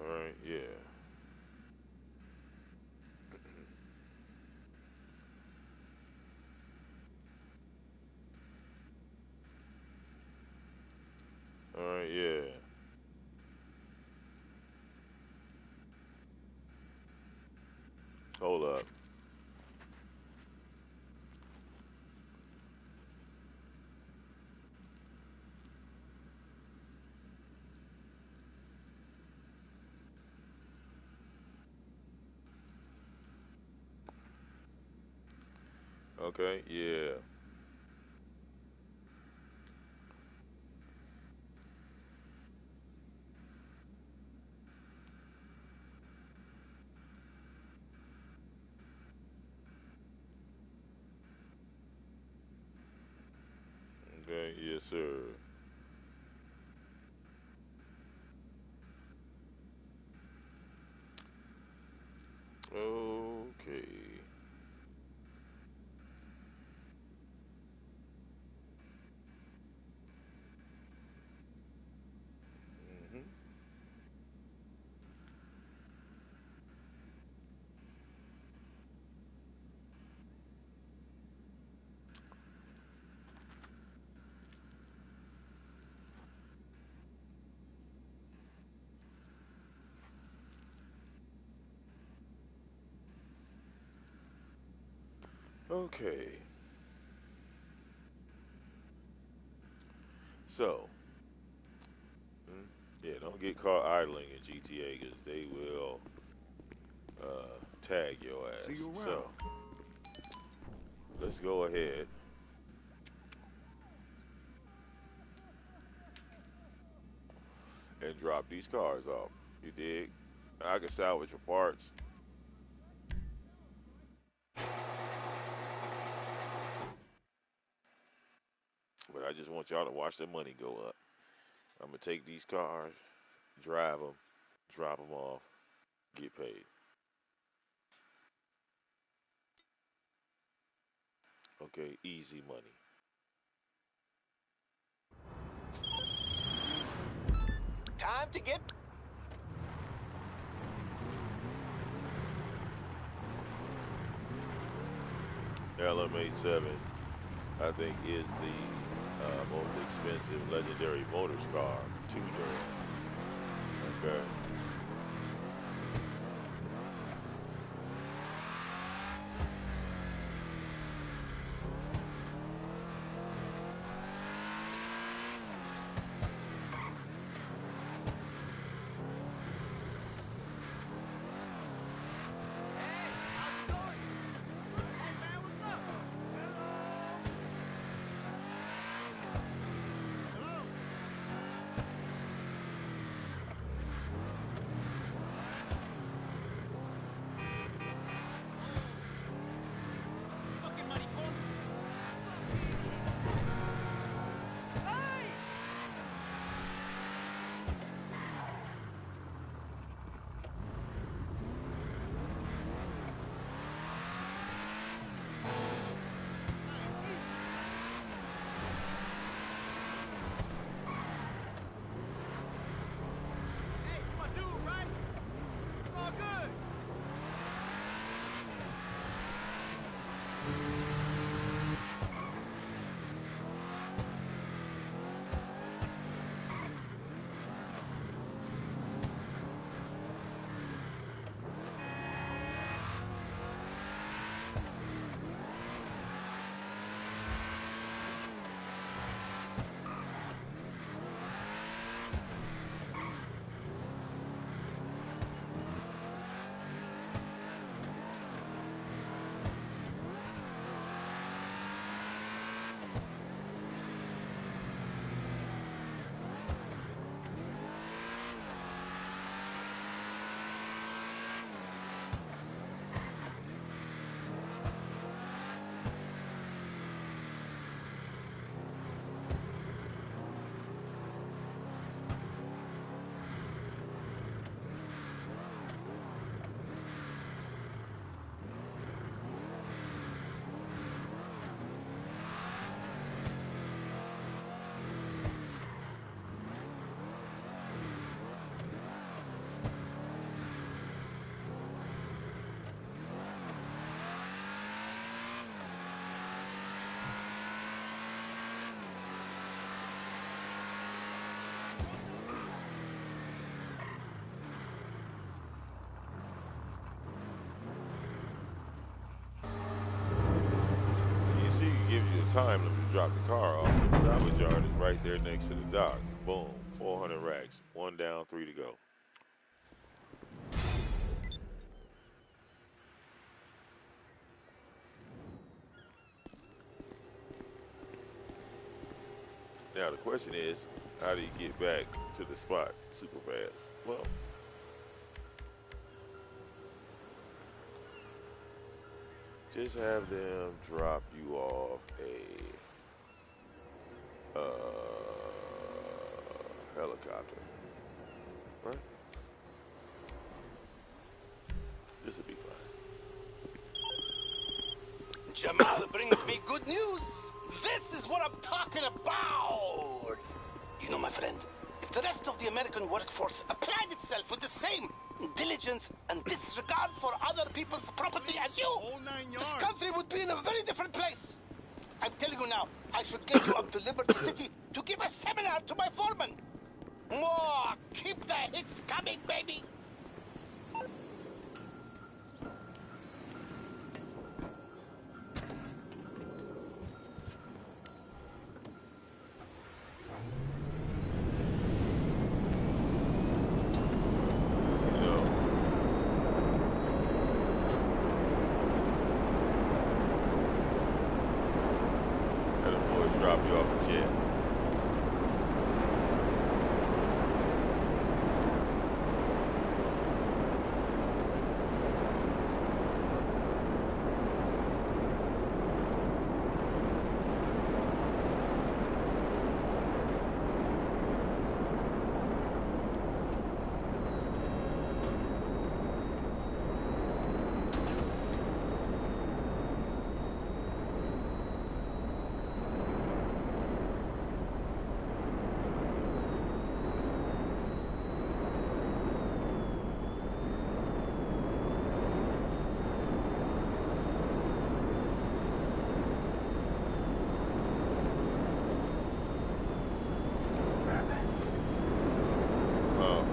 All right. Yeah. All right. Yeah. Hold up. Okay. Yeah. Okay. Yes, sir. Okay. Hmm. Okay. So, mm, yeah, don't get caught idling in GTA because they will tag your See ass. you around. So, let's go ahead and drop these cars off. You dig? I can salvage your parts. But I just want y'all to watch the money go up. I'm going to take these cars, drive them, drop them off, get paid. Okay, easy money. Time to get... LM87, I think, is the most expensive legendary motors car to do. Okay. You see, it gives you the time limit to drop the car off. The salvage yard is right there next to the dock. Boom, 400 racks. One down, three to go. Now the question is, how do you get back to the spot super fast? Well, just have them drop you off a helicopter, right? This will be fine. Jamal brings me good news. This is what I'm talking about. You know, my friend, if the rest of the American workforce applied itself with the same diligence and disregard for other people's property as you, this country would be in a very different place. I'm telling you now, I should get you up to Liberty City to give a seminar to my foreman. More, keep the hits coming, baby. you off the jet.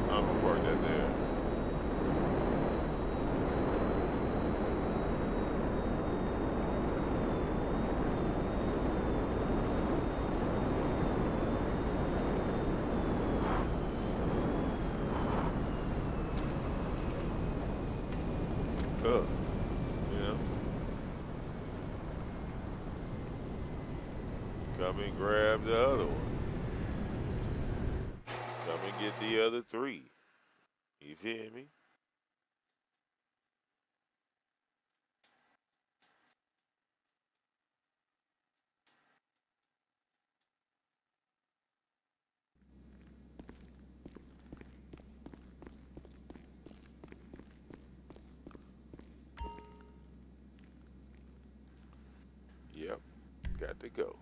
I'm gonna park that there. You know, come and grab the other one. Come and get the other three. You feel me? Yep, got to go.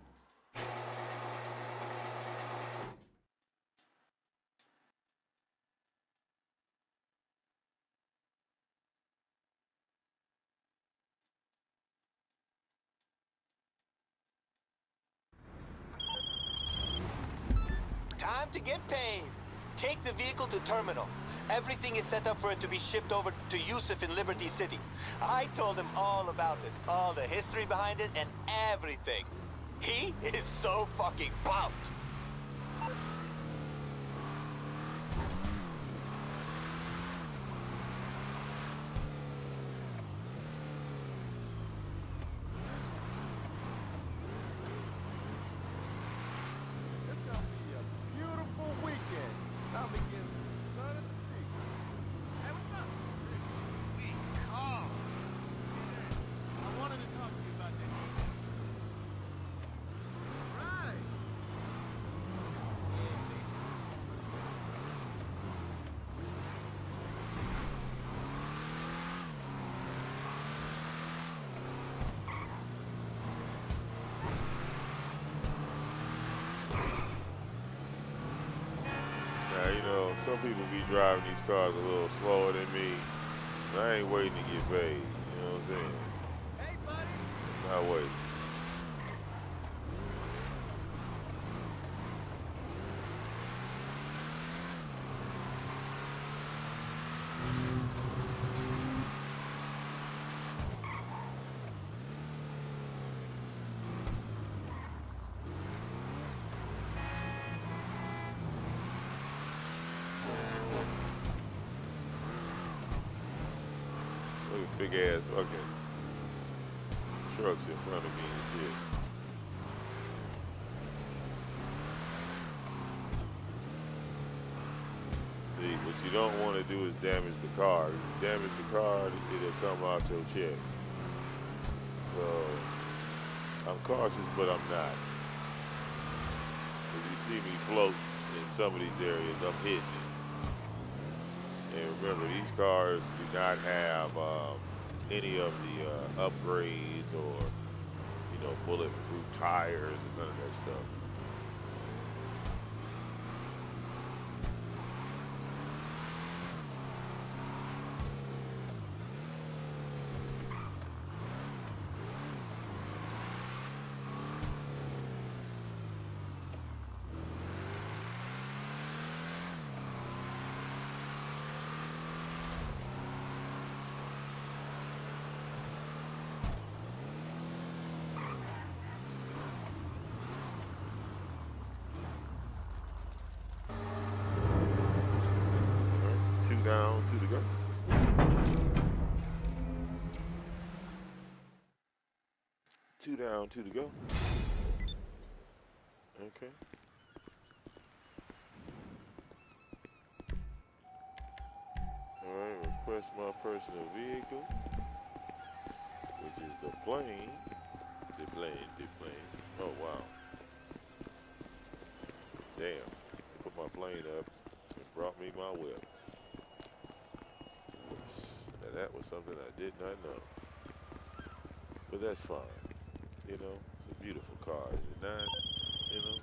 Time to get paid. Take the vehicle to terminal. Everything is set up for it to be shipped over to Yusuf in Liberty City. I told him all about it, all the history behind it, and everything. He is so fucking pumped. It's gonna be a beautiful weekend. I'm against the sun of the people. Hey, what's up? Sweet car. I wanted to talk to you about that. Right. Now, you know, some people be driving these cars a little slower than me. I ain't waiting to get paid. You know what I'm saying? Hey, buddy. Not waiting. Look at big ass fucking trucks in front of me and shit. See, what you don't want to do is damage the car. If you damage the car, it'll come out your check. So, I'm cautious, but I'm not. If you see me float in some of these areas, I'm hitting it. And remember, these cars do not have any of the upgrades or, you know, bulletproof tires and none of that stuff. Two down, two to go. Two down, two to go. Okay. All right, request my personal vehicle, which is the plane. The plane, the plane. Oh, wow. Damn. They put my plane up and brought me my whip. Whoops. Now, that was something I did not know. But that's fine. You know, it's a beautiful car, is it not? You know?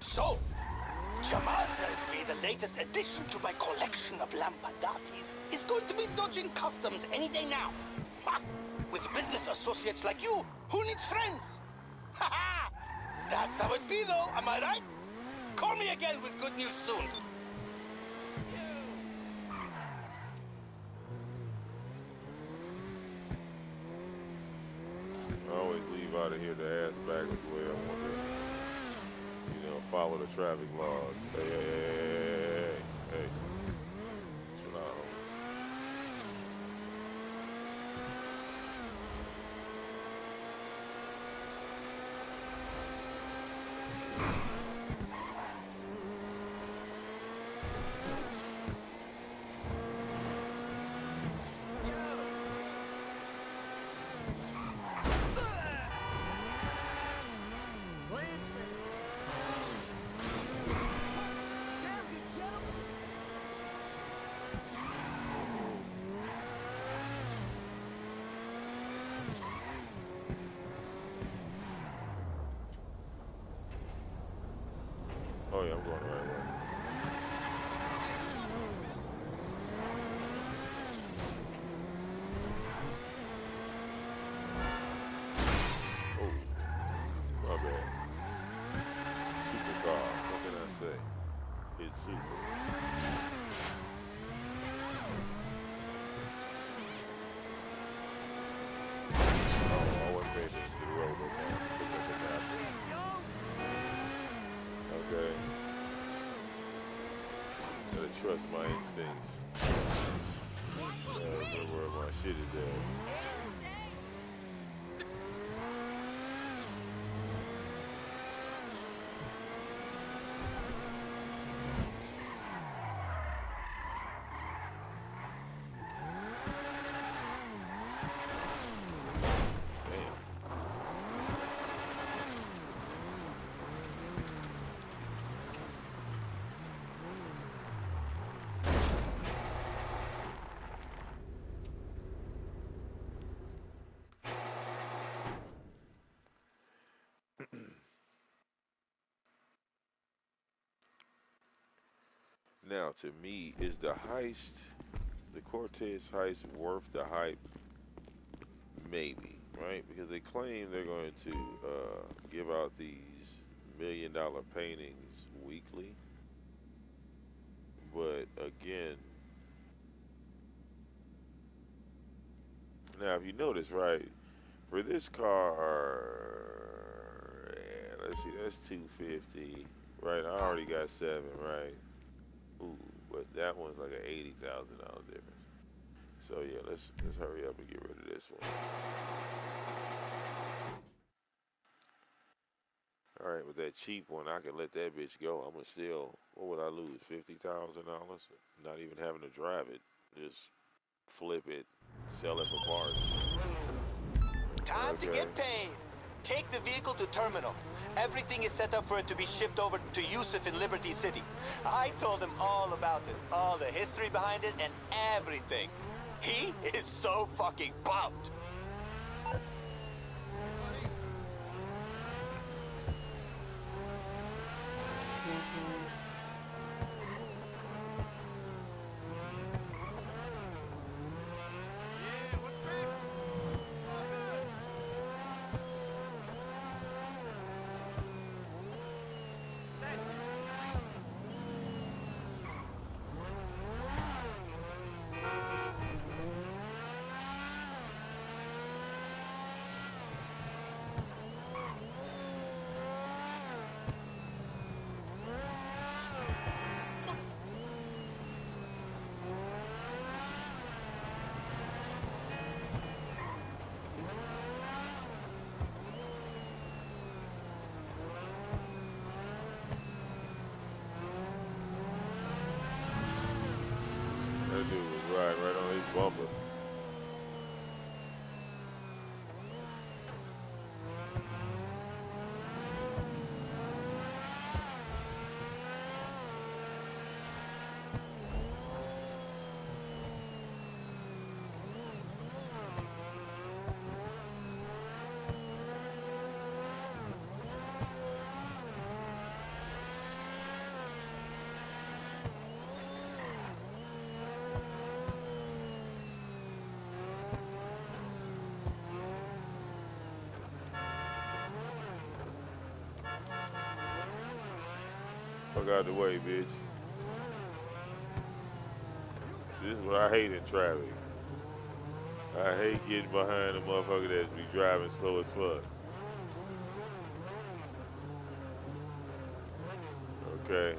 So, Jamal tells me the latest addition to my collection of Lamborghinis is going to be dodging customs any day now. Ha! With business associates like you, who needs friends? Ha ha! That's how it be though, am I right? Call me again with good news soon. I always leave out of here the ass backwards way. I want to, you know, follow the traffic laws. Hey, hey, hey, hey, hey, hey. Chill out, homie. Oh yeah, I'm going the right way. Oh, my bad. Supercar. What can I say? It's super. Oh, I wasn't paying attention to the road that time. Looking at the map. Okay. Gotta trust my instincts. Where my shit is at. Now, to me, is the heist, the Cortez heist, worth the hype? Maybe, right? Because they claim they're going to give out these $1 million paintings weekly. But again, now if you notice, right, for this car, yeah, let's see, that's 250, right? I already got 7, right? Ooh, but that one's like an $80,000 difference. So yeah, let's hurry up and get rid of this one. All right, with that cheap one, I can let that bitch go. I'm gonna still, what would I lose? $50,000? Not even having to drive it, just flip it, sell it for parts. Time to Okay. get paid. Take the vehicle to terminal. Everything is set up for it to be shipped over to Yusuf in Liberty City. I told him all about it, all the history behind it, and everything. He is so fucking pumped. Fuck out the way, bitch. This is what I hate in traffic. I hate getting behind a motherfucker that be driving slow as fuck. Okay.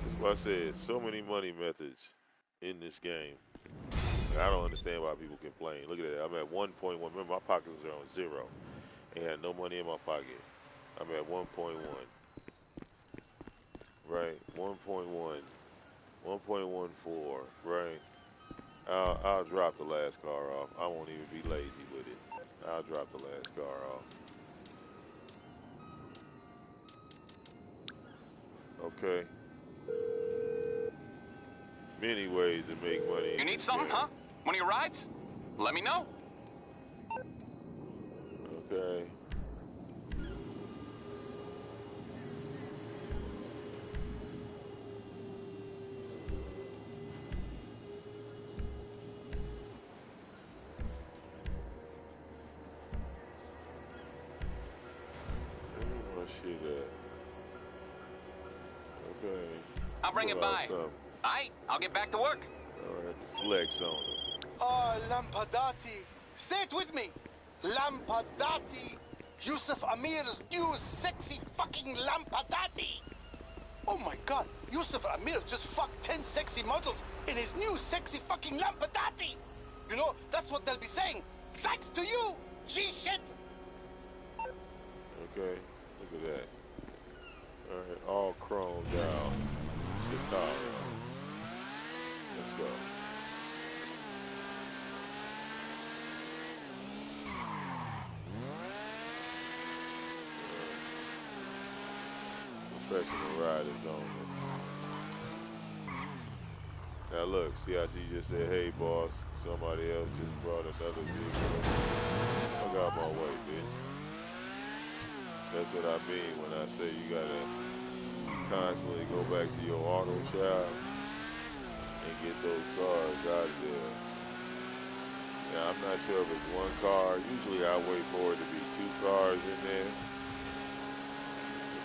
That's what I said. So many money methods in this game. And I don't understand why people complain. Look at that. I'm at 1.1. Remember, my pockets are on zero. I had no money in my pocket. I'm at 1.1. Right? 1.1. 1.14. Right? I'll drop the last car off. I won't even be lazy with it. I'll drop the last car off. Okay. Many ways to make money. You need something, huh? One of your rides? Let me know. Okay. Where my shit at? Okay. I'll bring it by. Something. Aight, I'll get back to work. All right, flex on it. Oh, Lampadati. Say it with me. Lampadati. Yusuf Amir's new sexy fucking Lampadati. Oh my god, Yusuf Amir just fucked 10 sexy models in his new sexy fucking Lampadati. You know, that's what they'll be saying. Thanks to you, G-shit. Okay, look at that. All right, all chromed out. Guitar. Let's go. Professional riders only. Now look, see how she just said, hey boss, somebody else just brought another vehicle. Fuck out my way, bitch. That's what I mean when I say you gotta constantly go back to your auto shop and get those cars out of there. Now I'm not sure if it's one car. Usually I wait for it to be 2 cars in there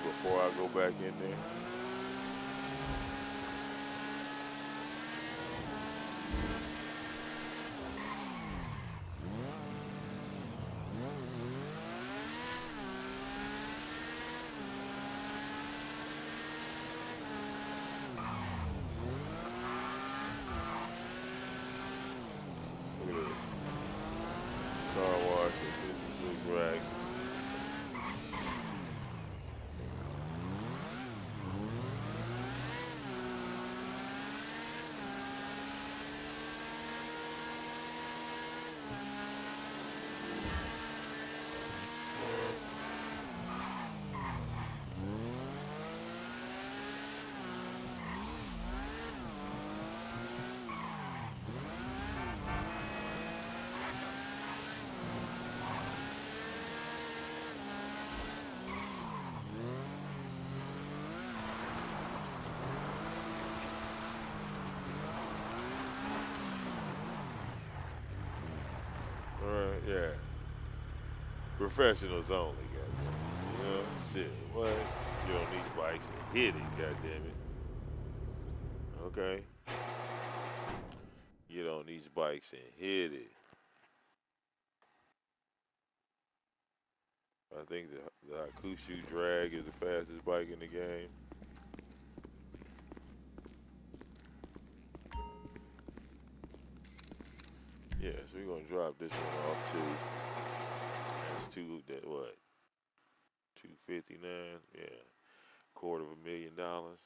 before I go back in there. Look at this. Car wash and 56 racks. Alright, yeah. Professionals only, goddamn. You know, shit. What? You don't need bikes and hit it, goddamn it. Okay. You don't need bikes and hit it. I think the Hakushu Drag is the fastest bike in the game. Yeah, so we're gonna drop this one off too. That's that what? 259, yeah. $250,000.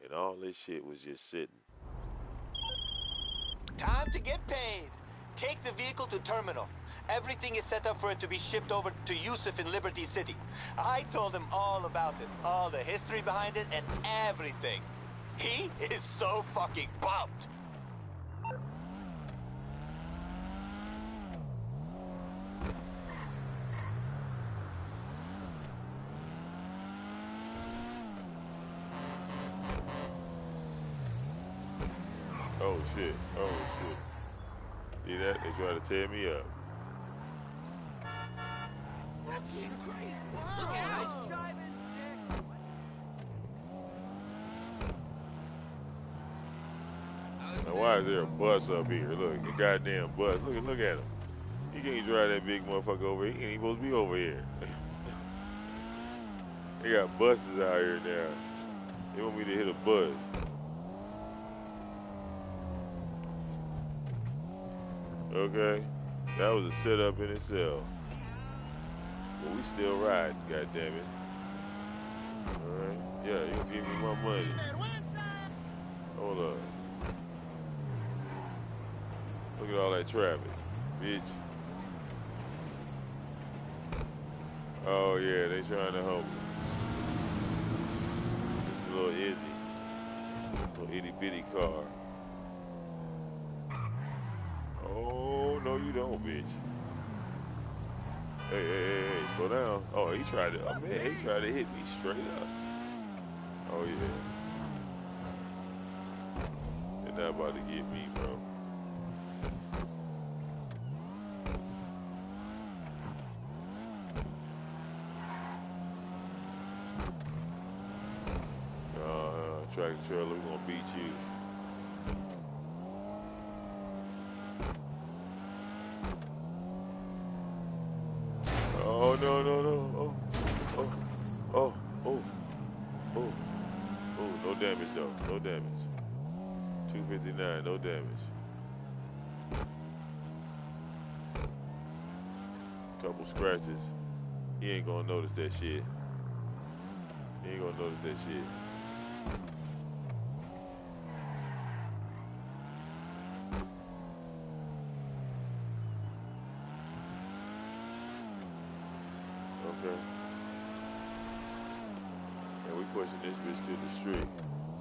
And all this shit was just sitting. Time to get paid. Take the vehicle to terminal. Everything is set up for it to be shipped over to Yusuf in Liberty City. I told him all about it, all the history behind it, and everything. He is so fucking pumped. Oh shit, oh shit. See that? They try to tear me up. That's crazy. Look at us driving. Now why is there a bus up here? Look, the goddamn bus. Look at him. He can't drive that big motherfucker over here. He ain't supposed to be over here. They got buses out here now. They want me to hit a bus. Okay, that was a setup in itself. But we still riding, goddammit. Alright, yeah, you gonna give me my money. Hold up. Look at all that traffic, bitch. Oh yeah, they trying to help me. Just a little itty bitty car. Oh, no you don't, bitch. Hey, slow down. Oh, he tried to, oh man, he tried to hit me straight up. Oh yeah. They're not about to get me, bro. Tractor trailer, we're gonna beat you. Oh, no. Oh, no damage though, no damage. 259, no damage. Couple scratches. He ain't gonna notice that shit. He ain't gonna notice that shit. Okay. And we pushing this bitch to the street.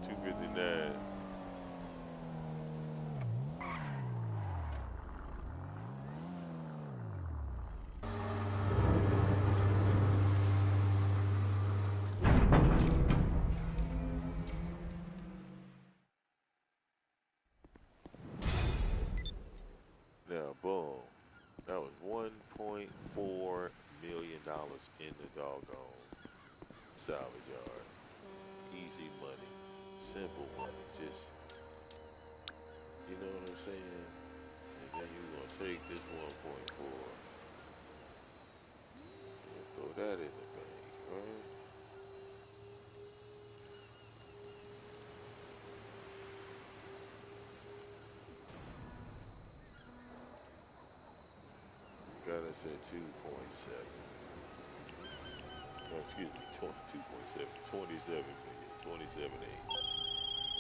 259. Now, boom. That was $1.4 million in the doggone salvage yard. Easy money. Simple money. Just, you know what I'm saying? And then you're going to take this 1.4 and throw that in the bank, right? Got us at 2.7. No, excuse me, 2.7, 27 million, 27.8.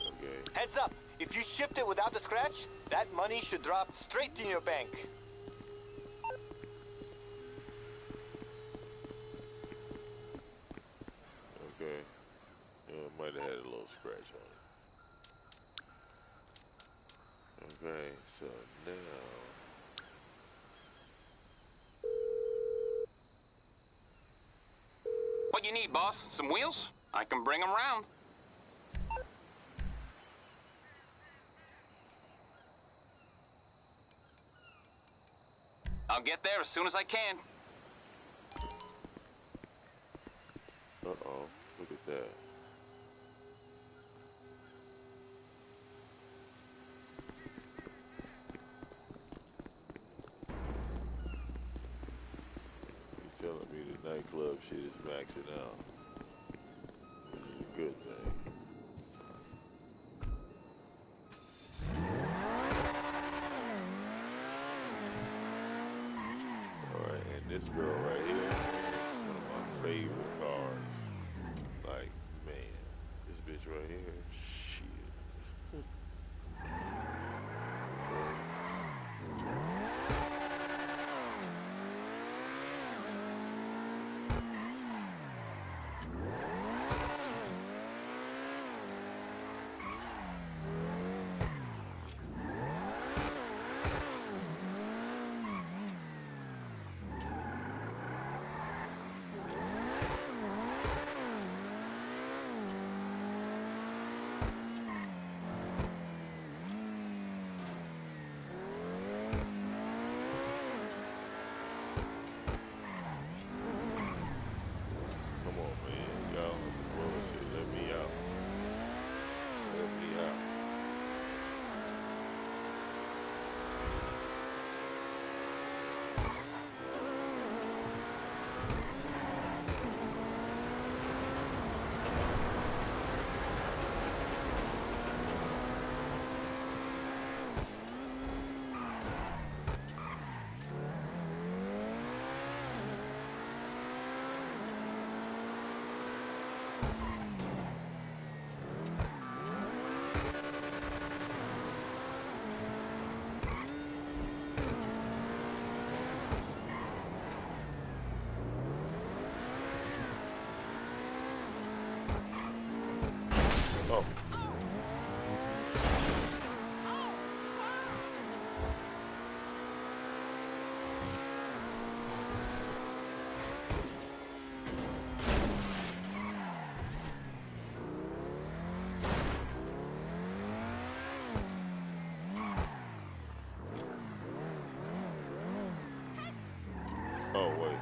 Okay. Heads up! If you shipped it without the scratch, that money should drop straight in your bank. Okay. Might have had a little scratch on it. Okay, so now. What you need, boss? Some wheels? I can bring them round. I'll get there as soon as I can. Uh-oh, look at that. He's telling me the nightclub shit is maxing out, which is a good thing. Alright, and this girl right here, one of my favorite cars. Like, man, this bitch right here, shit. Okay. Oh. Oh, wait.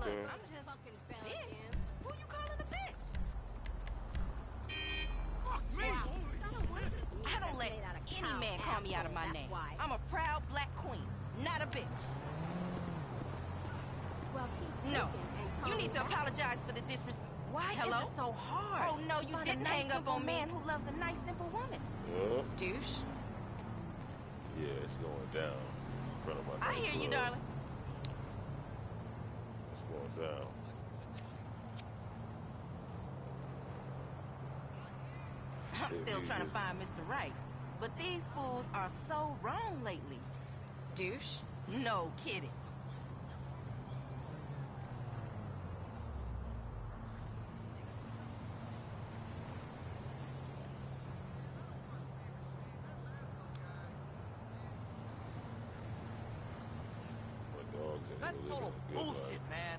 Okay. I'm just fucking bitch. Who you calling a bitch? Fuck me! I don't let any man call me out of my name. I'm a proud black queen, not a bitch. No, you need to apologize for the disrespect. Why is it so hard? Oh no, you didn't hang up on me. Man who loves a nice, simple woman. Douche. Yeah, it's going down in front of my I hear you, darling. It's going down. I'm still trying to find Mr. Right. But these fools are so wrong lately. Douche? No kidding. That's total bullshit, man.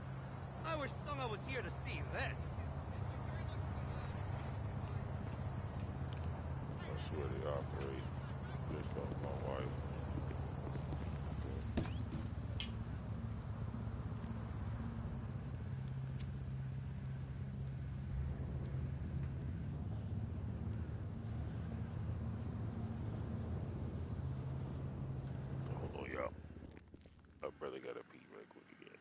I wish someone was here to see this. I swear they operate just on my wife. Hold on, y'all. My brother got to pee right quick again.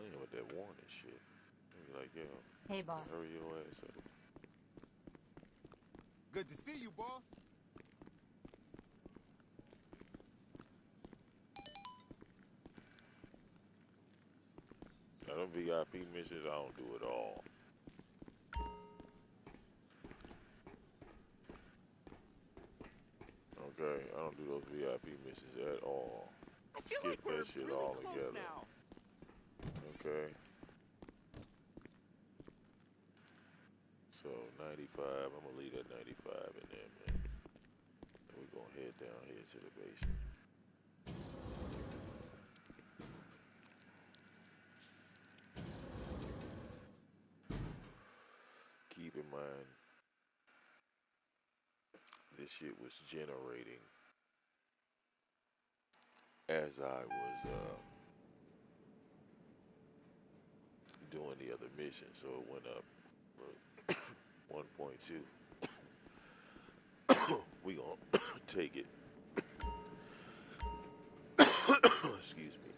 playing with that warning shit. Be like, yo, Hey, boss. hurry your ass up. Good to see you, boss. Now, them VIP missions, I don't do it all. Okay, I don't do those VIP missions at all. Skip that shit all together. Okay. So 95, I'm gonna leave that 95 in there, man. And we're gonna head down here to the basement. Keep in mind, this shit was generating as I was doing the other mission, so it went up 1.2. We gonna take it. Excuse me.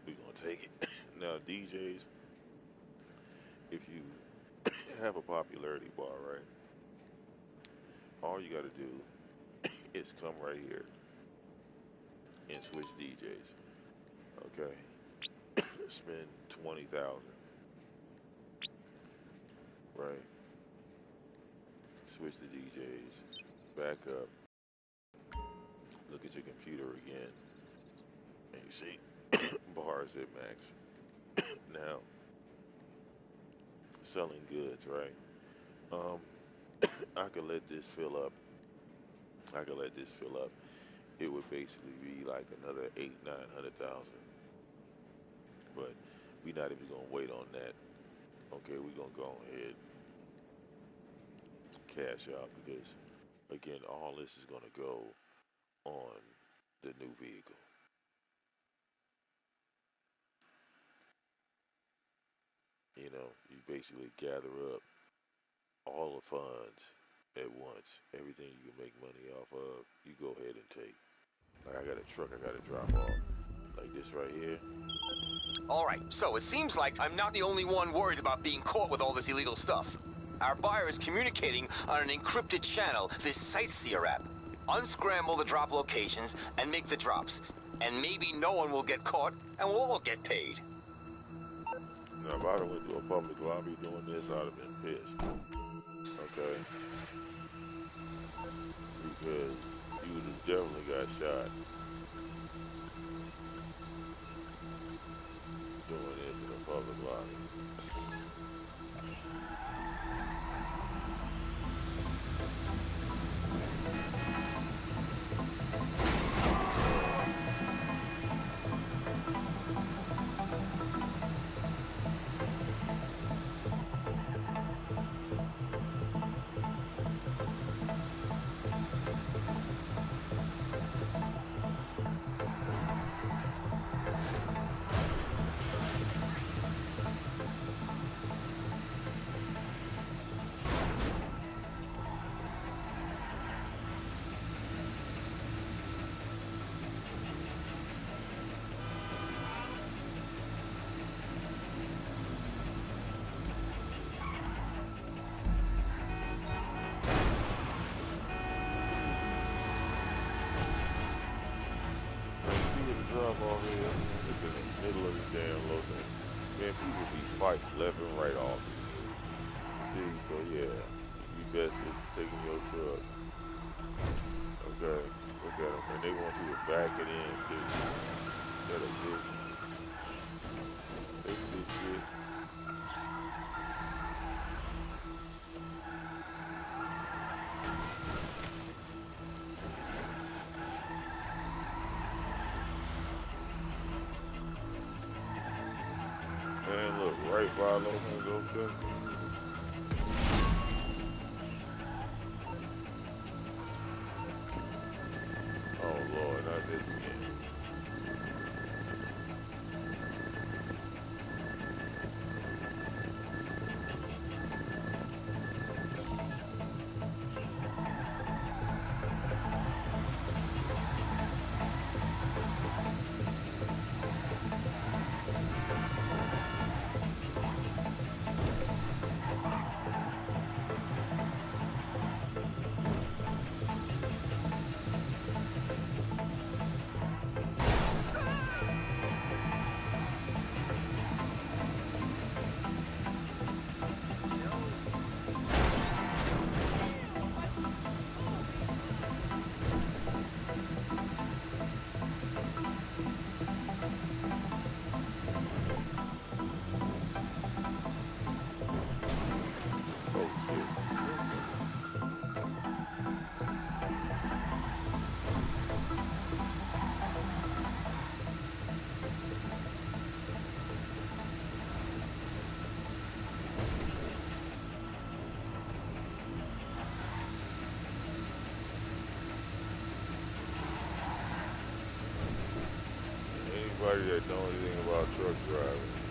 We gonna take it. Now, DJs, if you have a popularity bar, right? All you gotta do is come right here and switch DJs. Okay. Spend 20,000. Right. Switch the DJs. Back up. Look at your computer again. And you see bars at max. Now, selling goods, right? I could let this fill up. It would basically be like another 800,000-900,000. But we're not even gonna wait on that. Okay, we're gonna go ahead, cash out, because again, all this is gonna go on the new vehicle. You know, you basically gather up all the funds at once. Everything you can make money off of, you go ahead and take. Like, I got a truck I gotta drop off. Like this right here. Alright, so it seems like I'm not the only one worried about being caught with all this illegal stuff. Our buyer is communicating on an encrypted channel, this Sightseer app. Unscramble the drop locations and make the drops. And maybe no one will get caught, and we'll all get paid. Now, if I'd have went to a public lobby doing this, I'd have been pissed. Okay? Because you would have definitely got shot doing this in a public lobby. Fighting left and right off. See, so yeah, you best just taking your truck. Okay, look at them, and they want you to back it in too. That a bitch. They see shit. Man, look, right by Lohan's okay. Oh Lord, not this again. anybody that know anything about truck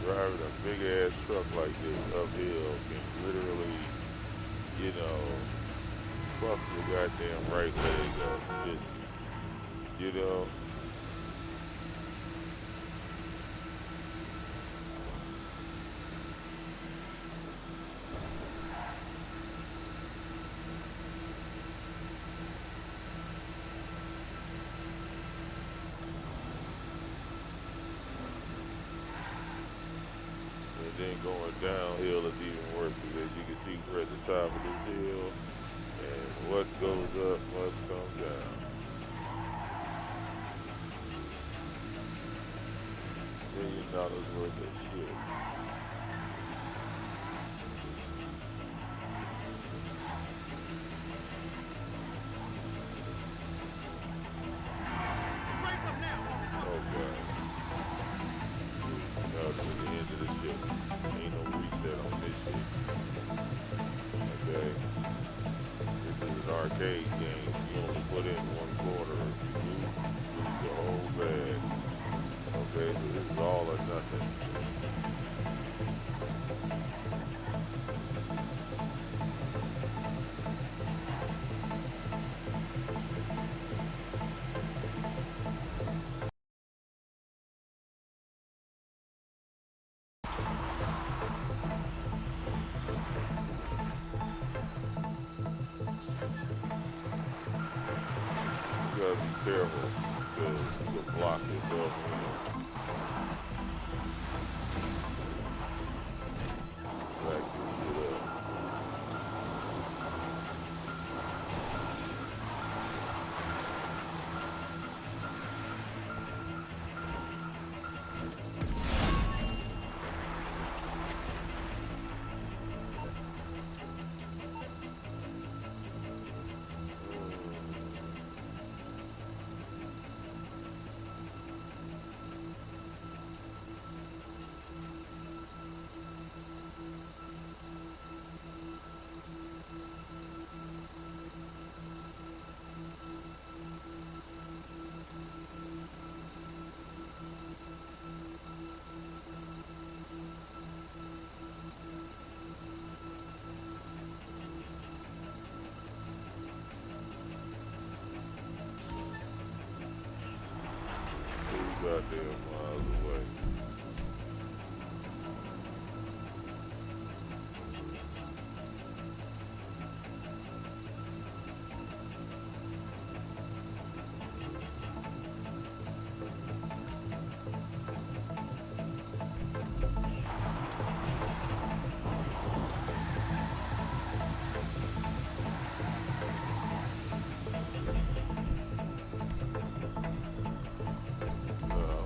driving a big ass truck like this uphill can literally, you know, fuck your goddamn right leg up. Just, you know. And then going downhill is even worse because as you can see, we're at the top of this hill, and what goes up must come down. $1 million worth of shit. Oh god. No, to the end of the ship. Ain't no reset on this shit. Okay. This is an arcade game. You only put in one quarter. If you lose the whole bag. Okay, so this is all or nothing. You gotta be careful because you can block yourself in. Back this shit up. Goddamn miles away. No.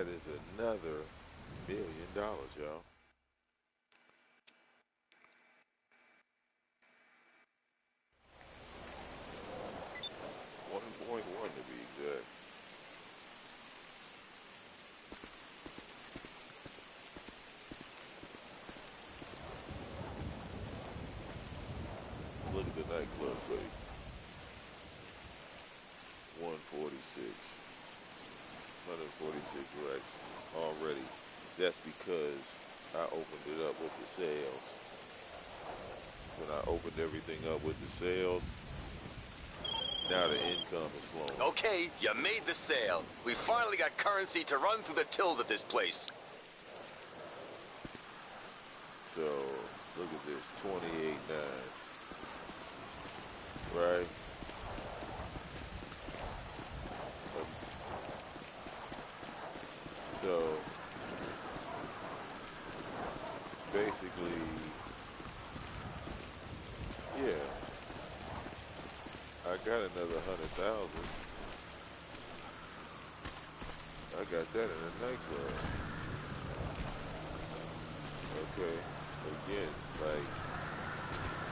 That is another $1 million, y'all. 1.1 to be exact. Look at the nightclub fee. 146. 146 racks already. That's because I opened it up with the sales. When I opened everything up with the sales, now the income is flowing. Okay, you made the sale. We finally got currency to run through the tills at this place. So, look at this, 28.9. Right? So, basically, yeah, I got another 100,000. I got that in a nightclub. Okay, again, like,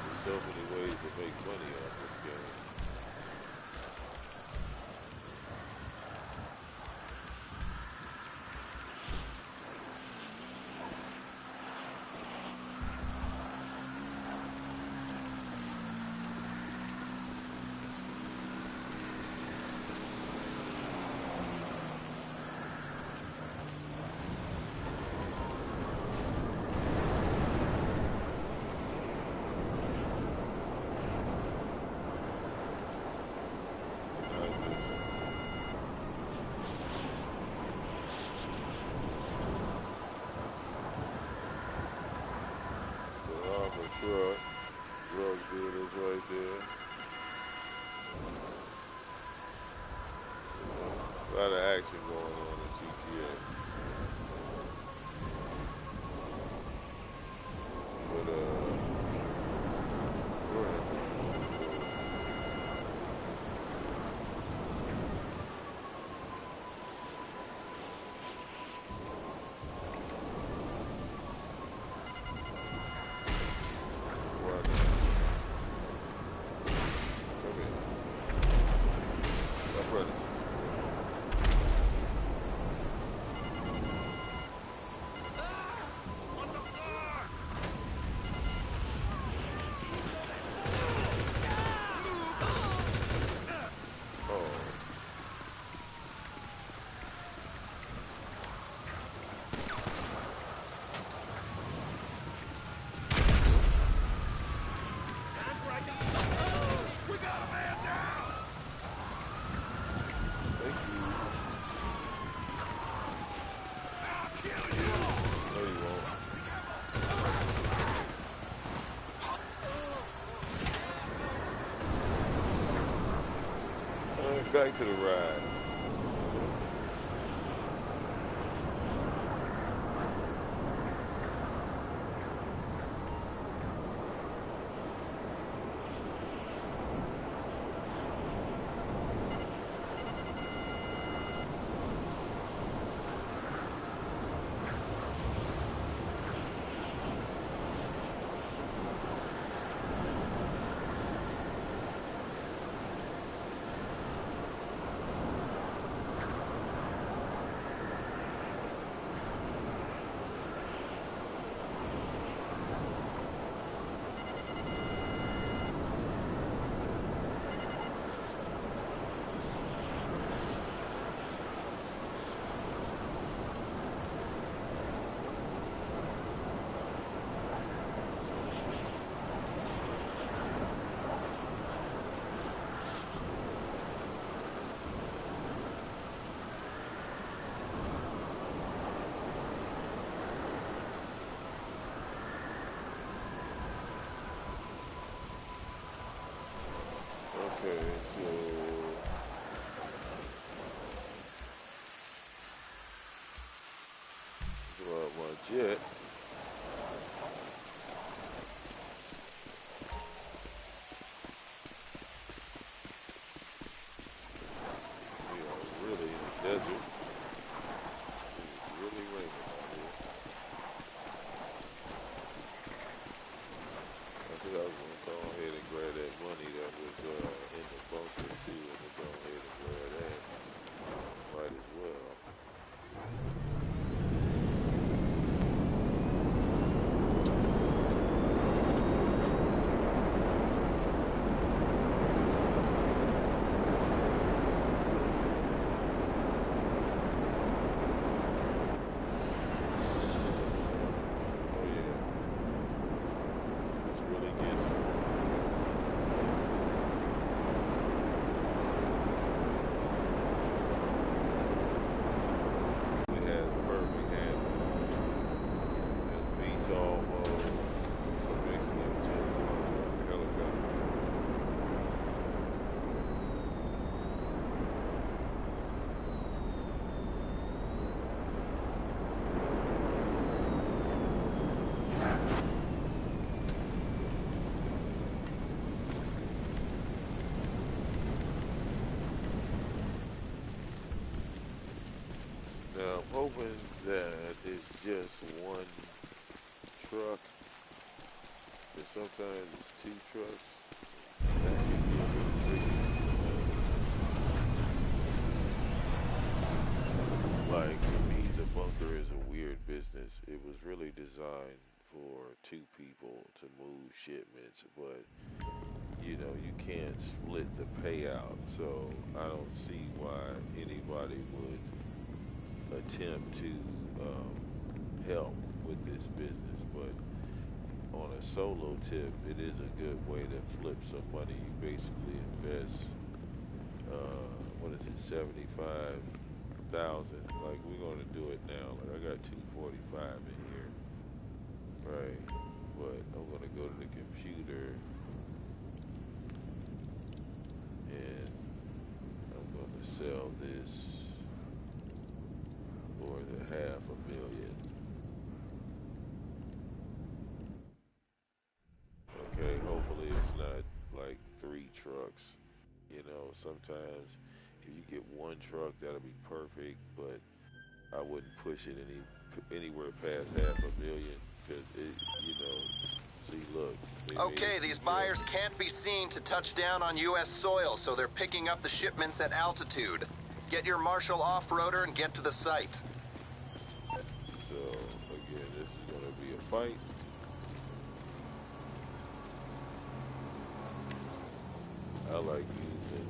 there's so many ways to make money off this game. Truck, drug dealers right there. A lot of action going on in GTA. But we're in back to the ride. Okay, so well, my jet. We are really in the desert. just one truck, and sometimes it's two trucks. That can be a little tricky. Like, to me, the bunker is a weird business. It was really designed for two people to move shipments, but you know, you can't split the payout, so I don't see why anybody would attempt to help with this business. But on a solo tip, it is a good way to flip some money. You basically invest, what is it, 75,000. Like, we're going to do it now. Like, I got 245 in here, right? But I'm going to go to the computer and I'm going to sell this for the $500,000. Okay, hopefully it's not like 3 trucks. You know, sometimes if you get one truck, that'll be perfect, but I wouldn't push it anywhere past $500,000 because it, you know, see, look. Okay, these buyers can't be seen to touch down on U.S. soil, so they're picking up the shipments at altitude. Get your Marshall off-roader and get to the site. So, again, this is going to be a fight. I like using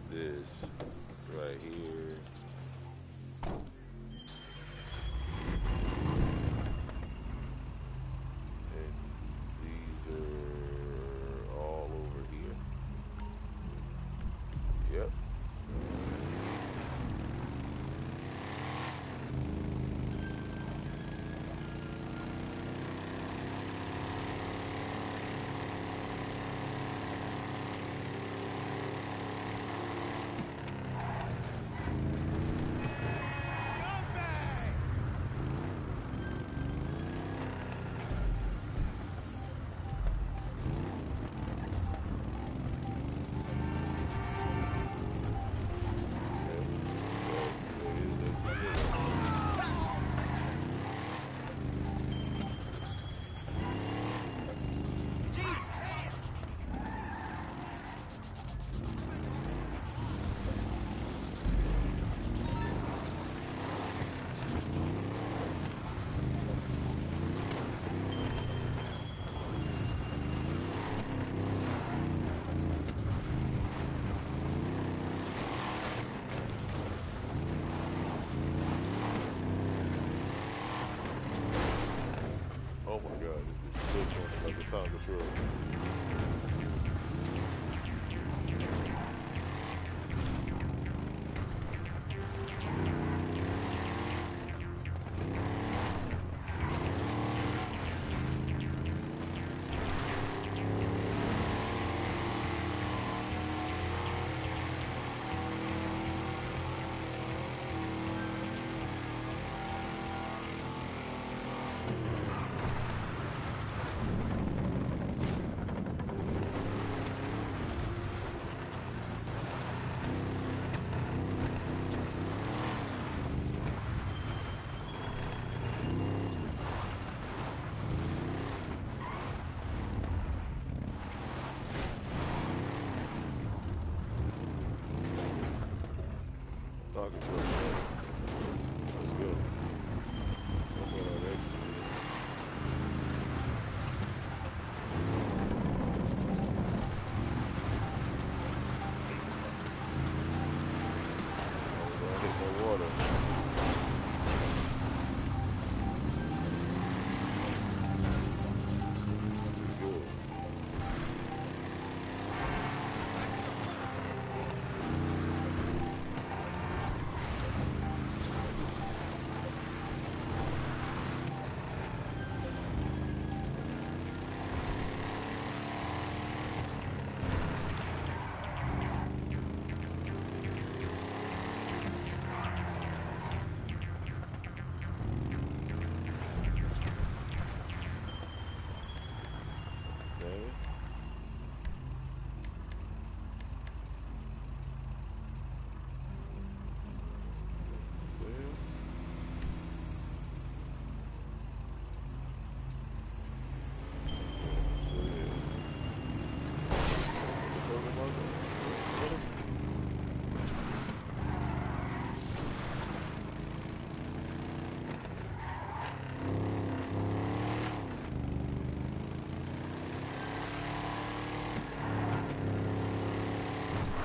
this right here. And these are all over here. Yep.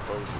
person.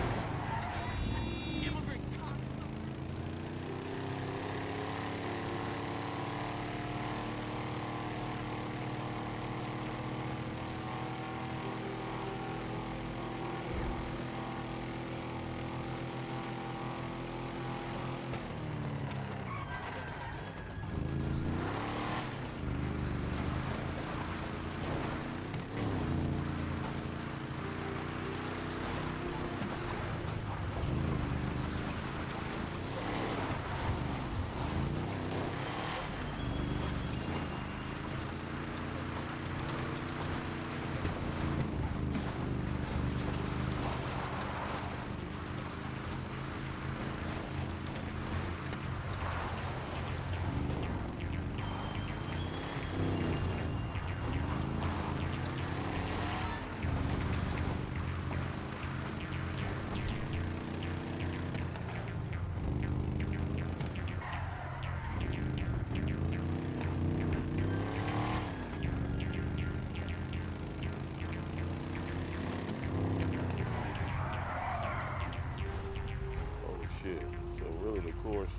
So really the course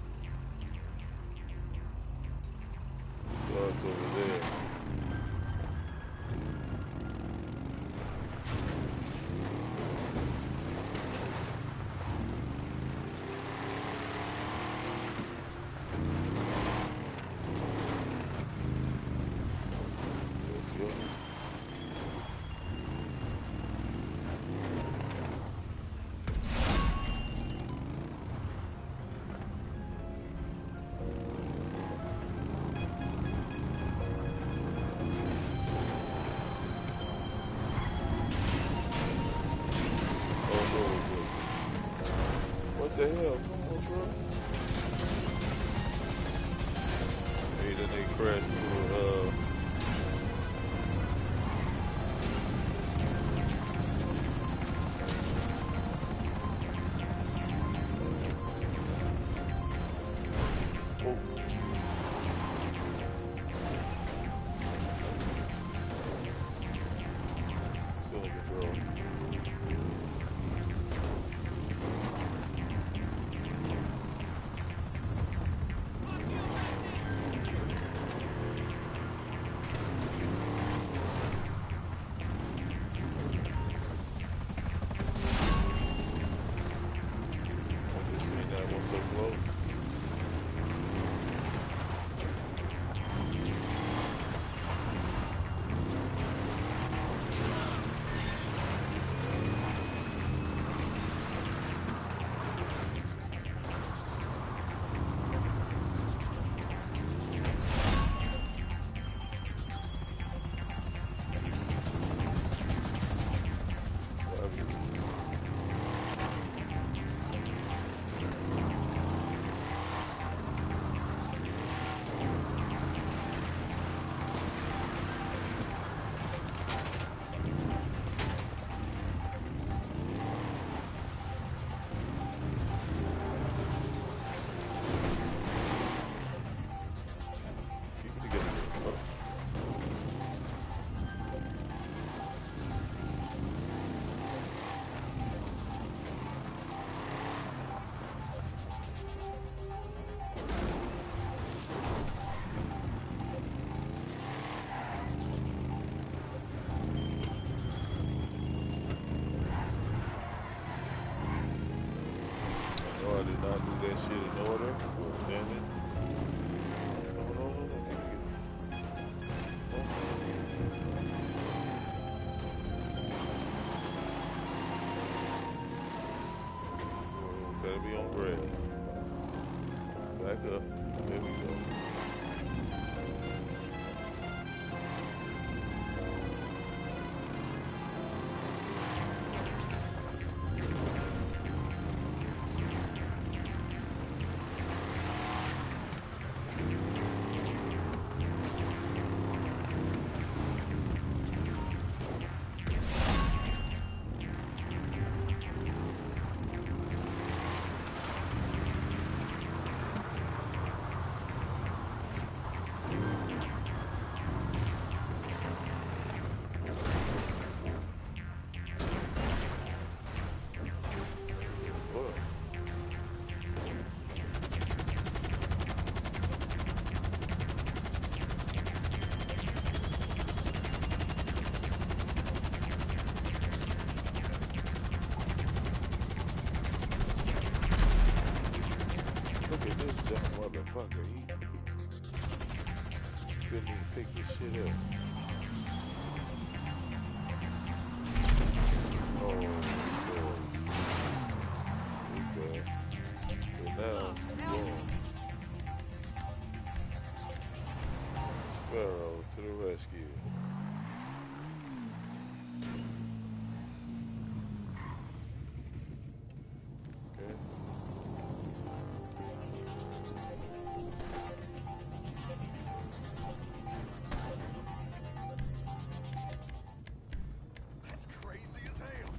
starts over there. What the hell? Come on, bro. Hey, then they crashed through I did not do that shit in order. Oh, damn it. Gotta be on grass. Back up. There we go. at this dumb motherfucker. He couldn't even pick this shit up. Oh, Lord. Okay. So now, boom. Sparrow to the rescue. Okay. That's crazy as hell.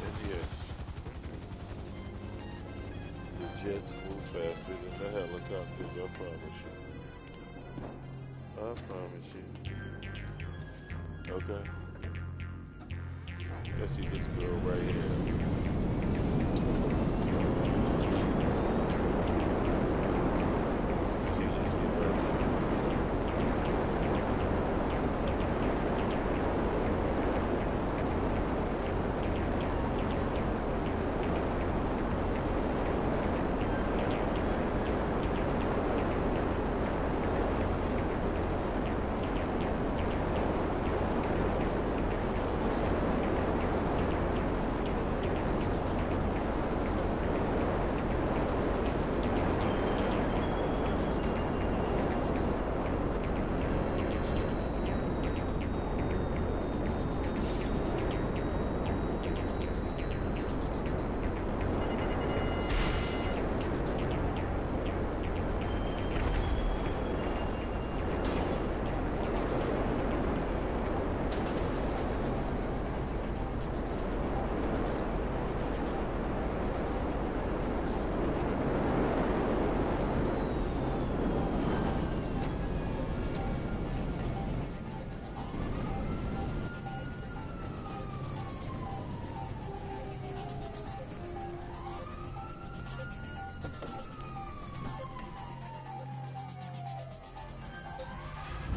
And yes, the jets move faster than the helicopters, I promise you. I promise you. Okay. Let's see this girl right here. She just get back to me.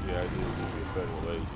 Yeah, I did give you a federal agent.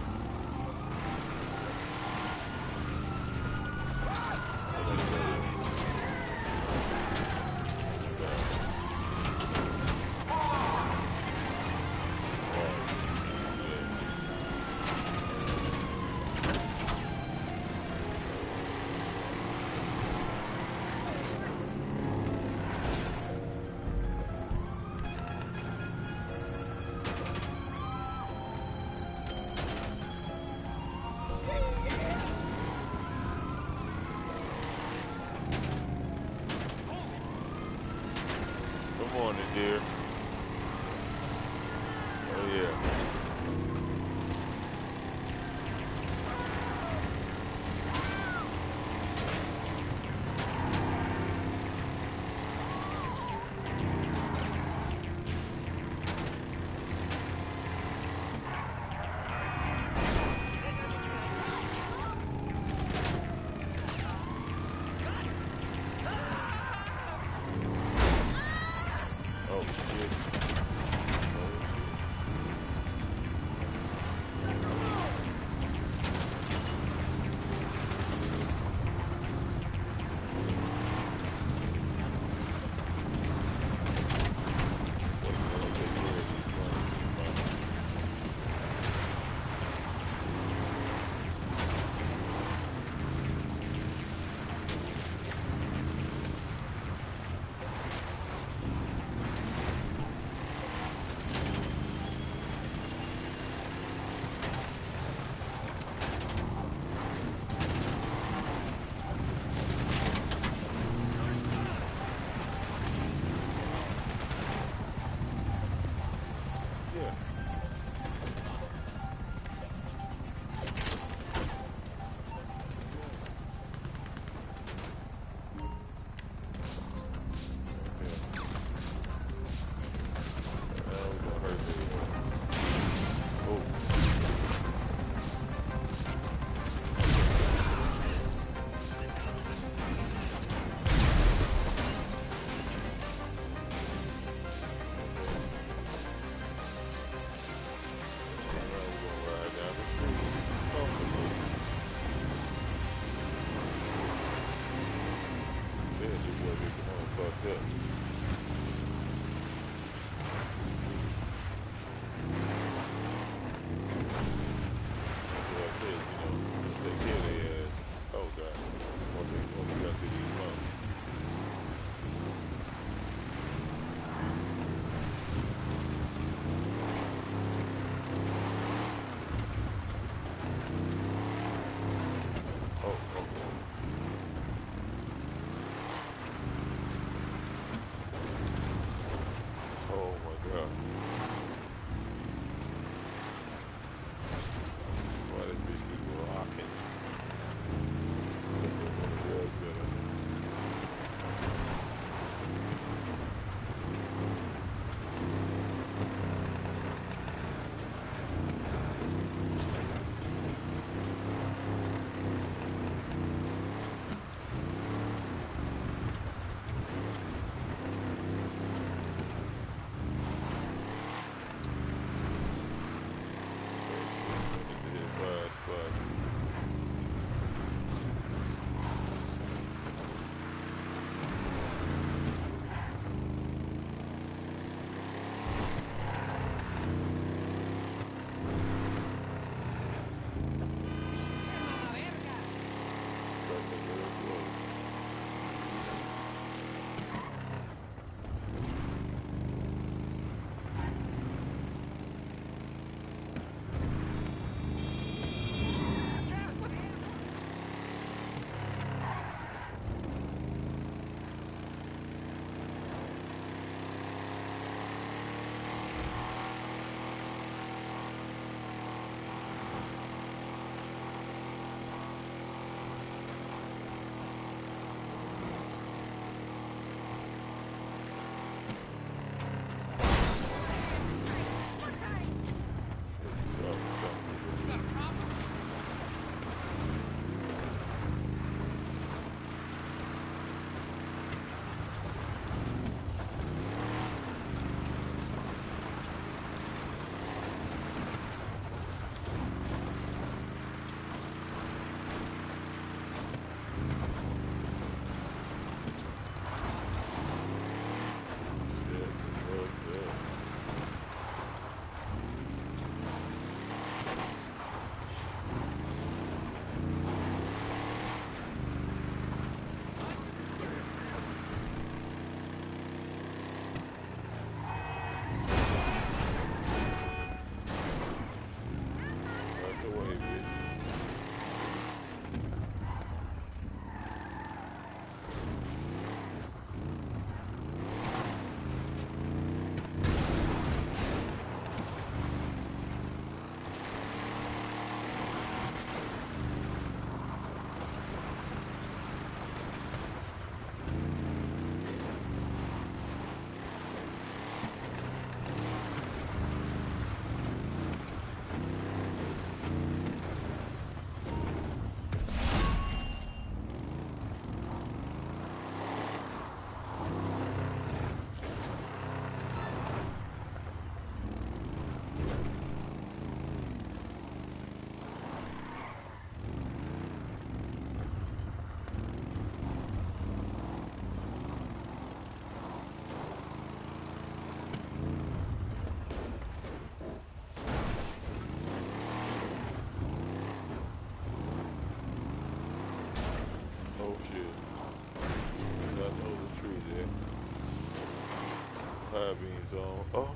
is on. Oh,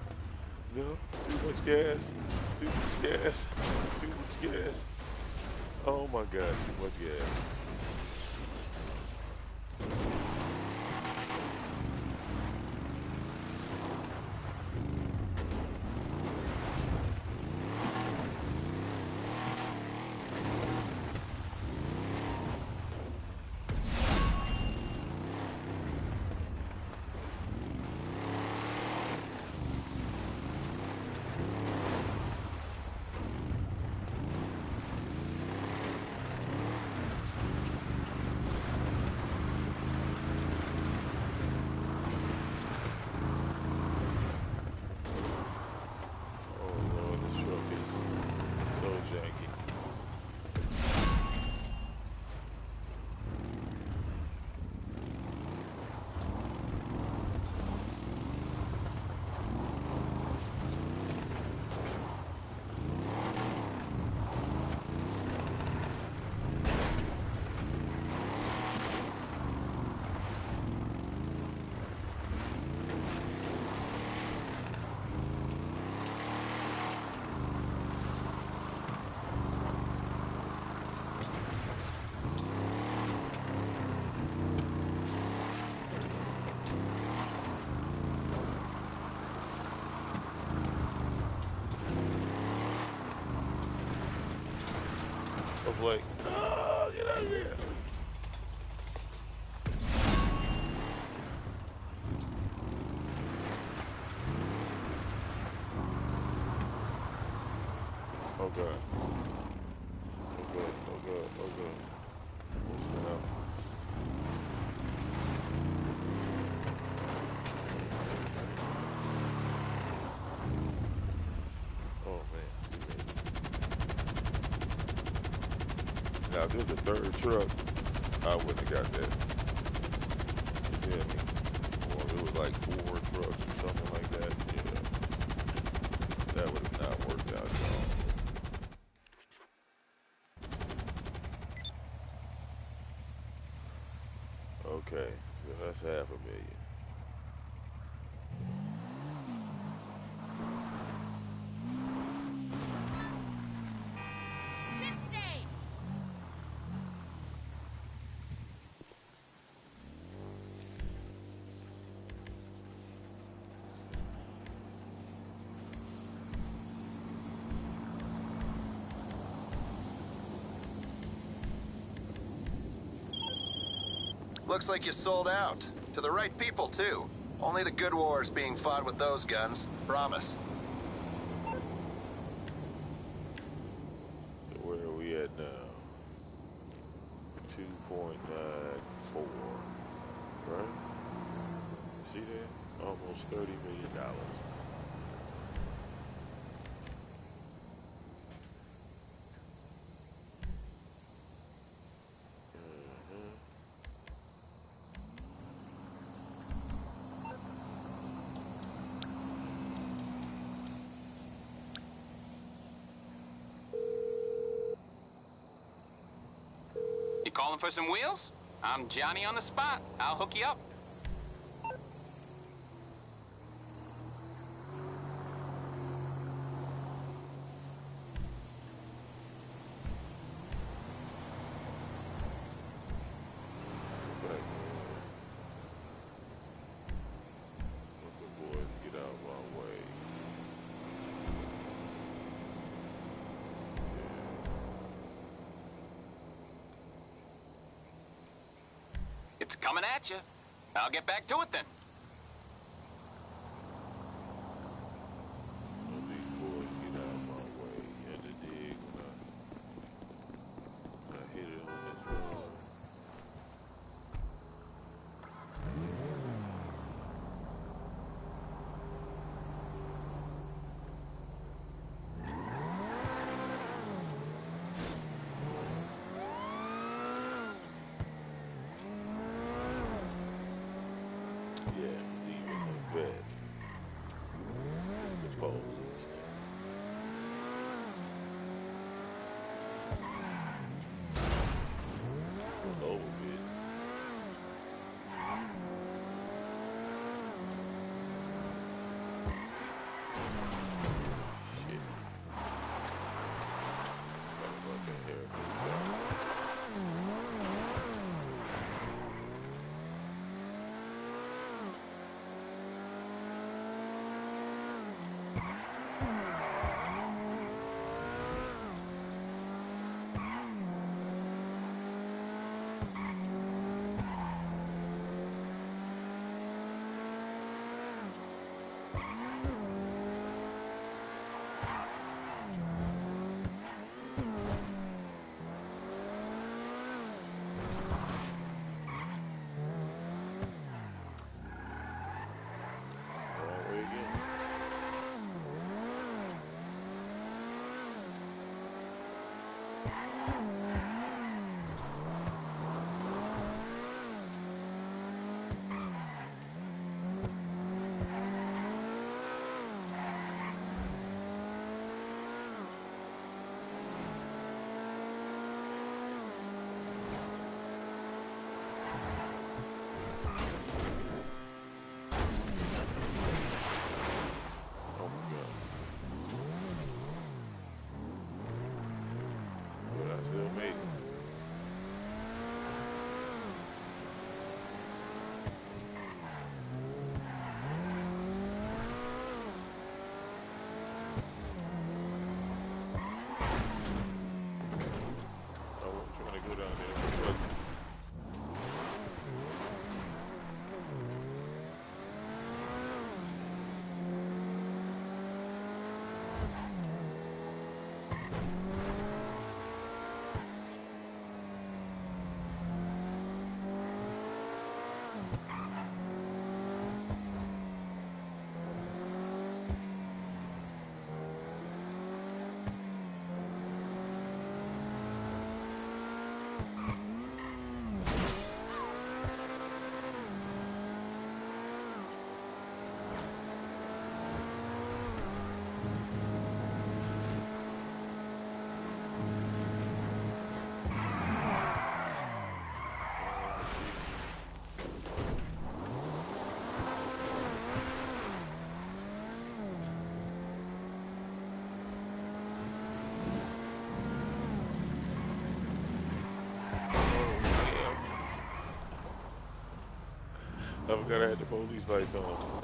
no. Too much gas. Too much gas. Too much gas. Oh my God, too much gas. Like, oh, get out of here. Oh God. Oh God, oh God, oh God. What's going on? Oh man. Now if there's a third truck, I wouldn't have got that. You feel me? Or if it was like 4 trucks or something like that, yeah. That would have not worked out at all. Okay, so that's $500,000. Looks like you sold out. To the right people, too. Only the good war is being fought with those guns. Promise. So where are we at now? 2.94, right? See that? Almost $30 million. You calling for some wheels? I'm Johnny on the spot. I'll hook you up. It's coming at you. I'll get back to it then. These boys get out of my way. You had to dig when I hit it on this run. I forgot I had the police lights on.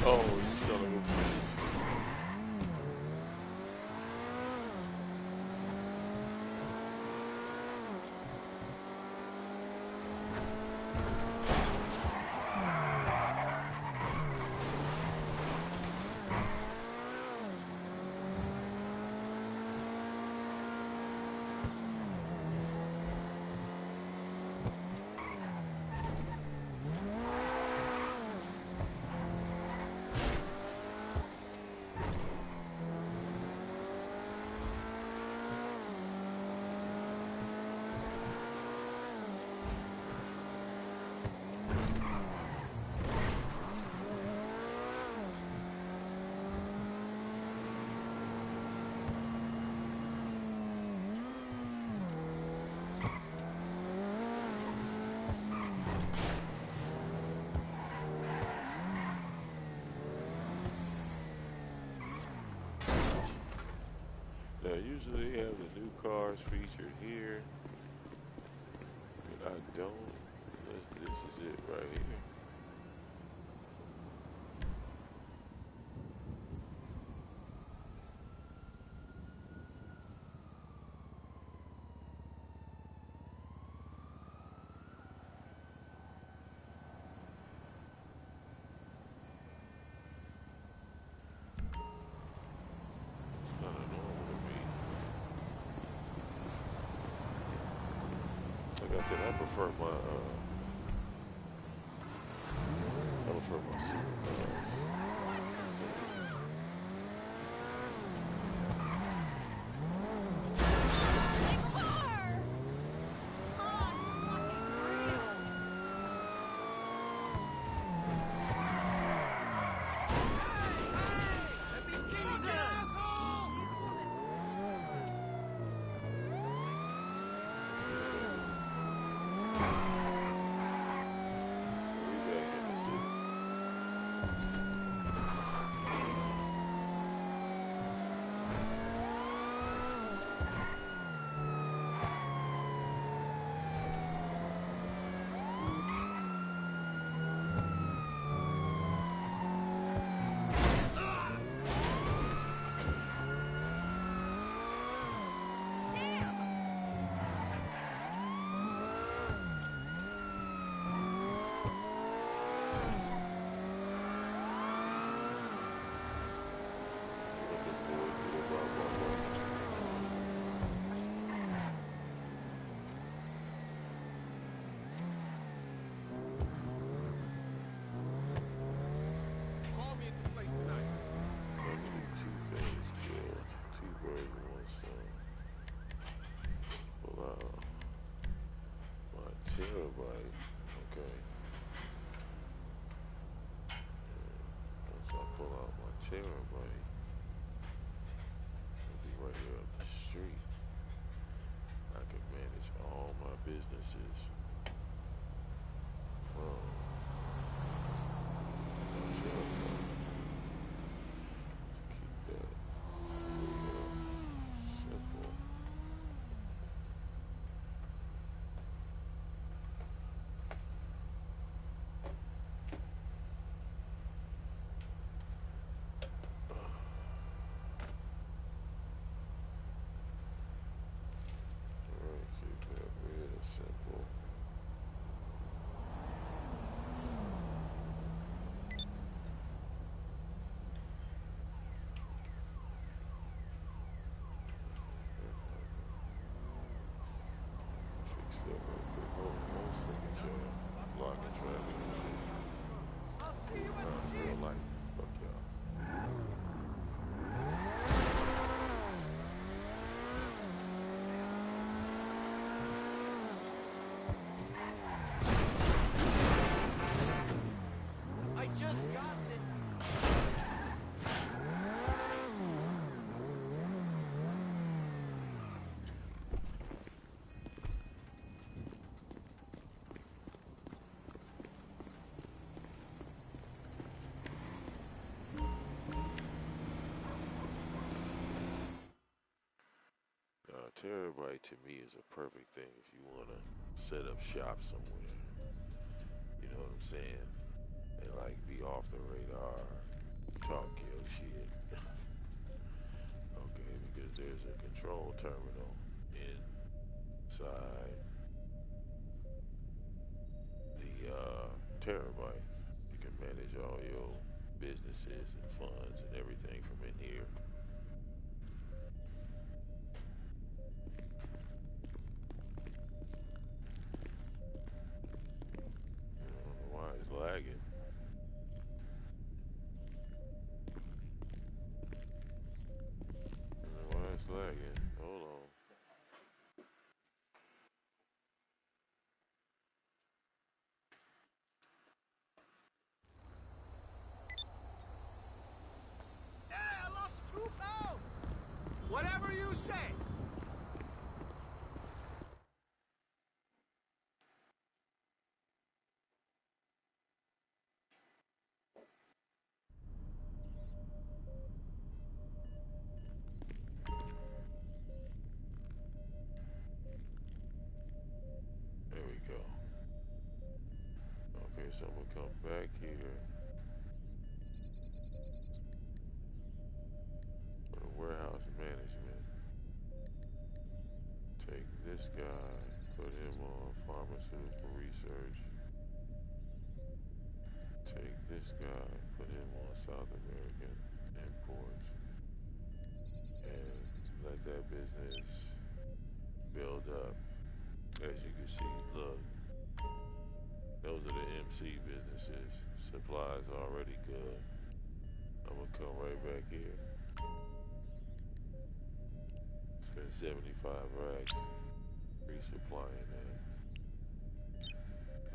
Oh, you son of a bitch. Now, usually they have the new cars featured here, but I don't. This is it right here. It's kind of normal to me. Like I said, I prefer my supercars. terabyte. It'll be right here up the street. I can manage all my businesses. Well, no terabyte. Keep that real simple. Alright, keep that real simple. Fix that real quick. Hold on 1 second, y'all. Blocking traffic and shit. Real life. Fuck y'all. I just got the... Terabyte to me is a perfect thing if you want to set up shop somewhere. You know what I'm saying? And like be off the radar, talk your shit. Okay, because there's a control terminal inside the terabyte. You can manage all your businesses and funds and everything from in here. I don't know why it's lagging. I don't know why it's lagging. Hold on. Hey, I lost 2 pounds! Whatever you say! There we go. Okay, so I'm gonna come back here for the warehouse management. Take this guy, put him on pharmaceutical research. Take this guy, put him on South American imports. And let that business build up. As you can see, look, those are the MC businesses. Supplies already good. I'm gonna come right back here. Spend 75 racks resupplying that.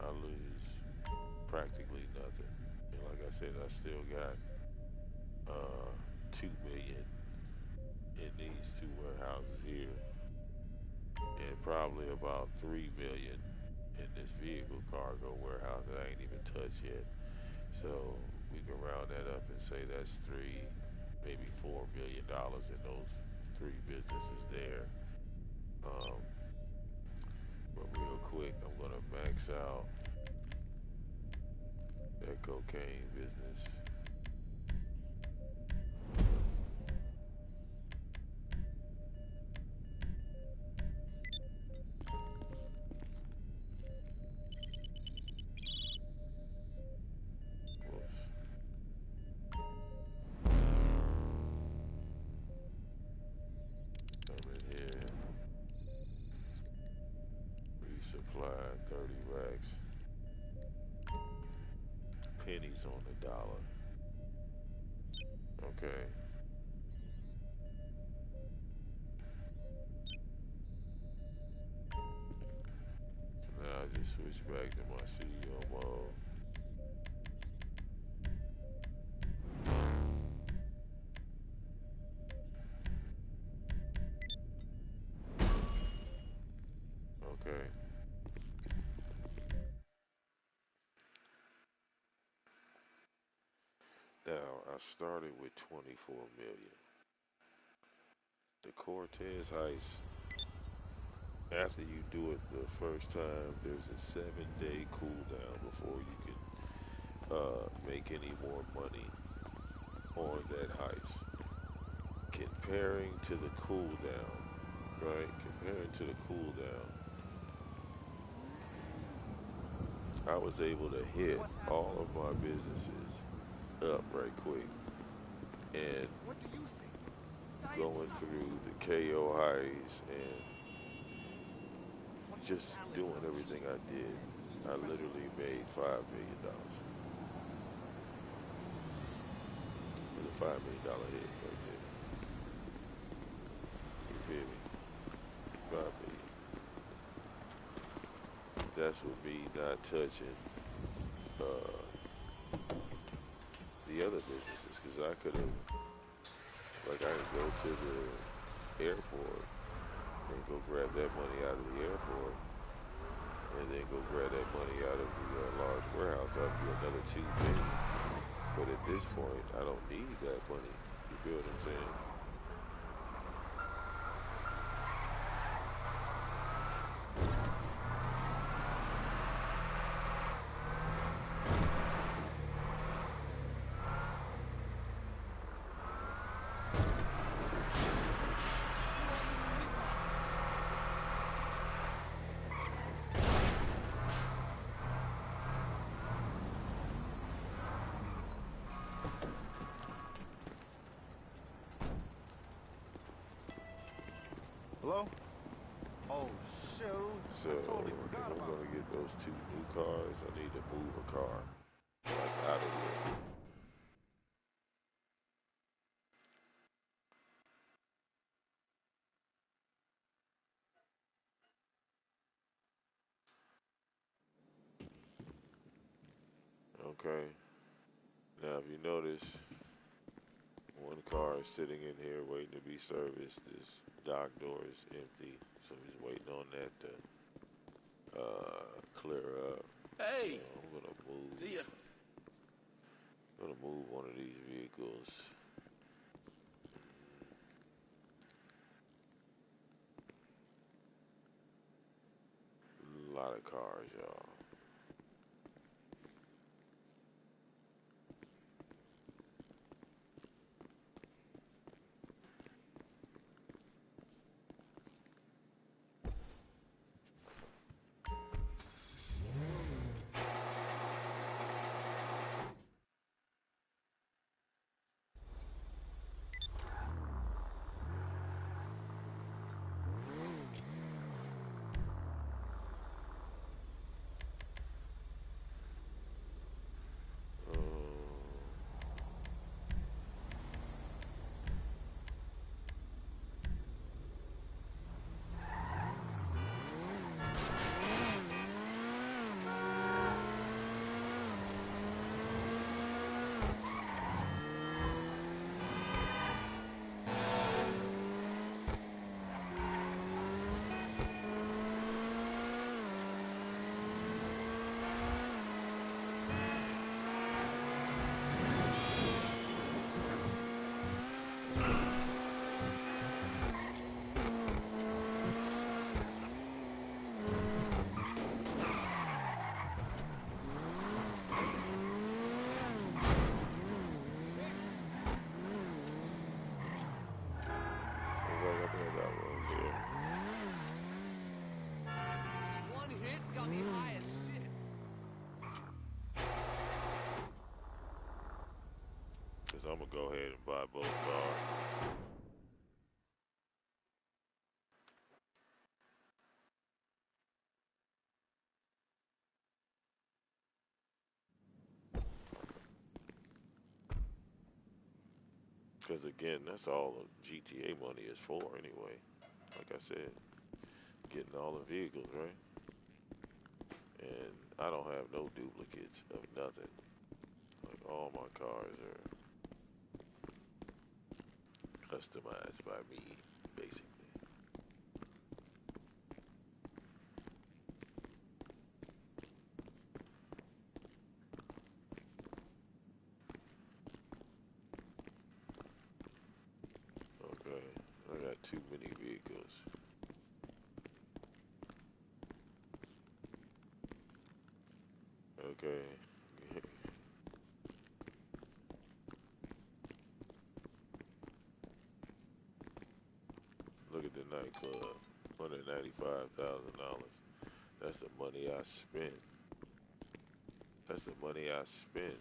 I lose practically nothing. And like I said, I still got 2 million in these 2 warehouses here. And probably about 3 million in this vehicle cargo warehouse that I ain't even touched yet. So we can round that up and say that's maybe $4 million in those 3 businesses there. But real quick, I'm gonna max out that cocaine business. Whoops. Come in here. Resupply 30 racks. Pennies on the dollar. Okay. So now I just switch back to my CEO mode. I started with 24 million. The Cortez heist, after you do it the first time, there's a 7-day cooldown before you can make any more money on that heist. Comparing to the cooldown, right? Comparing to the cooldown, I was able to hit all of my businesses up right quick. And going through the KO heist and just doing everything I did, I literally made $5 million. It was a $5 million hit right there. You feel me? 5 million. That's with me not touching the other businesses, because I could have, like, I could go to the airport and go grab that money out of the airport, and then go grab that money out of the large warehouse. That would be another $2 million. But at this point, I don't need that money. You feel what I'm saying? Hello? Oh, shoot. So, if I'm going to get those 2 new cars, I need to move a car, like, out of here. Okay. Now, if you notice, one car is sitting in here waiting to be serviced. This dock door is empty, so he's waiting on that to clear up. Hey! So I'm gonna move. See ya. I'm gonna move one of these vehicles. A lot of cars, y'all. I'm gonna go ahead and buy both cars. Because again, that's all the GTA money is for anyway. Like I said, getting all the vehicles, right? And I don't have no duplicates of nothing. Like, all my cars are customized by me, basically. too many vehicles. Okay. Look at the nightclub. $195,000. That's the money I spent. That's the money I spent.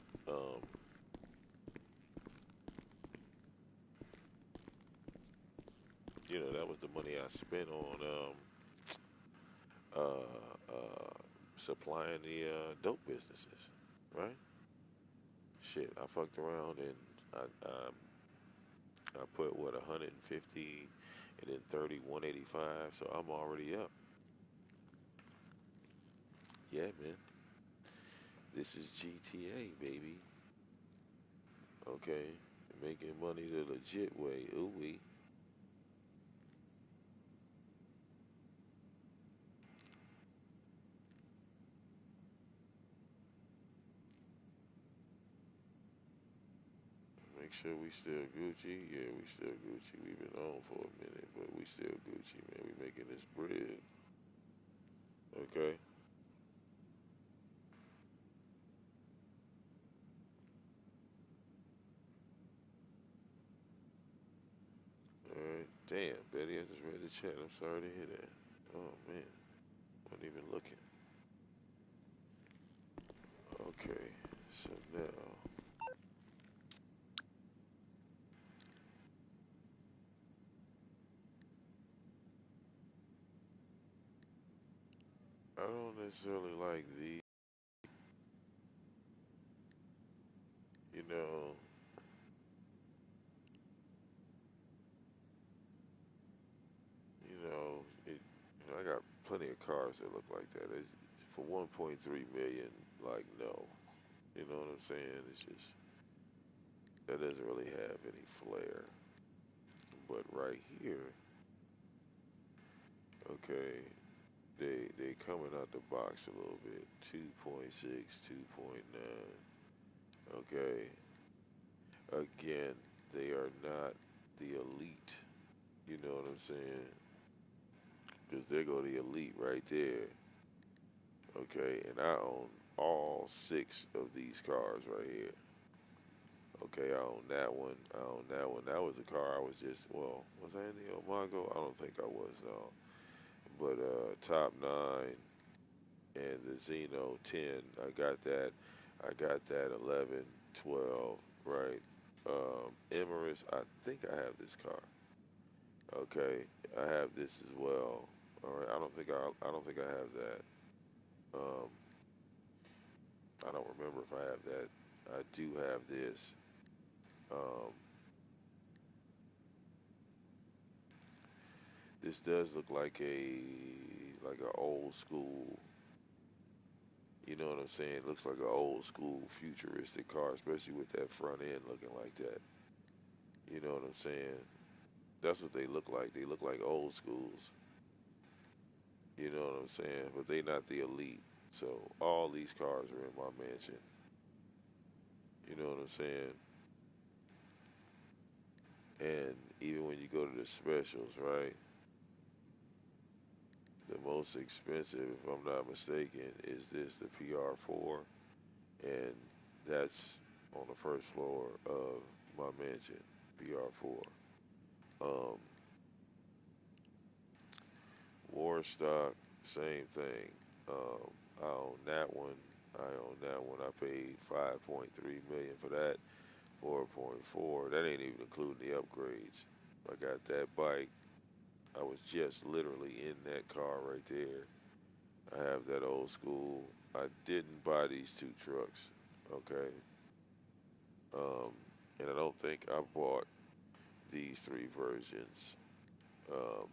That was the money I spent on supplying the dope businesses, right? Shit, I fucked around and I put what 150 and then 30, 185. So I'm already up. Yeah, man. This is GTA, baby. Okay, making money the legit way. Ooh wee. Make sure we still Gucci. Yeah, we still Gucci. We've been on for a minute, but we still Gucci, man. We making this bread. Okay. All right. Damn, Betty, I just read the chat. I'm sorry to hear that. Oh man, wasn't even looking. Okay. So now, I don't necessarily like the, you know, I got plenty of cars that look like that. For 1.3 million, like no. You know what I'm saying? It's just that doesn't really have any flair. But right here, okay, they coming out the box a little bit. 2.6, 2.9. Okay. Again, they are not the elite. You know what I'm saying? Because there go the elite right there. Okay, and I own all 6 of these cars right here. Okay, I own that one. I own that one. That was a car I was just, well, was I in the Omago? I don't think I was, no. But Top 9 and the Xeno 10, I got that. I got that 11, 12, right? Emirates, I think I have this car. Okay, I have this as well. All right, I don't think I have that. Um, I don't remember if I have that. I do have this. Um, this does look like a old school. You know what I'm saying? It looks like an old school futuristic car, especially with that front end looking like that. You know what I'm saying? That's what they look like. They look like old schools. You know what I'm saying? But they not the elite. So all these cars are in my mansion. You know what I'm saying? And even when you go to the specials, right? The most expensive, if I'm not mistaken, is this, the PR4. And that's on the first floor of my mansion, PR4. Um, Warstock, same thing. I own that one. I own that one. I paid 5.3 million for that. 4.4. That ain't even including the upgrades. I got that bike. I was just literally in that car right there. I have that old school. I didn't buy these 2 trucks. Okay. Um, and I don't think I bought these 3 versions. Um,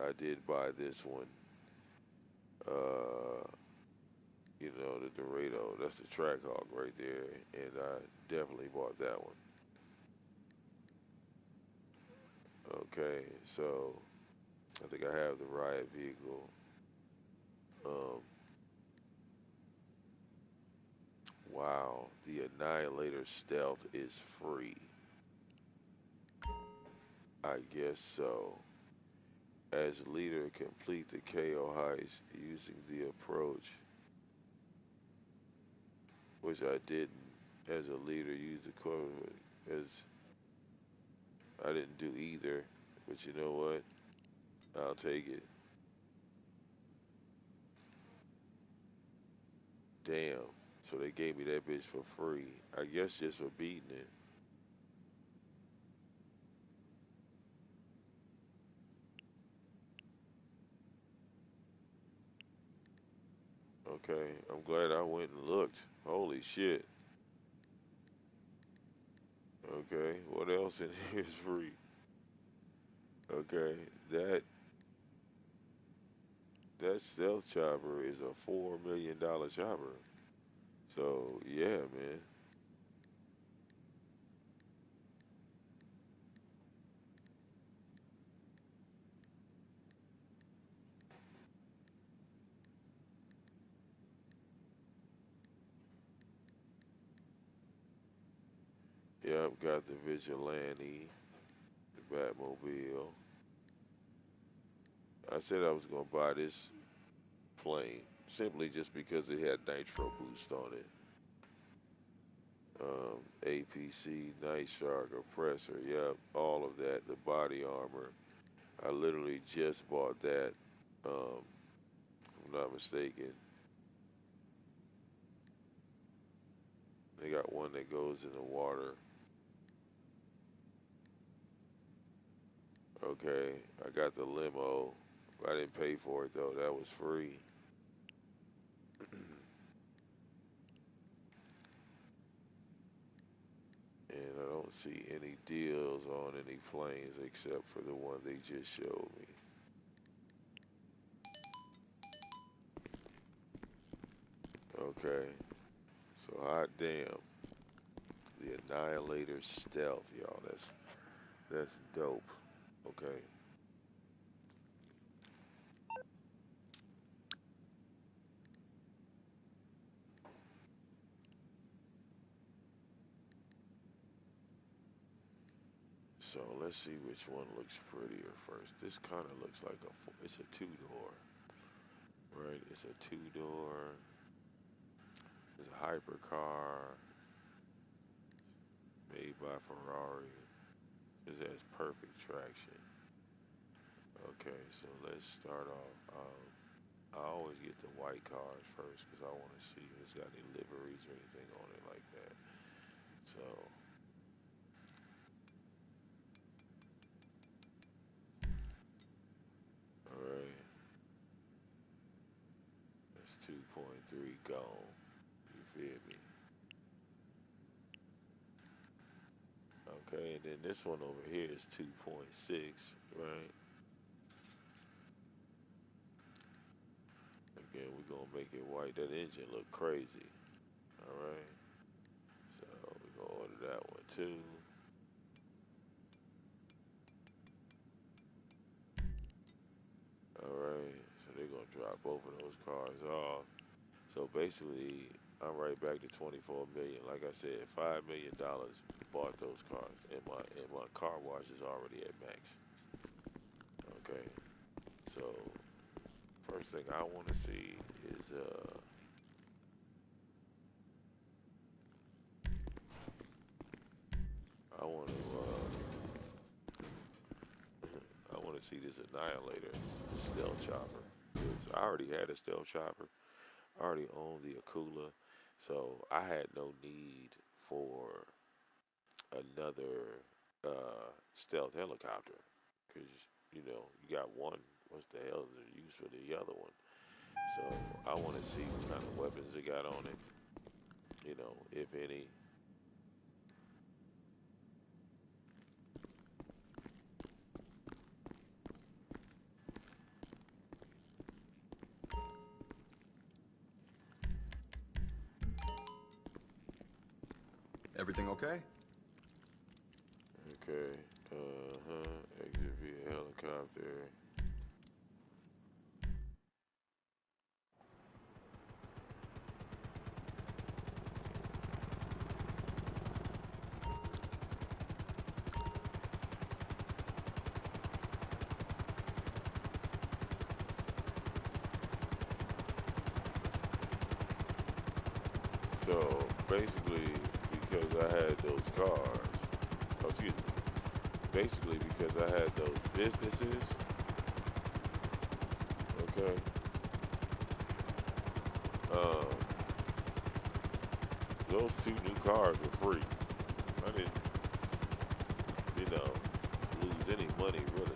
I did buy this one. Uh, the Dorado. That's the Trackhawk right there, and I definitely bought that one. Okay, so I think I have the riot vehicle. Um, wow, the Annihilator Stealth is free. I guess so. As leader, complete the KO heist using the approach, which I didn't. As a leader, use the core. As I didn't do either, but you know what? I'll take it. Damn. So they gave me that bitch for free. I guess just for beating it. Okay, I'm glad I went and looked. Holy shit. Okay, what else in here is free? Okay, that stealth chopper is a $4 million chopper. So yeah, man. Yep, got the Vigilante, the Batmobile. I said I was gonna buy this plane simply just because it had nitro boost on it. APC, Night Shark, Oppressor, yep, all of that. The body armor. I literally just bought that, if I'm not mistaken. They got one that goes in the water. Okay, I got the limo. I didn't pay for it though. That was free. And I don't see any deals on any planes except for the one they just showed me. Okay, so hot damn. The Annihilator Stealth, y'all. That's dope. Okay. So let's see which one looks prettier first. This kind of looks like it's a two-door, right? It's a two-door. It's a hypercar made by Ferrari. This has perfect traction. Okay, so let's start off. I always get the white cars first because I want to see if it's got any liveries or anything on it like that. So, all right, that's 2.3 gone. You feel me? Okay, and then this one over here is 2.6, right? Again, we're gonna make it white. That engine look crazy. All right, so we're gonna order that one too. All right, so they're gonna drop both of those cars off. So basically, I'm right back to 24 million. Like I said, $5 million bought those cars, and my car wash is already at max. Okay, so first thing I want to see is I want to I want to see this Annihilator, the stealth chopper. 'Cause I already had a stealth chopper. I already owned the Akula, so I had no need for another stealth helicopter. Because, you know, you got one. What's the hell is the use for the other one? So I want to see what kind of weapons it got on it. You know, if any. Everything okay? Okay. Exit via helicopter. Well, basically because I had those cars. Oh, excuse me. Basically because I had those businesses. Okay. Um, those two new cars were free. I didn't, you know, lose any money really.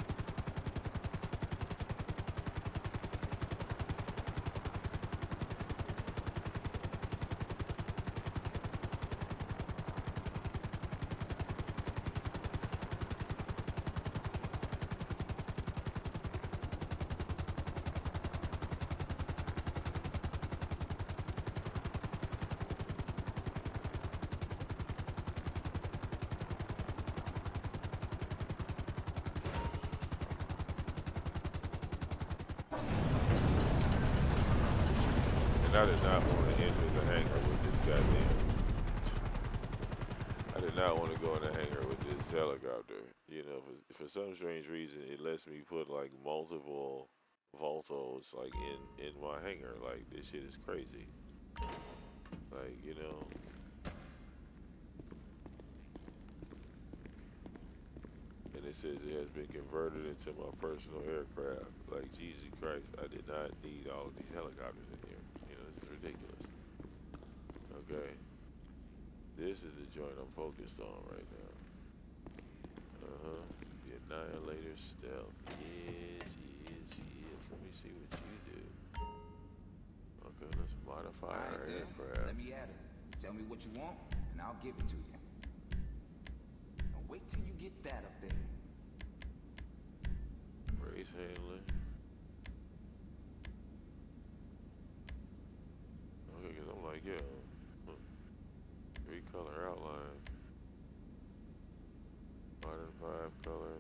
And I did not want to enter the hangar with this goddamn. I did not want to go in the hangar with this helicopter. You know, for some strange reason, it lets me put like multiple Voltos like in my hangar. Like this shit is crazy. Like you know, and it says it has been converted into my personal aircraft. Like Jesus Christ, I did not need all of these helicopters in here. You know, this is ridiculous. Okay, this is the joint I'm focused on right now. The Annihilator Stealth. Yes, yes, yes. Let me see what you do. Okay, let's modify our aircraft. Let me at it. Tell me what you want, and I'll give it to you. Now wait till you get that up there. Race handling. Okay, because I'm like, yeah. 3-color outline. Modern 5-color.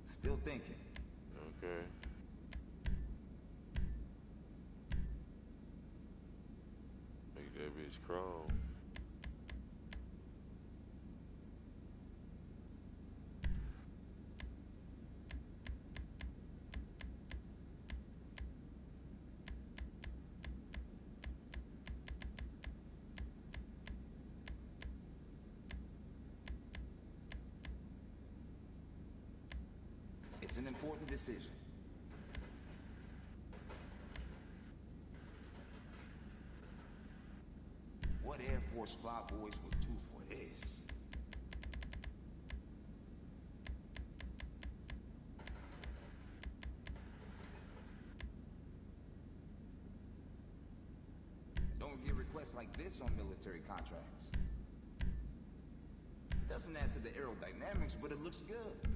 Still thinking. Okay. Make that bitch chrome. It's an important decision. What Air Force flyboys would do for this? Don't get requests like this on military contracts. Doesn't add to the aerodynamics, but it looks good.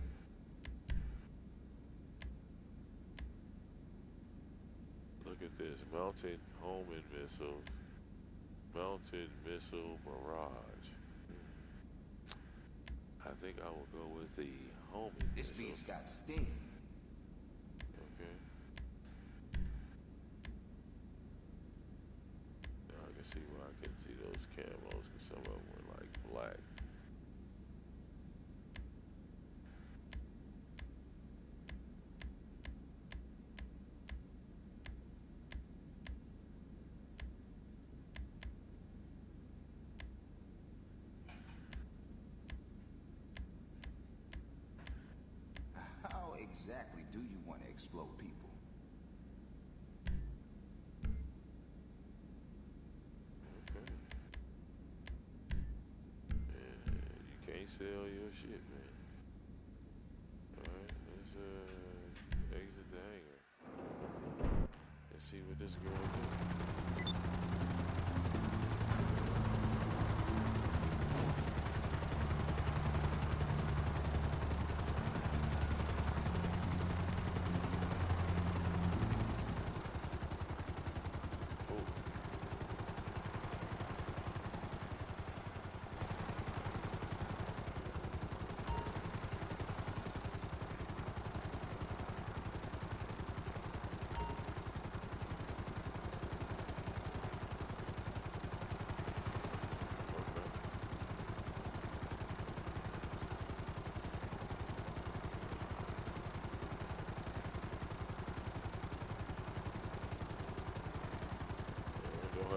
Look at this. Mounted homing missiles. Mounted missile barrage. I think I will go with the homing This missiles. beat's got steam. Okay. Now I can see why I couldn't see those camos because some of them were like black. How exactly do you want to explode people? Okay. And you can't sell your shit, man. Alright, let's exit the hangar. Let's see what this girl do.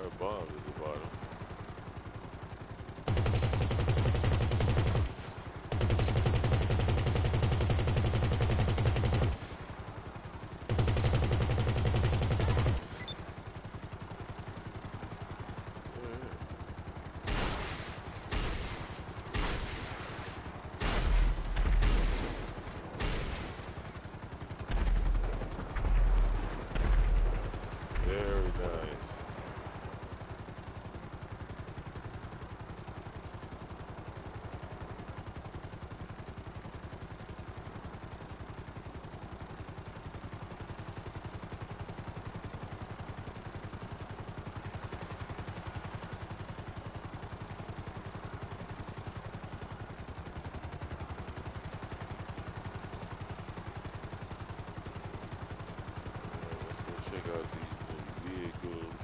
That bomb's at the bottom. Very nice. Let's go check out these new vehicles.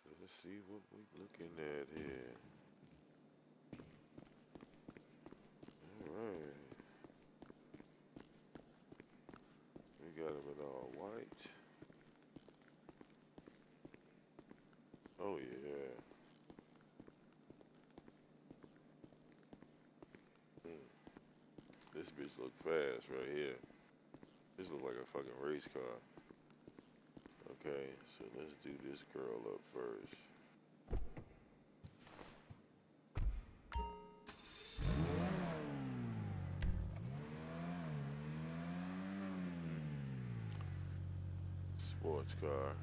So let's see what we're looking at here. Alright. We got them in all white. Oh yeah. This bitch look fast right here. This look like a fucking race car. Okay, so let's do this girl up first. Sports car.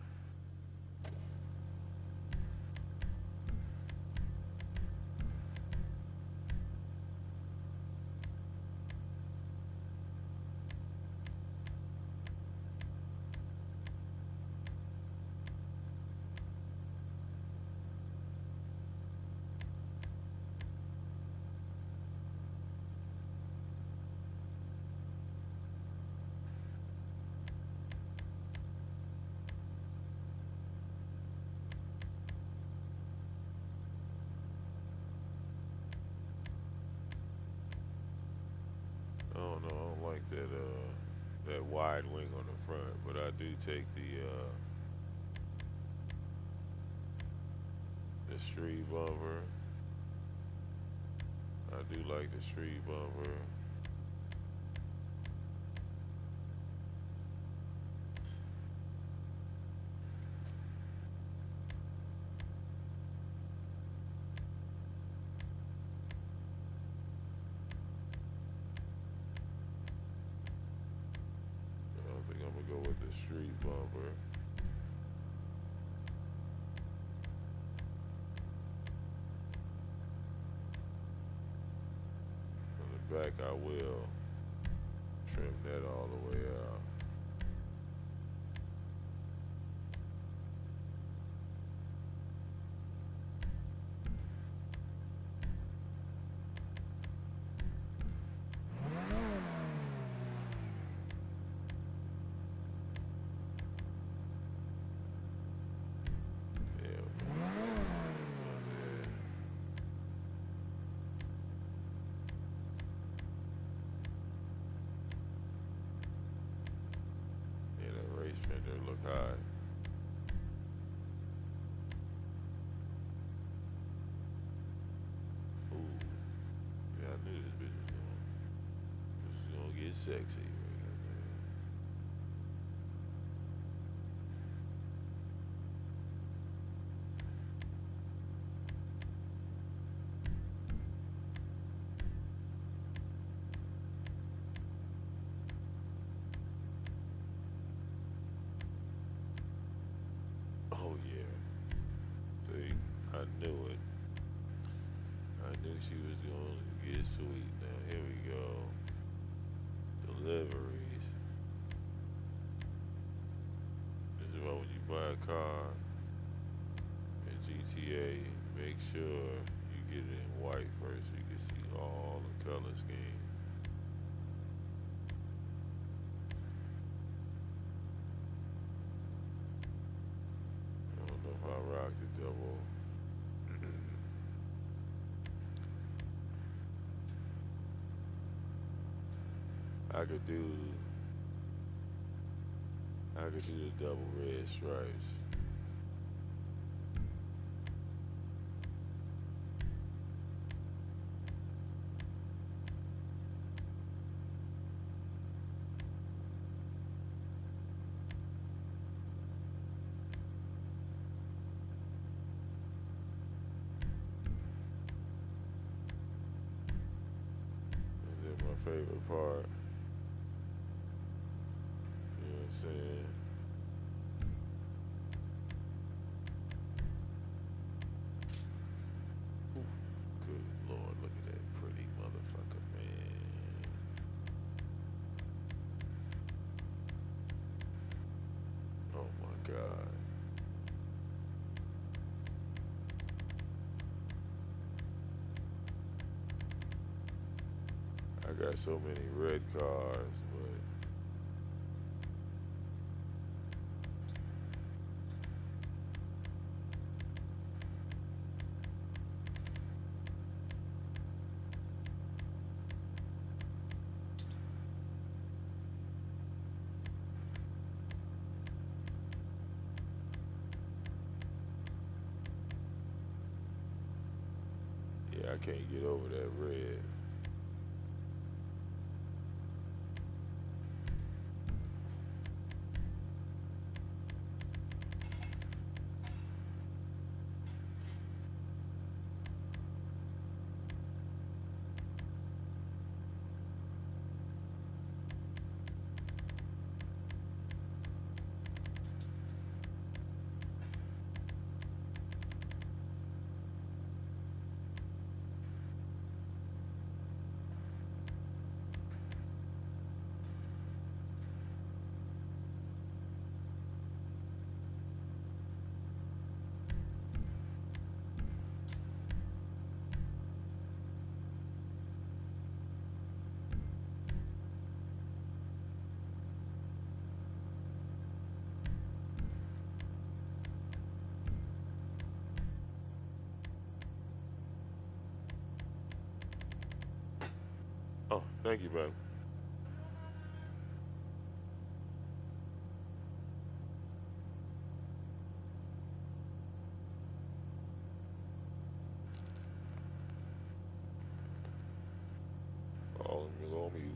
I don't know, I don't like that wide wing on the front, but I do take the street bumper. I do like the street bumper. I think I'm gonna go with the street bumper. On the back, I will trim that all the way out. is sexy. Oh yeah. See, I knew it. I knew she was going to get sweet. Now here we go. Deliveries. This is why when you buy a car in GTA, make sure you get it in white first so you can see all the color schemes. I don't know if I rock the double. I could do the double red stripes. And then my favorite part, you know what I'm saying? Good Lord, look at that pretty motherfucker, man. Oh my God. I got so many red cars, but yeah, I can't get over that red. Oh, thank you, babe. Oh, let me go on mute.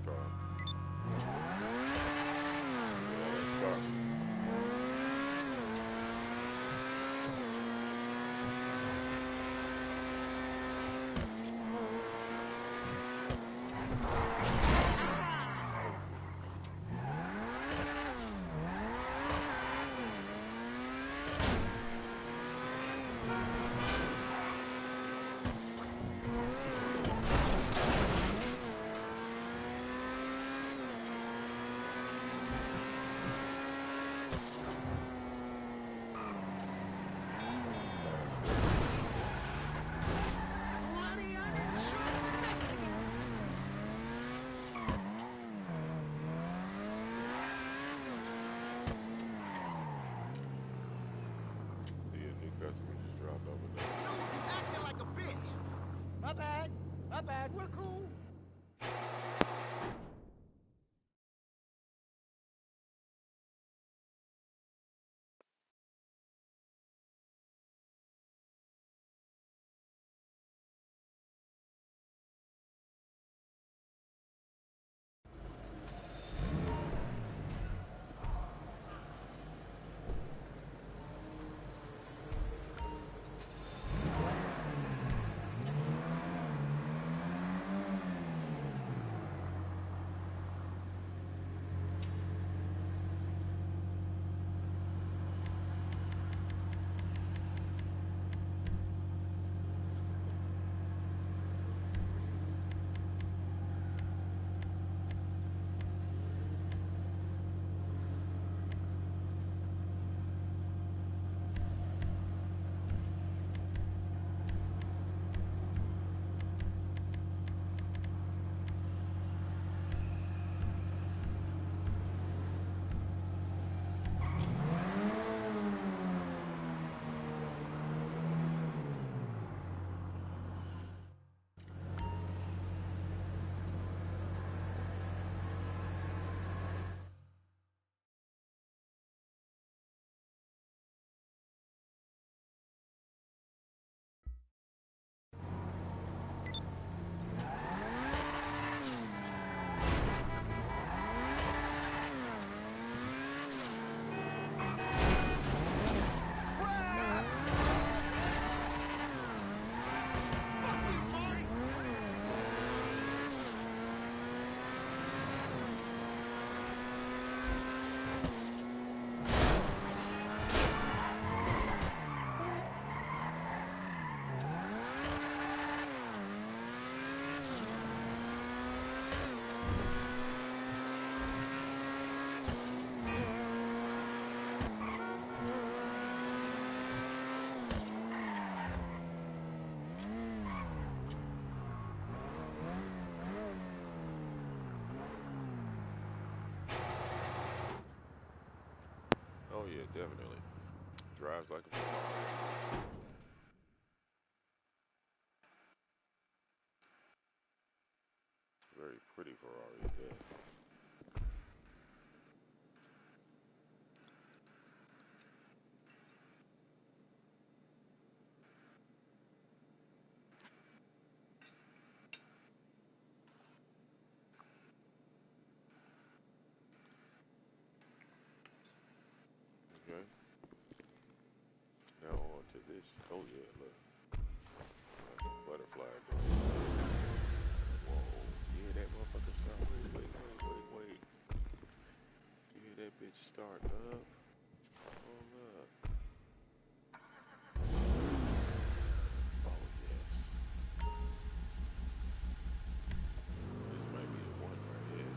car. Yeah, car. Customer just dropped over there. Dude, you acting like a bitch. My bad. My bad. We're cool. Oh yeah, definitely. Drives like a Ferrari. Very pretty Ferrari at that. Okay. Now on to this. Oh yeah, look. Like a butterfly. Whoa. You hear that motherfucker start? Wait. You hear that bitch start up? Hold up. Oh yes. This might be the one right here.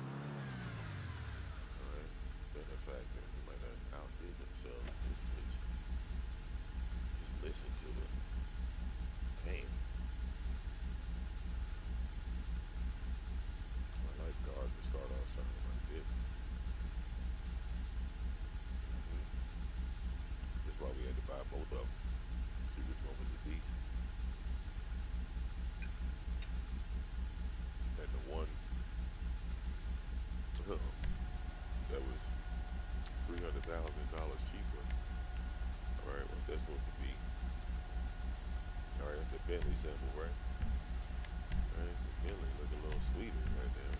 Alright. Benefactor. He might have outdid himself. This bitch. Just listen to it. Pain. I like cars to start off something like this. That's why we had to buy both of them. See which one was the beast. And the one that was $300,000 cheaper. Alright, what's that supposed to be? Alright, that's the Bentley symbol, right? Alright, the Bentley look a little sweeter right there.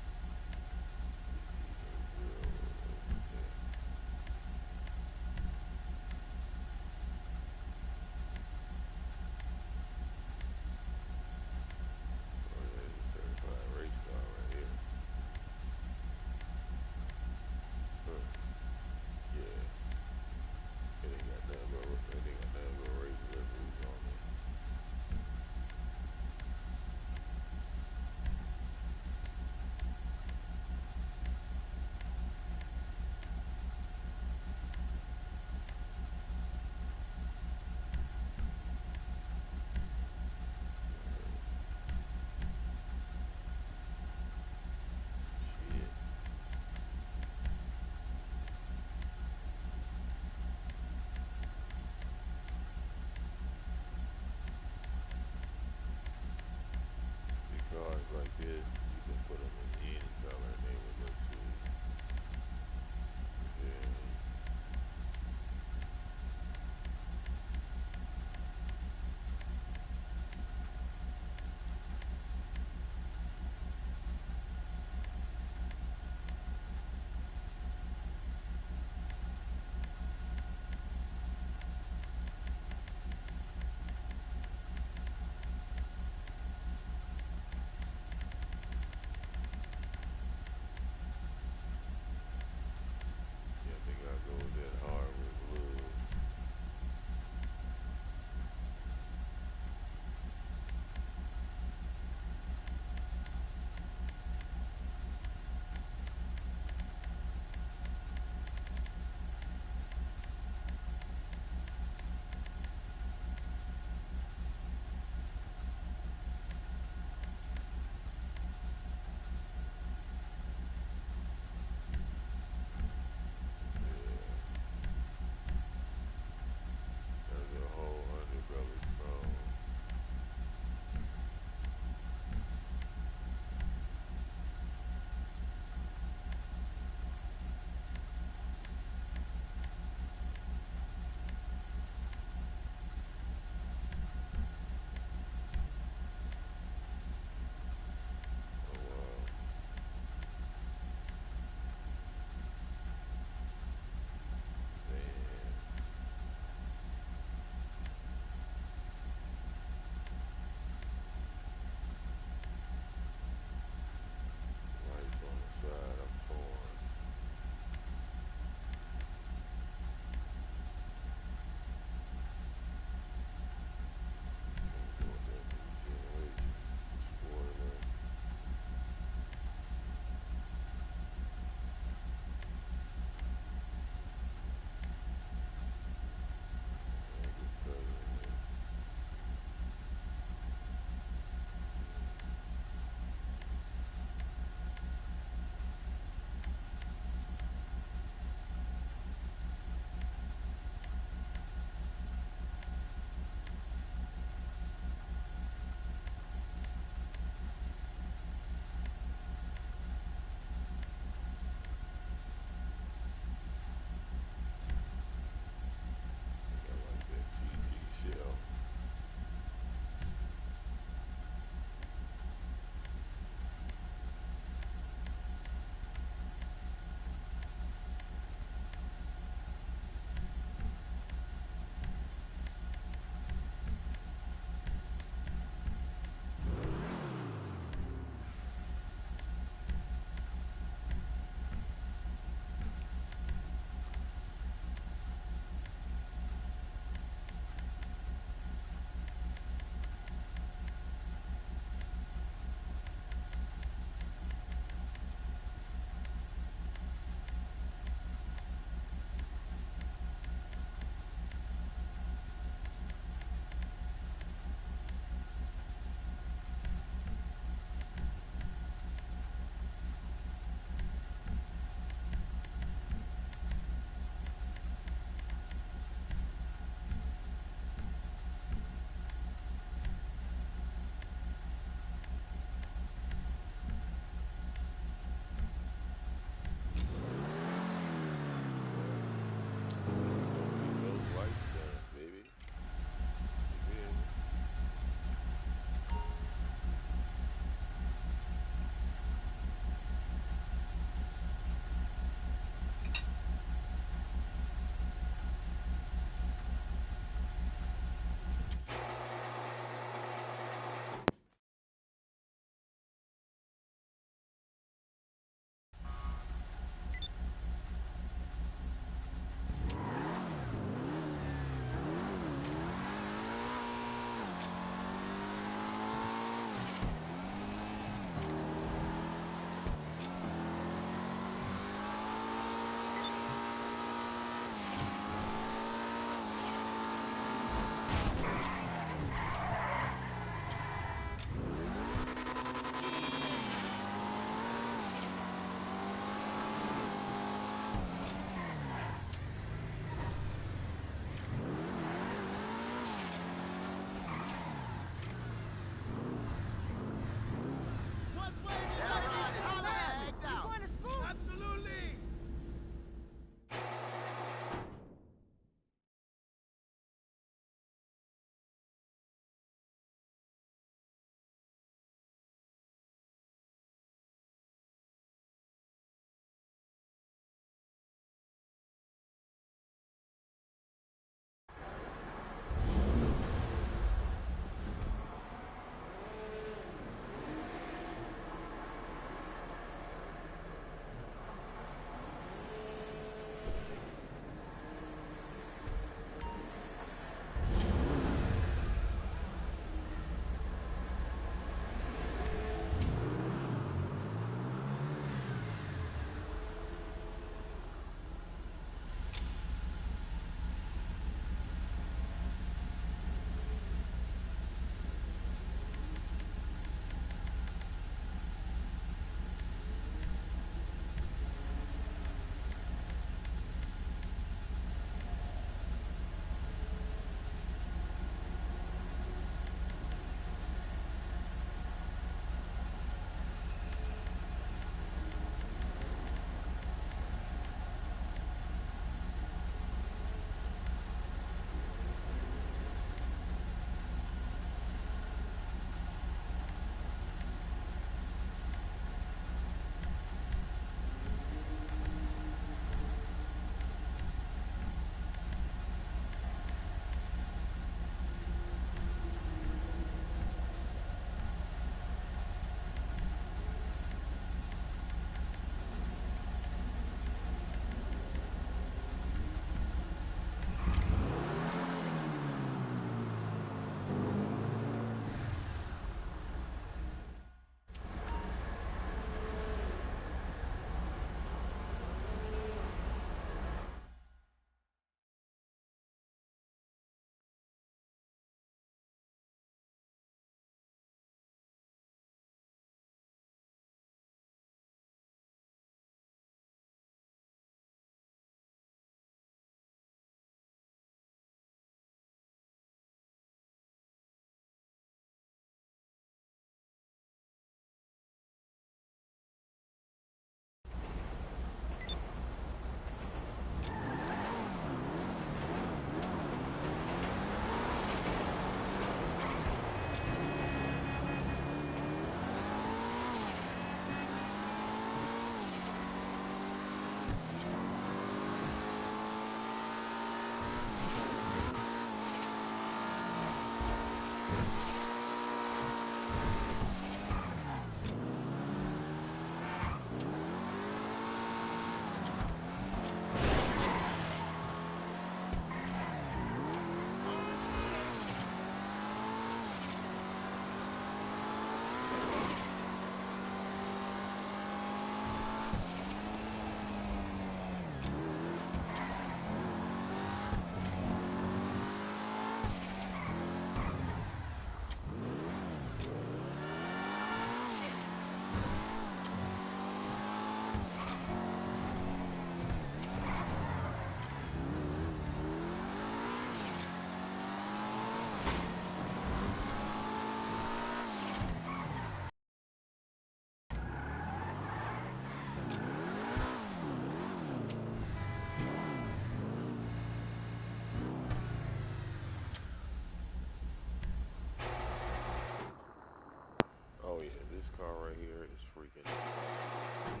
Oh yeah, this car right here is freaking awesome.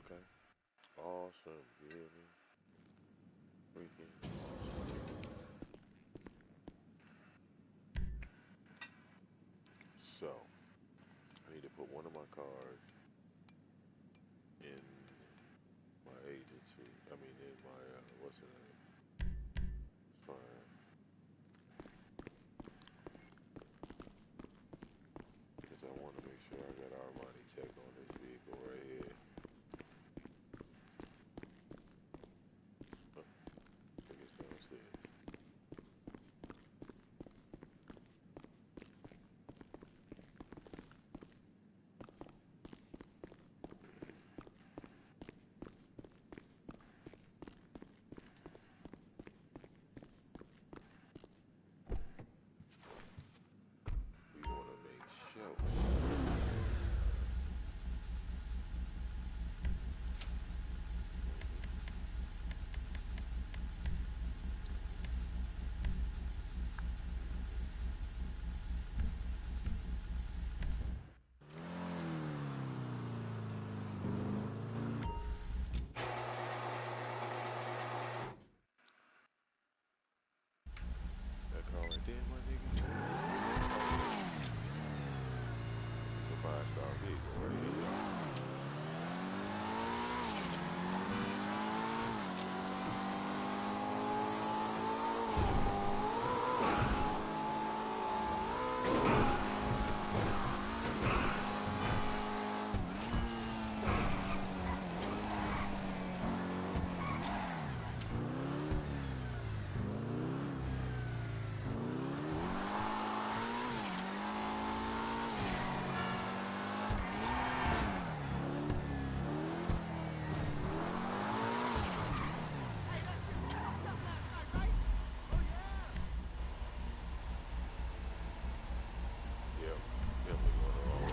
Okay, awesome, you hear me? Freaking awesome. So, I need to put one of my cars in my agency. I mean, in my what's the name? It's fine. Because I want to make sure I got Armani Tech on this vehicle right here. Oh, I think it's downstairs. We want to make sure. That car right there, my nigga. It's a five-star vehicle right here, y'all. Yep, definitely going the wrong way.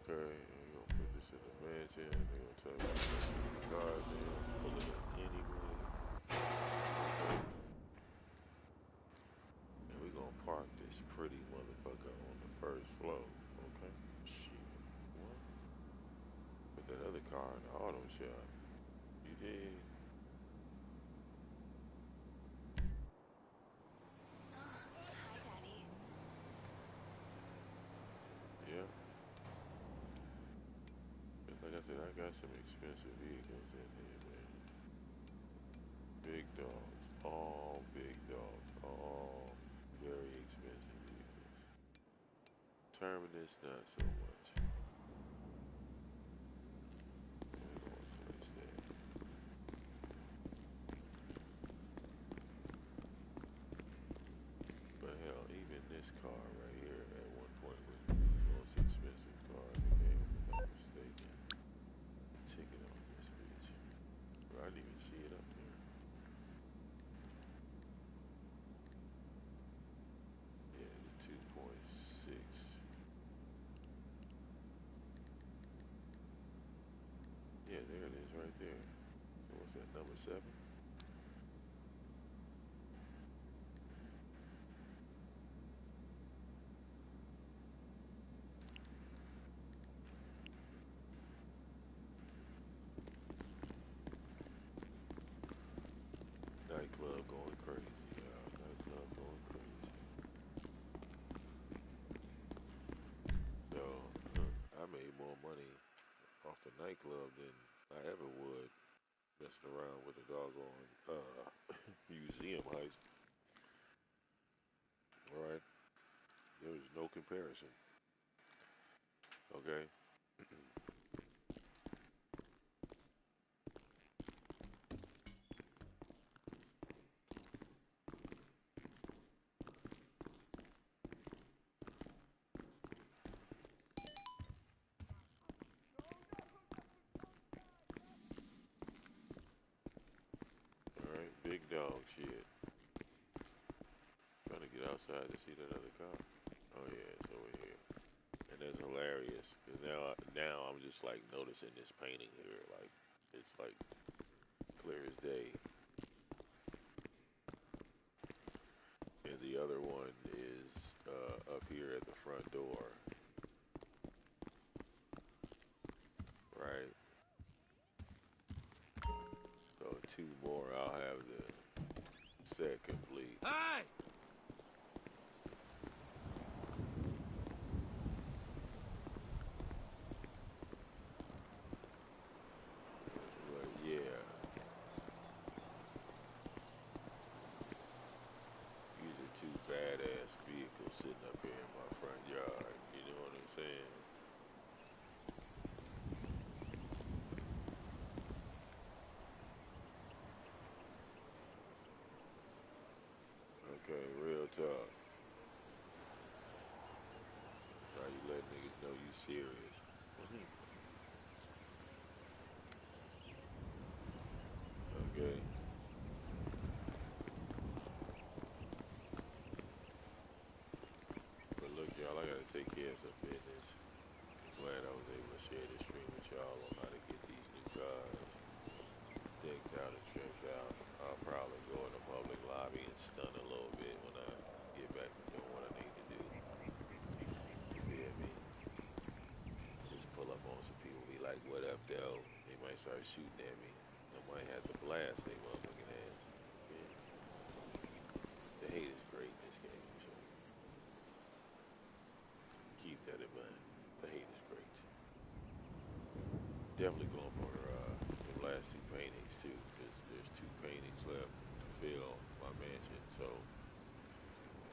Okay, and you're gonna put this in the mansion, and they're gonna tell me to put the cars in, pull it up anyway. Okay. And we're gonna park this pretty motherfucker on the first floor. Okay? Shit. What? Put that other car in the auto shop. You did? Hi, Daddy. Yeah. Just like I said, I got some expensive vehicles in here, man. Big dogs. All big dogs. All very expensive vehicles. Terminus, not so much. We're gonna place didn't even see it up there. Yeah, it's 2.6. Yeah, there it is right there. So what's that, number 7? Nightclub going crazy, y'all. Nightclub going crazy. So, I made more money off the nightclub than I ever would messing around with the doggone museum heist. All right, there was no comparison. Okay. All right, big dog shit. Trying to get outside to see that other car. Oh yeah, it's over here. And that's hilarious because now I'm just like noticing this painting here, like it's like clear as day. And the other one is up here at the front door, right? So 2 more, I'll have the set complete. Hey! But yeah, these are 2 badass vehicles sitting up here in my front yard. You know what I'm saying? Okay, real talk. How you let niggas know you serious? Okay. But look, y'all, I gotta take care of some business. Glad I was able to share this stream with y'all on how to get these new cars decked out and trimmed out. I'll probably go in the public lobby and stun a little bit when I get back from doing what I need to do. You feel me? Just pull up on some people, be like, what up, though? They might start shooting at me. I might have to blast they motherfucking ass. Yeah. The hate is great in this game, so keep that in mind. The hate is great. Definitely going for the last 2 paintings too, because there's 2 paintings left to fill my mansion. So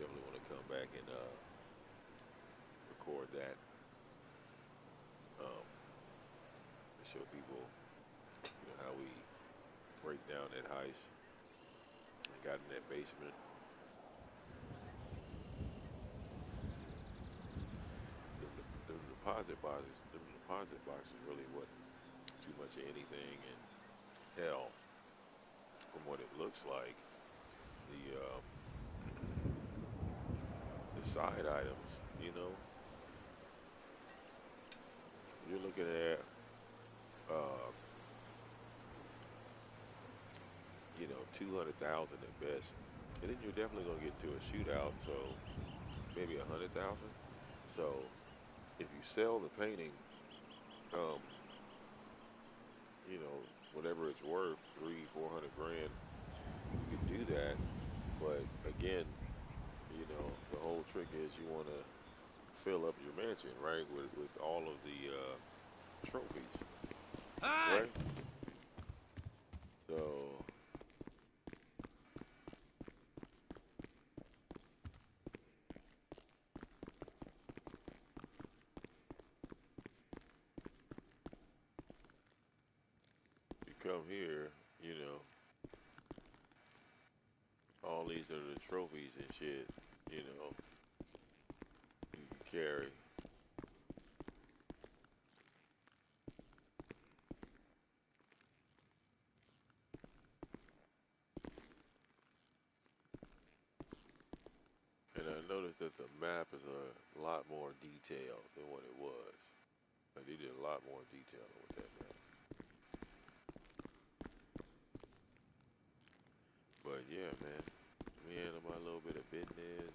definitely want to come back and record that to show people, how we break down that heist and got in that basement. The deposit boxes really wasn't too much of anything, and hell, from what it looks like, the side items, you're looking at, uh, 200,000 at best, and then you're definitely gonna get into a shootout, so maybe 100,000. So if you sell the painting, um, whatever it's worth, 300-400 grand, you can do that. But again, the whole trick is you want to fill up your mansion, right, with all of the trophies, Hey! right? So you come here, all these are the trophies and shit, you can carry. the map is a lot more detailed than what it was. Like they did a lot more detail with that map. But yeah, man, we handle my little bit of business,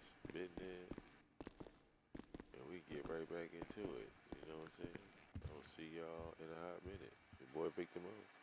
and we get right back into it. You know what I'm saying? I'll see y'all in a hot minute. Your boy VicDamoane.